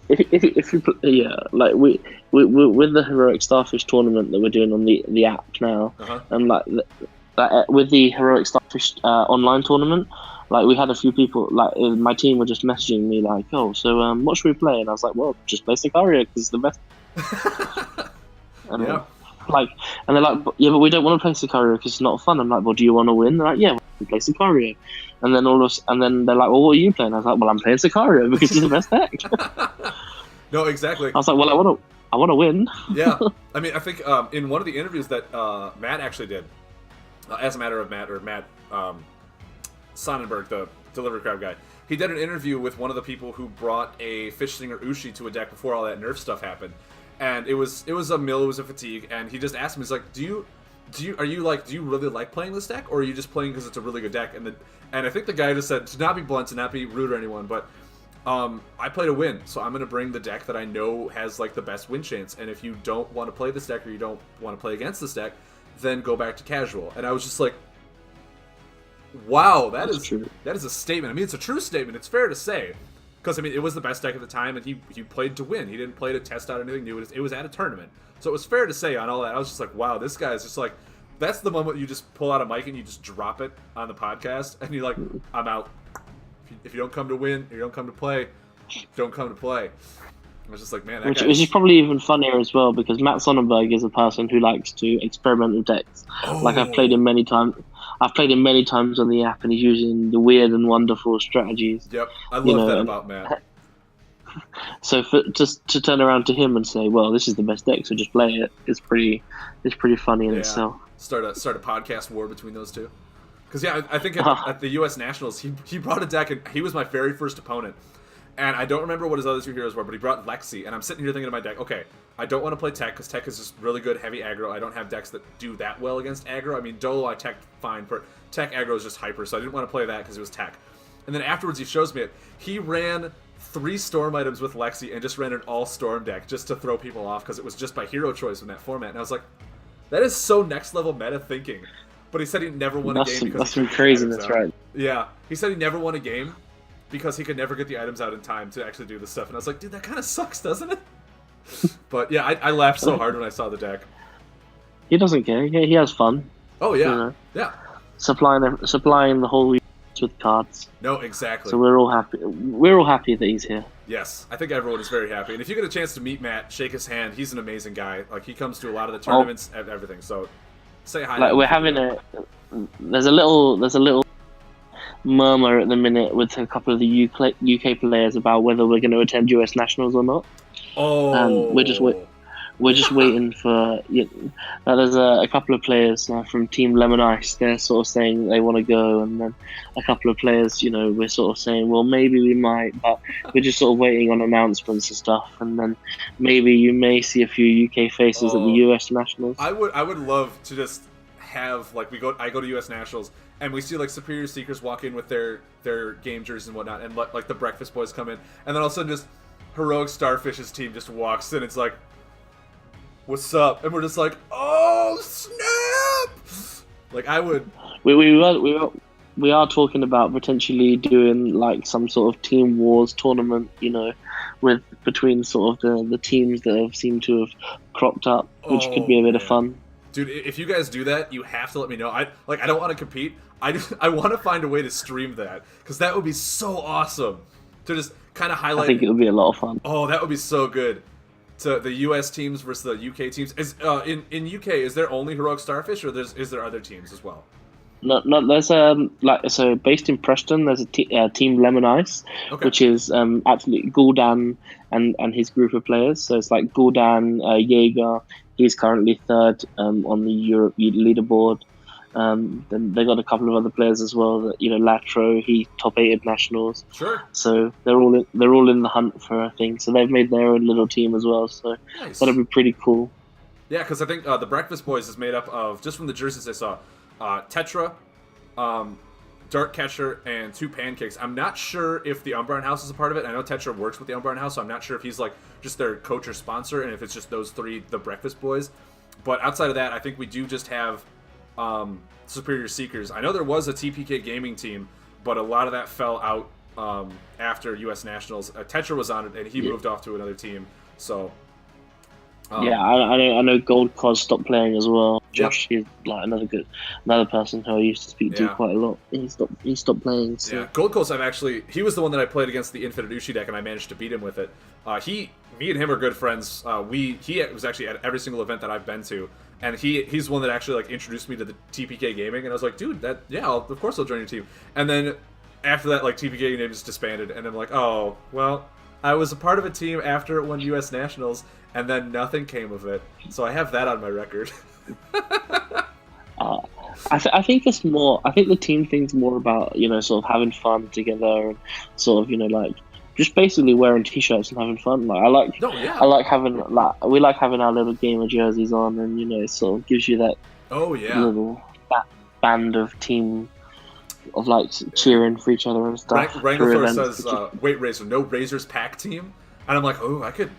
if you like we with the Heroic Starfish tournament that we're doing on the app now, and like with the Heroic Starfish online tournament, like we had a few people, like my team were just messaging me like, oh, so what should we play? And I was like, well, just play Sicario because it's the best. And yeah. And they're like, yeah, but we don't want to play Sicario because it's not fun. I'm like, well, do you want to win? They're like, yeah, we play Sicario. And then then they're like, well, what are you playing? I was like, well, I'm playing Sicario because it's the best deck. No, exactly. I was like, well, I want to win. Yeah, I mean, I think in one of the interviews that Matt actually did, as a matter of Matt Sonnenberg, the delivery crab guy, he did an interview with one of the people who brought a Fish Stinger Ushi to a deck before all that nerf stuff happened. And it was a mill, it was a fatigue, and he just asked him, he's like, do you really like playing this deck, or are you just playing because it's a really good deck? And I think the guy just said, to not be blunt, to not be rude or anyone, but I play to win, so I'm going to bring the deck that I know has like the best win chance, and if you don't want to play this deck or you don't want to play against this deck, then go back to casual. And I was just like, wow, that's true. That is a statement. I mean, it's a true statement, it's fair to say. Because, I mean, it was the best deck at the time, and he played to win. He didn't play to test out anything new. It was at a tournament. So it was fair to say on all that. I was just like, wow, this guy's just like, that's the moment you just pull out a mic and you just drop it on the podcast, and you're like, I'm out. If you don't come to win, or you don't come to play, don't come to play. I was just like, man, which is probably even funnier as well, because Matt Sonnenberg is a person who likes to experiment with decks. Oh. Like, I've played him many times on the app, and he's using the weird and wonderful strategies. Yep, I love that about Matt. So just to turn around to him and say, well, this is the best deck, so just play it, it's pretty funny in itself. Start a podcast war between those two. Because, yeah, I think at the U.S. Nationals, he brought a deck, and he was my very first opponent. And I don't remember what his other 2 heroes were, but he brought Lexi, and I'm sitting here thinking to my deck, okay, I don't want to play Tech, because Tech is just really good heavy aggro. I don't have decks that do that well against aggro. I mean, Dolo I Tech fine, but Tech aggro is just hyper, so I didn't want to play that because it was Tech. And then afterwards he shows me it. He ran 3 Storm items with Lexi and just ran an all-Storm deck just to throw people off because it was just by hero choice in that format. And I was like, that is so next-level meta thinking. But he said he never won a game because that's some craziness, right? Yeah. He said he never won a game because he could never get the items out in time to actually do this stuff. And I was like, dude, that kind of sucks, doesn't it? But yeah, I laughed so hard when I saw the deck. He doesn't care. He has fun. Oh, yeah. Yeah. Supplying the whole universe with cards. No, exactly. So we're all happy. We're all happy that he's here. Yes, I think everyone is very happy. And if you get a chance to meet Matt, shake his hand. He's an amazing guy. Like, he comes to a lot of the tournaments and everything. So say hi. Like, we're having there's a little murmur at the minute with a couple of the UK players about whether we're going to attend US Nationals or not. Oh. We're just waiting for. There's a couple of players from Team Lemon Ice. They're sort of saying they want to go, and then a couple of players, we're sort of saying, well, maybe we might, but we're just sort of waiting on announcements and stuff. And then maybe you may see a few UK faces at the US Nationals. I would love to just have I go to US Nationals and we see like Superior Seekers walk in with their game jerseys and whatnot, and like the Breakfast Boys come in, and then all of a sudden just Heroic Starfish's team just walks in. It's like, what's up? And we're just like, oh snap! Like, I would. We are talking about potentially doing like some sort of Team Wars tournament, between sort of the teams that have seemed to have cropped up, which could be a bit of fun. Dude, if you guys do that, you have to let me know. I don't want to compete. I want to find a way to stream that, because that would be so awesome to just kind of highlight. I think it would be a lot of fun. Oh, that would be so good. To the US teams versus the UK teams. In UK, is there only Heroic Starfish, or is there other teams as well? No, there's like so based in Preston. There's a team Lemon Ice, Okay. which is actually Gul'dan and his group of players. So it's like Gul'dan, Jaeger. He's currently third on the Europe leaderboard. Then they got a couple of other players as well. That Latro, he top 8 at nationals. Sure. So they're all in the hunt for a thing. So they've made their own little team as well. So Nice. that'll be pretty cool. Yeah, because I think the Breakfast Boys is made up of, just from the jerseys I saw, Tetra, Dark Catcher, and 2 Pancakes. I'm not sure if the Umbrine House is a part of it. I know Tetra works with the Umbrine House, so I'm not sure if he's like just their coach or sponsor, and if it's just those 3, the Breakfast Boys. But outside of that, I think we do just have Superior Seekers. I know there was a TPK gaming team, but a lot of that fell out after U.S. Nationals. Tetra was on it, and he moved off to another team. So yeah, I know Gold Cos stopped playing as well. Josh, he's like another person who I used to speak to quite a lot. He stopped playing. So. Yeah, Gold Coast, he was the one that I played against the Infinite Uchi deck, and I managed to beat him with it. Me and him are good friends. He was actually at every single event that I've been to, and he's one that actually like introduced me to the TPK gaming, and I was like, dude, of course I'll join your team. And then after that, like TPK name just disbanded, and I'm like, oh well, I was a part of a team after it won U.S. Nationals, and then nothing came of it. So I have that on my record. I think it's more. I think the team thing's more about sort of having fun together and sort of like just basically wearing t-shirts and having fun. Like I like having we like having our little gamer jerseys on, and it sort of gives you that little band of team of like cheering for each other and stuff. Wrangler says, "Wait, Razor, no Razor's pack team," and I'm like, "Oh, I could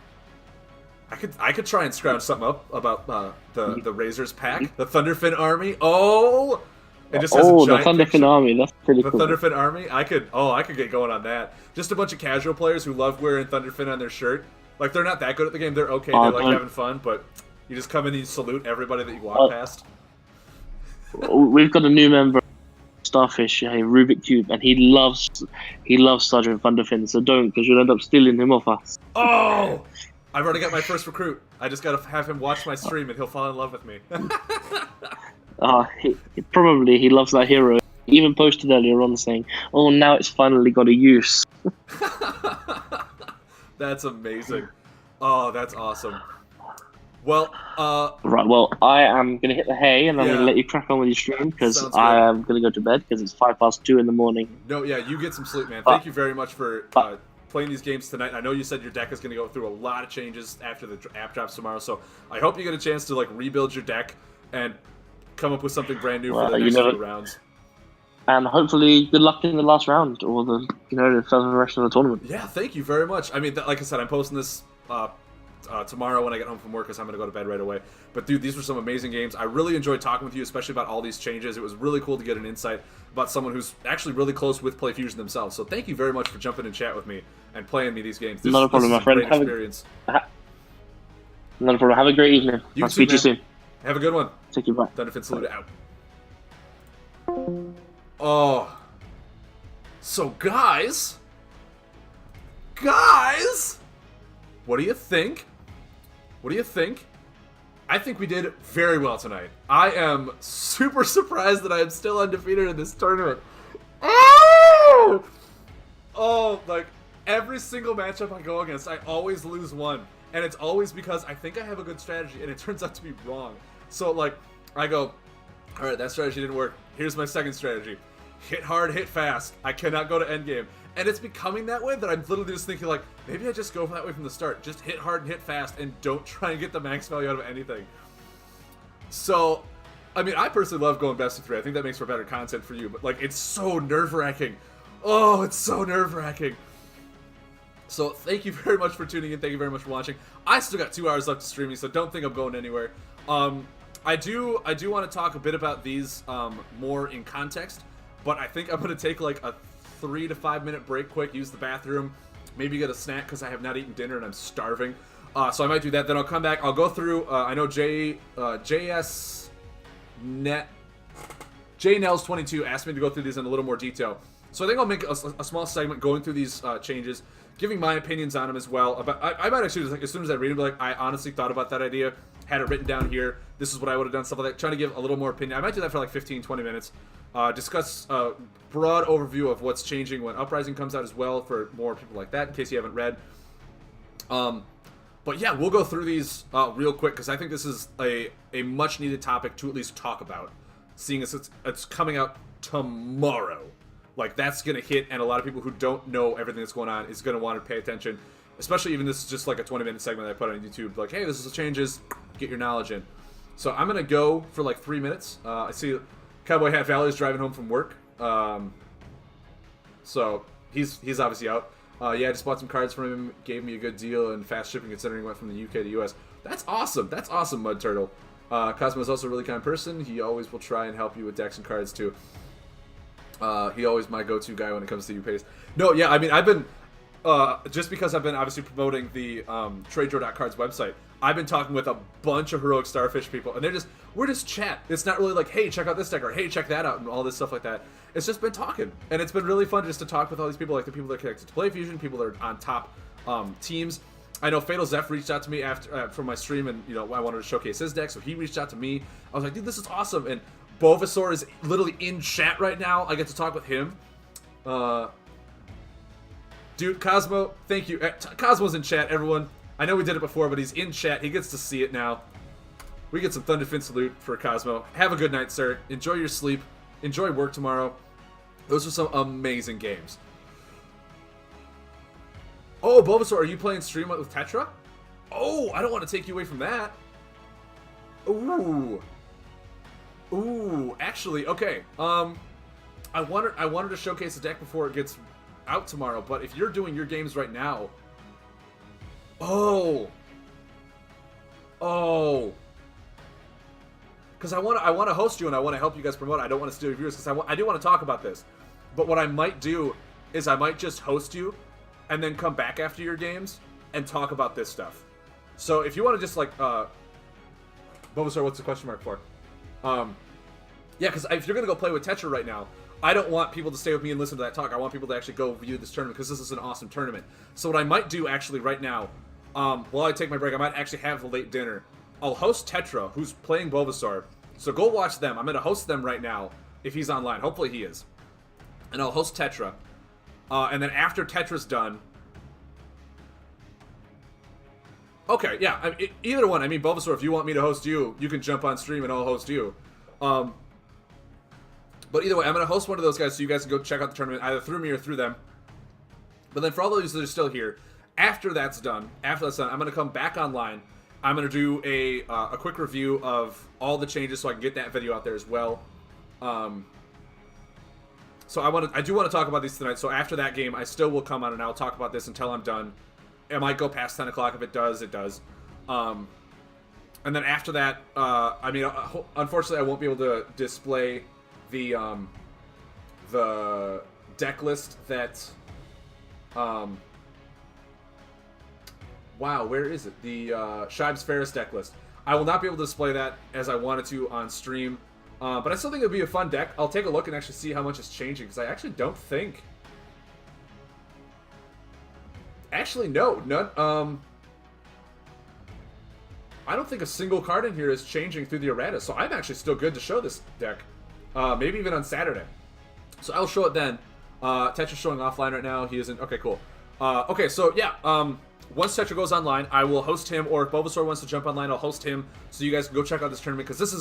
try and scrounge something up about the Razor's pack, the Thunderfin army." Oh, it just has a giant the Thunderfin army. That's pretty cool. The Thunderfin army. I could get going on that. Just a bunch of casual players who love wearing Thunderfin on their shirt. Like they're not that good at the game. They're okay. They're like having fun, but you just come in and you salute everybody that you walk past. We've got a new member, Starfish, Rubik Cube, and he loves Sergeant Thunderfin. So don't, because you'll end up stealing him off us. Oh. I've already got my first recruit. I just gotta have him watch my stream and he'll fall in love with me. He loves that hero. He even posted earlier on saying, "Oh, now it's finally got a use." That's amazing. Oh, that's awesome. Well, right. Well, I am gonna hit the hay and I'm gonna let you crack on with your stream because I am gonna go to bed because it's 2:05 in the morning. No, yeah, you get some sleep, man. Thank you very much for playing these games tonight. I know you said your deck is going to go through a lot of changes after the app drops tomorrow, so I hope you get a chance to like rebuild your deck and come up with something brand new for the next few rounds. And hopefully, good luck in the last round or the further rest of the tournament. Yeah, thank you very much. I mean, like I said, I'm posting this tomorrow when I get home from work because I'm going to go to bed right away. But dude, these were some amazing games. I really enjoyed talking with you, especially about all these changes. It was really cool to get an insight about someone who's actually really close with PlayFusion themselves. So thank you very much for jumping in chat with me and playing me these games. Not a problem, my friend. Not a problem. Have a great evening. I'll speak to you soon. Have a good one. Take you back. Thunderfin salute out. Oh. So guys, what do you think? I think we did very well tonight. I am super surprised that I am still undefeated in this tournament. Oh, like every single matchup I go against, I always lose one. And it's always because I think I have a good strategy and it turns out to be wrong. So like, I go, all right, that strategy didn't work. Here's my second strategy. Hit hard, hit fast. I cannot go to endgame. And it's becoming that way that I'm literally just thinking like, maybe I just go that way from the start. Just hit hard and hit fast and don't try and get the max value out of anything. So, I mean, I personally love going best of 3. I think that makes for better content for you. But like, it's so nerve-wracking. Oh, it's so nerve-wracking. So thank you very much for tuning in. Thank you very much for watching. I still got 2 hours left to streaming, so don't think I'm going anywhere. I do want to talk a bit about these more in context, but I think I'm going to take like a 3 to 5 minute break quick, use the bathroom, maybe get a snack because I have not eaten dinner and I'm starving. So I might do that. Then I'll come back. I'll go through. I know JNels22 asked me to go through these in a little more detail. So I think I'll make a small segment going through these changes, giving my opinions on them as well. I might actually just, like, as soon as I read them, be like, I honestly thought about that idea. had it written down here. This is what I would have done, stuff like that. Trying to give a little more opinion. I might do that for like 15, 20 minutes. Discuss a broad overview of what's changing when Uprising comes out as well for more people like that, in case you haven't read. But yeah, we'll go through these real quick, because I think this is a much needed topic to at least talk about, seeing as it's coming out tomorrow. Like, that's going to hit, and a lot of people who don't know everything that's going on is going to want to pay attention, especially even this is just like a 20-minute segment that I put on YouTube, like, hey, this is the changes, get your knowledge in. So I'm going to go for like 3 minutes. I see Cowboy Hat Valley's driving home from work, so he's obviously out. Yeah, I just bought some cards from him, gave me a good deal and fast shipping considering he went from the UK to US. That's awesome. That's awesome, Mud Turtle. Cosmo is also a really kind person. He always will try and help you with decks and cards too. He always my go-to guy when it comes to UPays. No, yeah, I mean, I've been, just because I've been obviously promoting the TradeDraw.cards website, I've been talking with a bunch of Heroic Starfish people, and we're just chat. It's not really like, hey, check out this deck, or hey, check that out, and all this stuff like that. It's just been talking, and it's been really fun just to talk with all these people, like the people that are connected to PlayFusion, people that are on top teams. I know Fatal Zeph reached out to me after from my stream, and I wanted to showcase his deck, so he reached out to me. I was like, dude, this is awesome, and Bulbasaur is literally in chat right now. I get to talk with him. Dude, Cosmo, thank you. Cosmo's in chat, everyone. I know we did it before, but he's in chat. He gets to see it now. We get some Thunderfin salute for Cosmo. Have a good night, sir. Enjoy your sleep. Enjoy work tomorrow. Those are some amazing games. Oh, Bulbasaur, are you playing stream with Tetra? Oh, I don't want to take you away from that. Ooh. Ooh, actually, okay. I wanted to showcase the deck before it gets out tomorrow, but if you're doing your games right now, because I want to host you and I want to help you guys promote it. I don't want to steal your viewers because I do want to talk about this. But what I might do is I might just host you and then come back after your games and talk about this stuff. So if you want to just like, Bulbasaur, what's the question mark for? Yeah, because if you're going to go play with Tetra right now, I don't want people to stay with me and listen to that talk. I want people to actually go view this tournament because this is an awesome tournament. So what I might do actually right now, while I take my break, I might actually have a late dinner. I'll host Tetra, who's playing Bulbasaur. So go watch them. I'm going to host them right now if he's online. Hopefully he is. And I'll host Tetra. And then after Tetra's done... Okay, yeah, either one. I mean, Bulbasaur, if you want me to host you, you can jump on stream and I'll host you. But either way, I'm going to host one of those guys so you guys can go check out the tournament either through me or through them. But then for all those that are still here, after that's done, I'm going to come back online. I'm going to do a quick review of all the changes so I can get that video out there as well. So I do want to talk about these tonight. So after that game, I still will come on and I'll talk about this until I'm done. It might go past 10 o'clock. If it does, it does. And then after that, I mean, unfortunately, I won't be able to display the deck list that... Wow, where is it? The Shibes Ferris deck list. I will not be able to display that as I wanted to on stream. But I still think it would be a fun deck. I'll take a look and actually see how much it's changing, because I actually don't think... Actually, no. None. I don't think a single card in here is changing through the errata, so I'm actually still good to show this deck. Maybe even on Saturday. So I'll show it then. Tetra's showing offline right now. He isn't. Okay, cool. Okay, so yeah. Once Tetra goes online, I will host him, or if Bulbasaur wants to jump online, I'll host him, so you guys can go check out this tournament, because this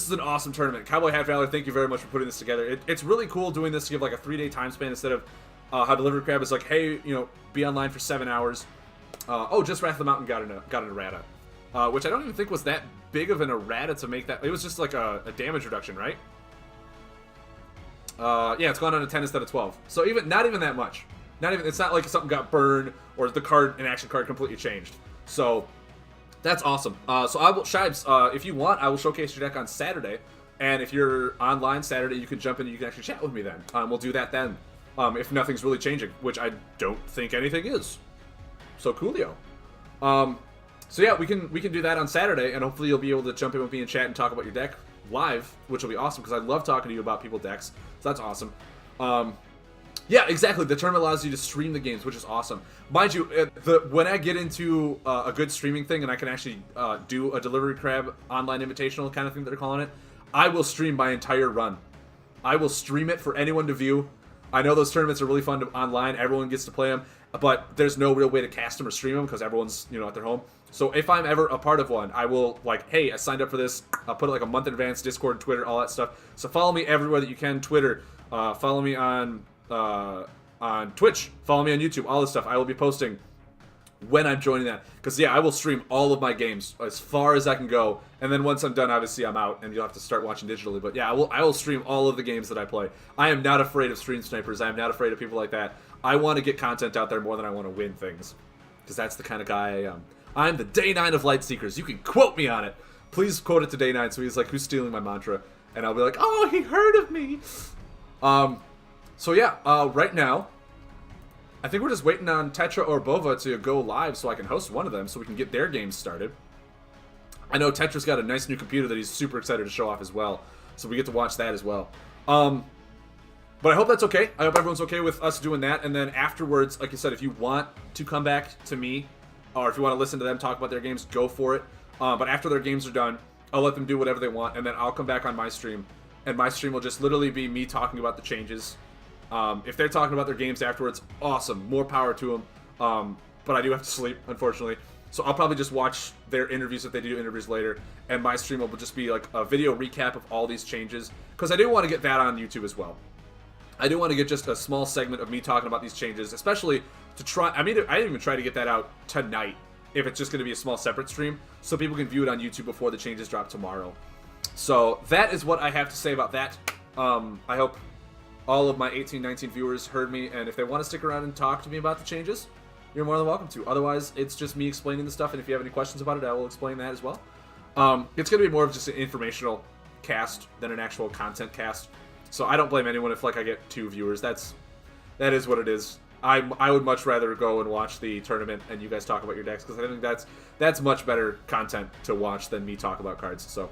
is an awesome tournament. Cowboy Hat Valley, thank you very much for putting this together. It's really cool doing this to give like a 3-day time span instead of how Delivery Crab is like, hey, be online for 7 hours. Oh, just Wrath of the Mountain got an errata. Which I don't even think was that big of an errata to make that. It was just like a damage reduction, right? Yeah, it's gone down to 10 instead of 12. So not even that much. It's not like something got burned or an action card completely changed. So that's awesome. So I will, Shibes, if you want, I will showcase your deck on Saturday. And if you're online Saturday, you can jump in and you can actually chat with me then. We'll do that then. If nothing's really changing, which I don't think anything is. So coolio. So yeah, we can do that on Saturday, and hopefully you'll be able to jump in with me and chat and talk about your deck live, which will be awesome because I love talking to you about people decks. So that's awesome. Yeah, exactly. The tournament allows you to stream the games, which is awesome. Mind you, when I get into a good streaming thing and I can actually do a Delivery Crab online invitational kind of thing that they're calling it, I will stream my entire run. I will stream it for anyone to view. I know those tournaments are really fun online. Everyone gets to play them, but there's no real way to cast them or stream them because everyone's at their home. So if I'm ever a part of one, I will hey, I signed up for this. I'll put it a month in advance. Discord, Twitter, all that stuff. So follow me everywhere that you can. Twitter, follow me on Twitch, follow me on YouTube, all this stuff. I will be posting when I'm joining that, because I will stream all of my games as far as I can go, and then once I'm done, obviously I'm out and you'll have to start watching digitally. But I will stream all of the games that I play. I am not afraid of stream snipers. I am not afraid of people like that. I want to get content out there more than I want to win things, because that's the kind of guy I am. I'm the Day 9 of Light Seekers. You can quote me on it. Please quote it to Day 9 so he's like, who's stealing my mantra? And I'll be like, oh, he heard of me. So right now, I think we're just waiting on Tetra or Bova to go live so I can host one of them so we can get their games started. I know Tetra's got a nice new computer that he's super excited to show off as well, so we get to watch that as well. But I hope that's okay. I hope everyone's okay with us doing that, and then afterwards, like I said, if you want to come back to me, or if you want to listen to them talk about their games, go for it. But after their games are done, I'll let them do whatever they want, and then I'll come back on my stream, and my stream will just literally be me talking about the changes. If they're talking about their games afterwards, awesome, more power to them. But I do have to sleep, unfortunately. So I'll probably just watch their interviews if they do interviews later, and my stream will just be like a video recap of all these changes, because I do want to get that on YouTube as well. I do want to get just a small segment of me talking about these changes, especially to try. I didn't even try to get that out tonight, if it's just going to be a small separate stream, so people can view it on YouTube before the changes drop tomorrow. So that is what I have to say about that. I hope all of my 18, 19 viewers heard me, and if they want to stick around and talk to me about the changes, you're more than welcome to. Otherwise, it's just me explaining the stuff, and if you have any questions about it, I will explain that as well. It's going to be more of just an informational cast than an actual content cast, so I don't blame anyone if I get 2 viewers. That is what it is. I would much rather go and watch the tournament and you guys talk about your decks, because I think that's much better content to watch than me talk about cards. So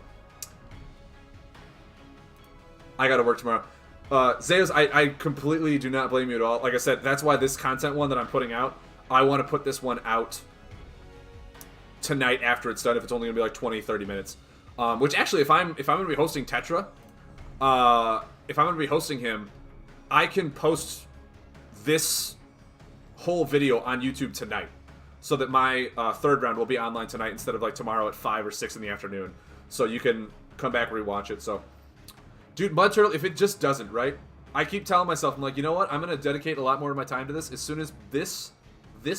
I got to work tomorrow. Zeus, I completely do not blame you at all. Like I said, that's why this content one that I'm putting out, I want to put this one out tonight after it's done, if it's only going to be 20, 30 minutes. Which actually, if I'm going to be hosting Tetra, if I'm going to be hosting him, I can post this whole video on YouTube tonight, so that my third round will be online tonight instead of tomorrow at 5 or 6 in the afternoon. So you can come back and rewatch it. So, dude, Mud Turtle, if it just doesn't, right? I keep telling myself, I'm like, you know what? I'm going to dedicate a lot more of my time to this as soon as this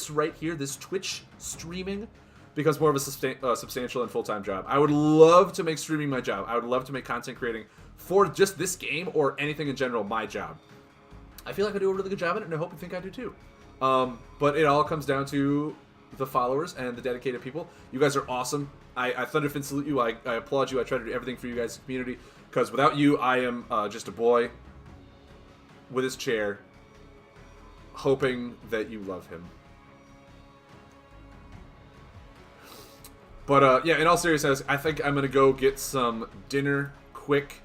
right here, this Twitch streaming, becomes more of a substantial and full-time job. I would love to make streaming my job. I would love to make content creating for just this game or anything in general my job. I feel like I do a really good job at it, and I hope you think I do too. But it all comes down to the followers and the dedicated people. You guys are awesome. I Thunderfin salute you. I applaud you. I try to do everything for you guys' community, because without you, I am just a boy with his chair, hoping that you love him. But in all seriousness, I think I'm gonna go get some dinner quick.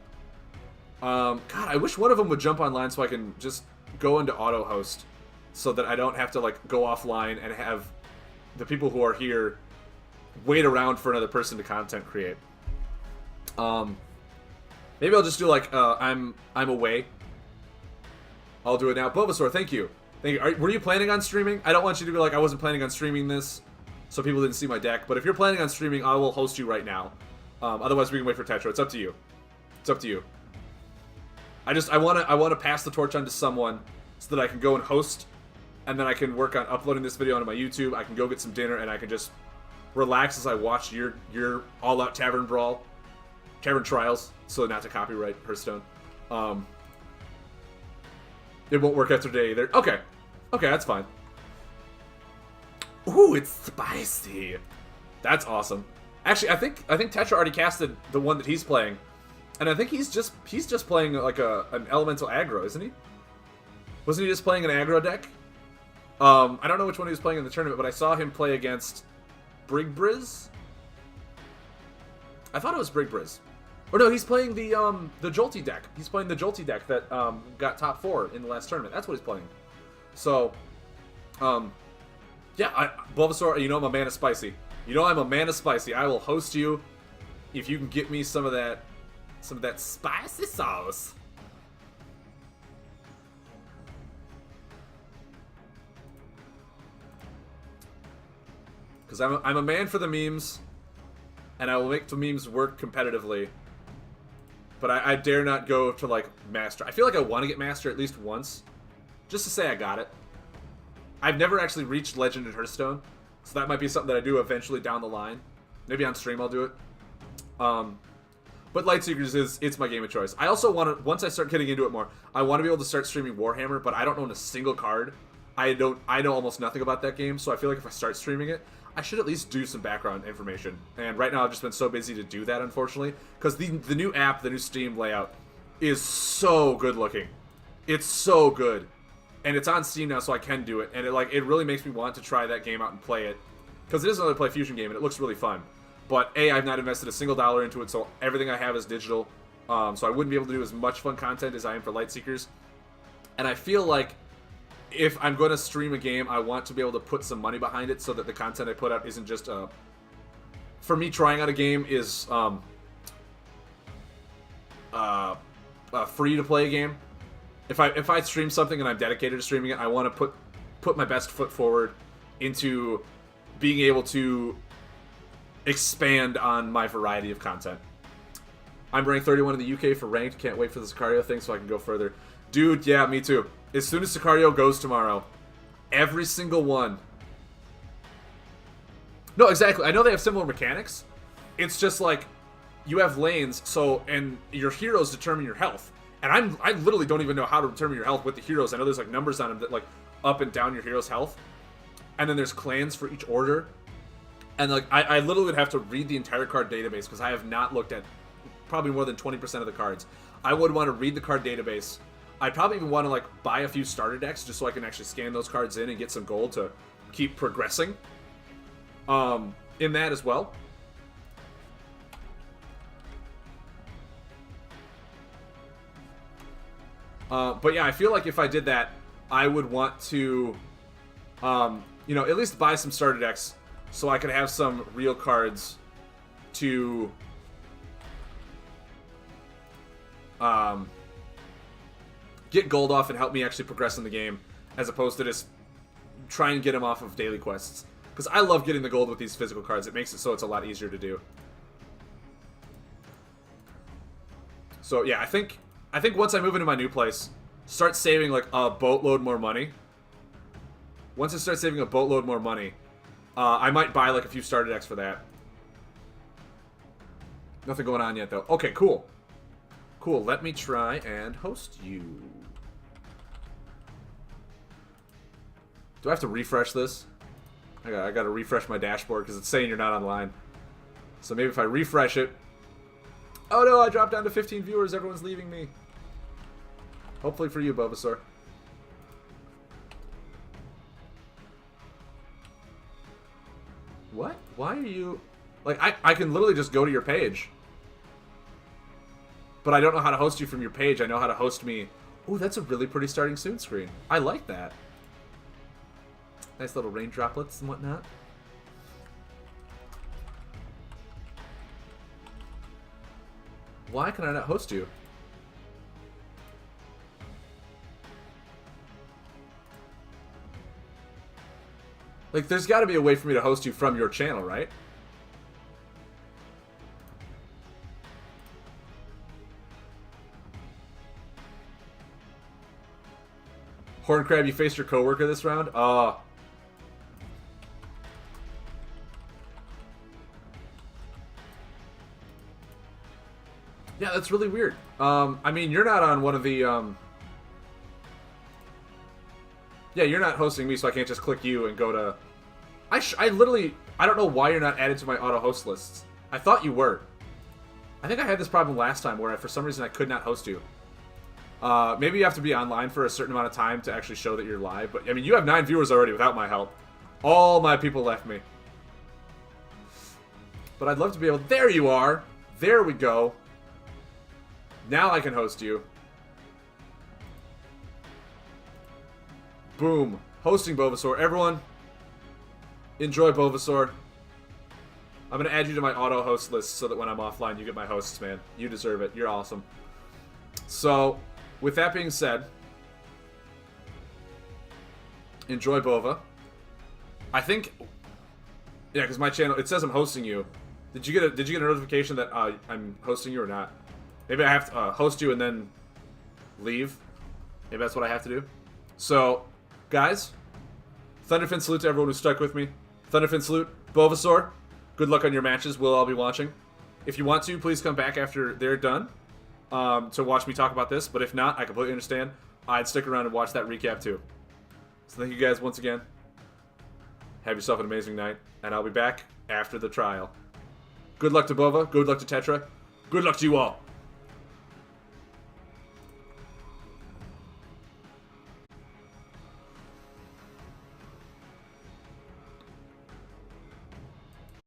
God, I wish one of them would jump online so I can just go into auto host, so that I don't have to go offline and have the people who are here wait around for another person to content create. Maybe I'll just do I'm away. I'll do it now. Bulbasaur, thank you. Were you planning on streaming? I don't want you to be I wasn't planning on streaming this, so people didn't see my deck. But if you're planning on streaming, I will host you right now. Otherwise, we can wait for Tetra. It's up to you. It's up to you. I want to pass the torch on to someone so that I can go and host, and then I can work on uploading this video onto my YouTube. I can go get some dinner, and I can just relax as I watch your all-out Tavern Trials, so not to copyright Hearthstone. It won't work after today either. Okay, that's fine. Ooh, it's spicy. That's awesome. Actually, I think Tetra already casted the one that he's playing, and I think he's just playing an elemental aggro, isn't he? Wasn't he just playing an aggro deck? I don't know which one he was playing in the tournament, but I saw him play against Brigbriz. I thought it was Brigbriz. Or no, he's playing the Jolty deck. He's playing the Jolty deck that got top 4 in the last tournament. That's what he's playing. So, yeah, Bulbasaur, you know I'm a man of spicy. You know I'm a man of spicy. I will host you if you can get me some of that spicy sauce. Because I'm a man for the memes, and I will make the memes work competitively. But I dare not go to, like, Master. I feel like I want to get Master at least once, just to say I got it. I've never actually reached Legend at Hearthstone, so that might be something that I do eventually down the line. Maybe on stream I'll do it. But Lightseekers it's my game of choice. I also want to, once I start getting into it more, I want to be able to start streaming Warhammer, but I don't own a single card. I know almost nothing about that game, so I feel like if I start streaming it, I should at least do some background information. And right now I've just been so busy to do that, unfortunately, because the new app, the new Steam layout, is so good looking. It's so good. And it's on Steam now, so I can do it. And it really makes me want to try that game out and play it. Because it is another Play Fusion game, and it looks really fun. But A, I've not invested a single dollar into it, so everything I have is digital. So I wouldn't be able to do as much fun content as I am for Lightseekers. And I feel like if I'm going to stream a game, I want to be able to put some money behind it so that the content I put out isn't just for me trying out a game is a free to play game. If I stream something and I'm dedicated to streaming it, I want to put my best foot forward into being able to expand on my variety of content. I'm ranked 31 in the UK for ranked. Can't wait for the Sicario thing so I can go further. Dude, yeah, me too. As soon as Sicario goes tomorrow, every single one. No, exactly. I know they have similar mechanics. It's just like you have lanes, and your heroes determine your health. And I literally don't even know how to determine your health with the heroes. I know there's like numbers on them that like up and down your hero's health. And then there's clans for each order. And like I literally would have to read the entire card database because I have not looked at probably more than 20% of the cards. I would want to read the card database. I'd probably even want to like buy a few starter decks just so I can actually scan those cards in and get some gold to keep progressing in that as well. But yeah, I feel like if I did that, I would want to, at least buy some starter decks so I could have some real cards to, get gold off and help me actually progress in the game, as opposed to just try and get them off of daily quests. Because I love getting the gold with these physical cards. It makes it so it's a lot easier to do. So yeah, I think once I move into my new place, start saving like a boatload more money. Once I start saving a boatload more money, I might buy like a few starter decks for that. Nothing going on yet though. Okay, cool. Cool, let me try and host you. Do I have to refresh this? I gotta refresh my dashboard because it's saying you're not online. So maybe if I refresh it... Oh no, I dropped down to 15 viewers. Everyone's leaving me. Hopefully for you, Bulbasaur. What? Why are you... Like, I can literally just go to your page. But I don't know how to host you from your page. I know how to host me. Ooh, that's a really pretty starting soon screen. I like that. Nice little rain droplets and whatnot. Why can I not host you? Like, there's got to be a way for me to host you from your channel, right? Horncrab, you faced your coworker this round? Yeah, that's really weird. I mean, you're not on one of the, Yeah, you're not hosting me, so I can't just click you and go to... I literally... I don't know why you're not added to my auto-host lists. I thought you were. I think I had this problem last time where for some reason I could not host you. Maybe you have to be online for a certain amount of time to actually show that you're live. But, I mean, you have 9 viewers already without my help. All my people left me. But I'd love to be able... There you are! There we go. Now I can host you. Boom. Hosting Bulbasaur. Everyone, enjoy Bulbasaur. I'm going to add you to my auto-host list so that when I'm offline, you get my hosts, man. You deserve it. You're awesome. So, with that being said, enjoy Bova. I think, yeah, because my channel, it says I'm hosting you. Did you get a notification that I'm hosting you or not? Maybe I have to host you and then leave. Maybe that's what I have to do. So, guys, Thunderfin salute to everyone who stuck with me. Thunderfin salute, Bulbasaur. Good luck on your matches. We'll all be watching. If you want to, please come back after they're done to watch me talk about this. But if not, I completely understand. I'd stick around and watch that recap too. So thank you guys once again. Have yourself an amazing night, and I'll be back after the trial. Good luck to Bova. Good luck to Tetra. Good luck to you all.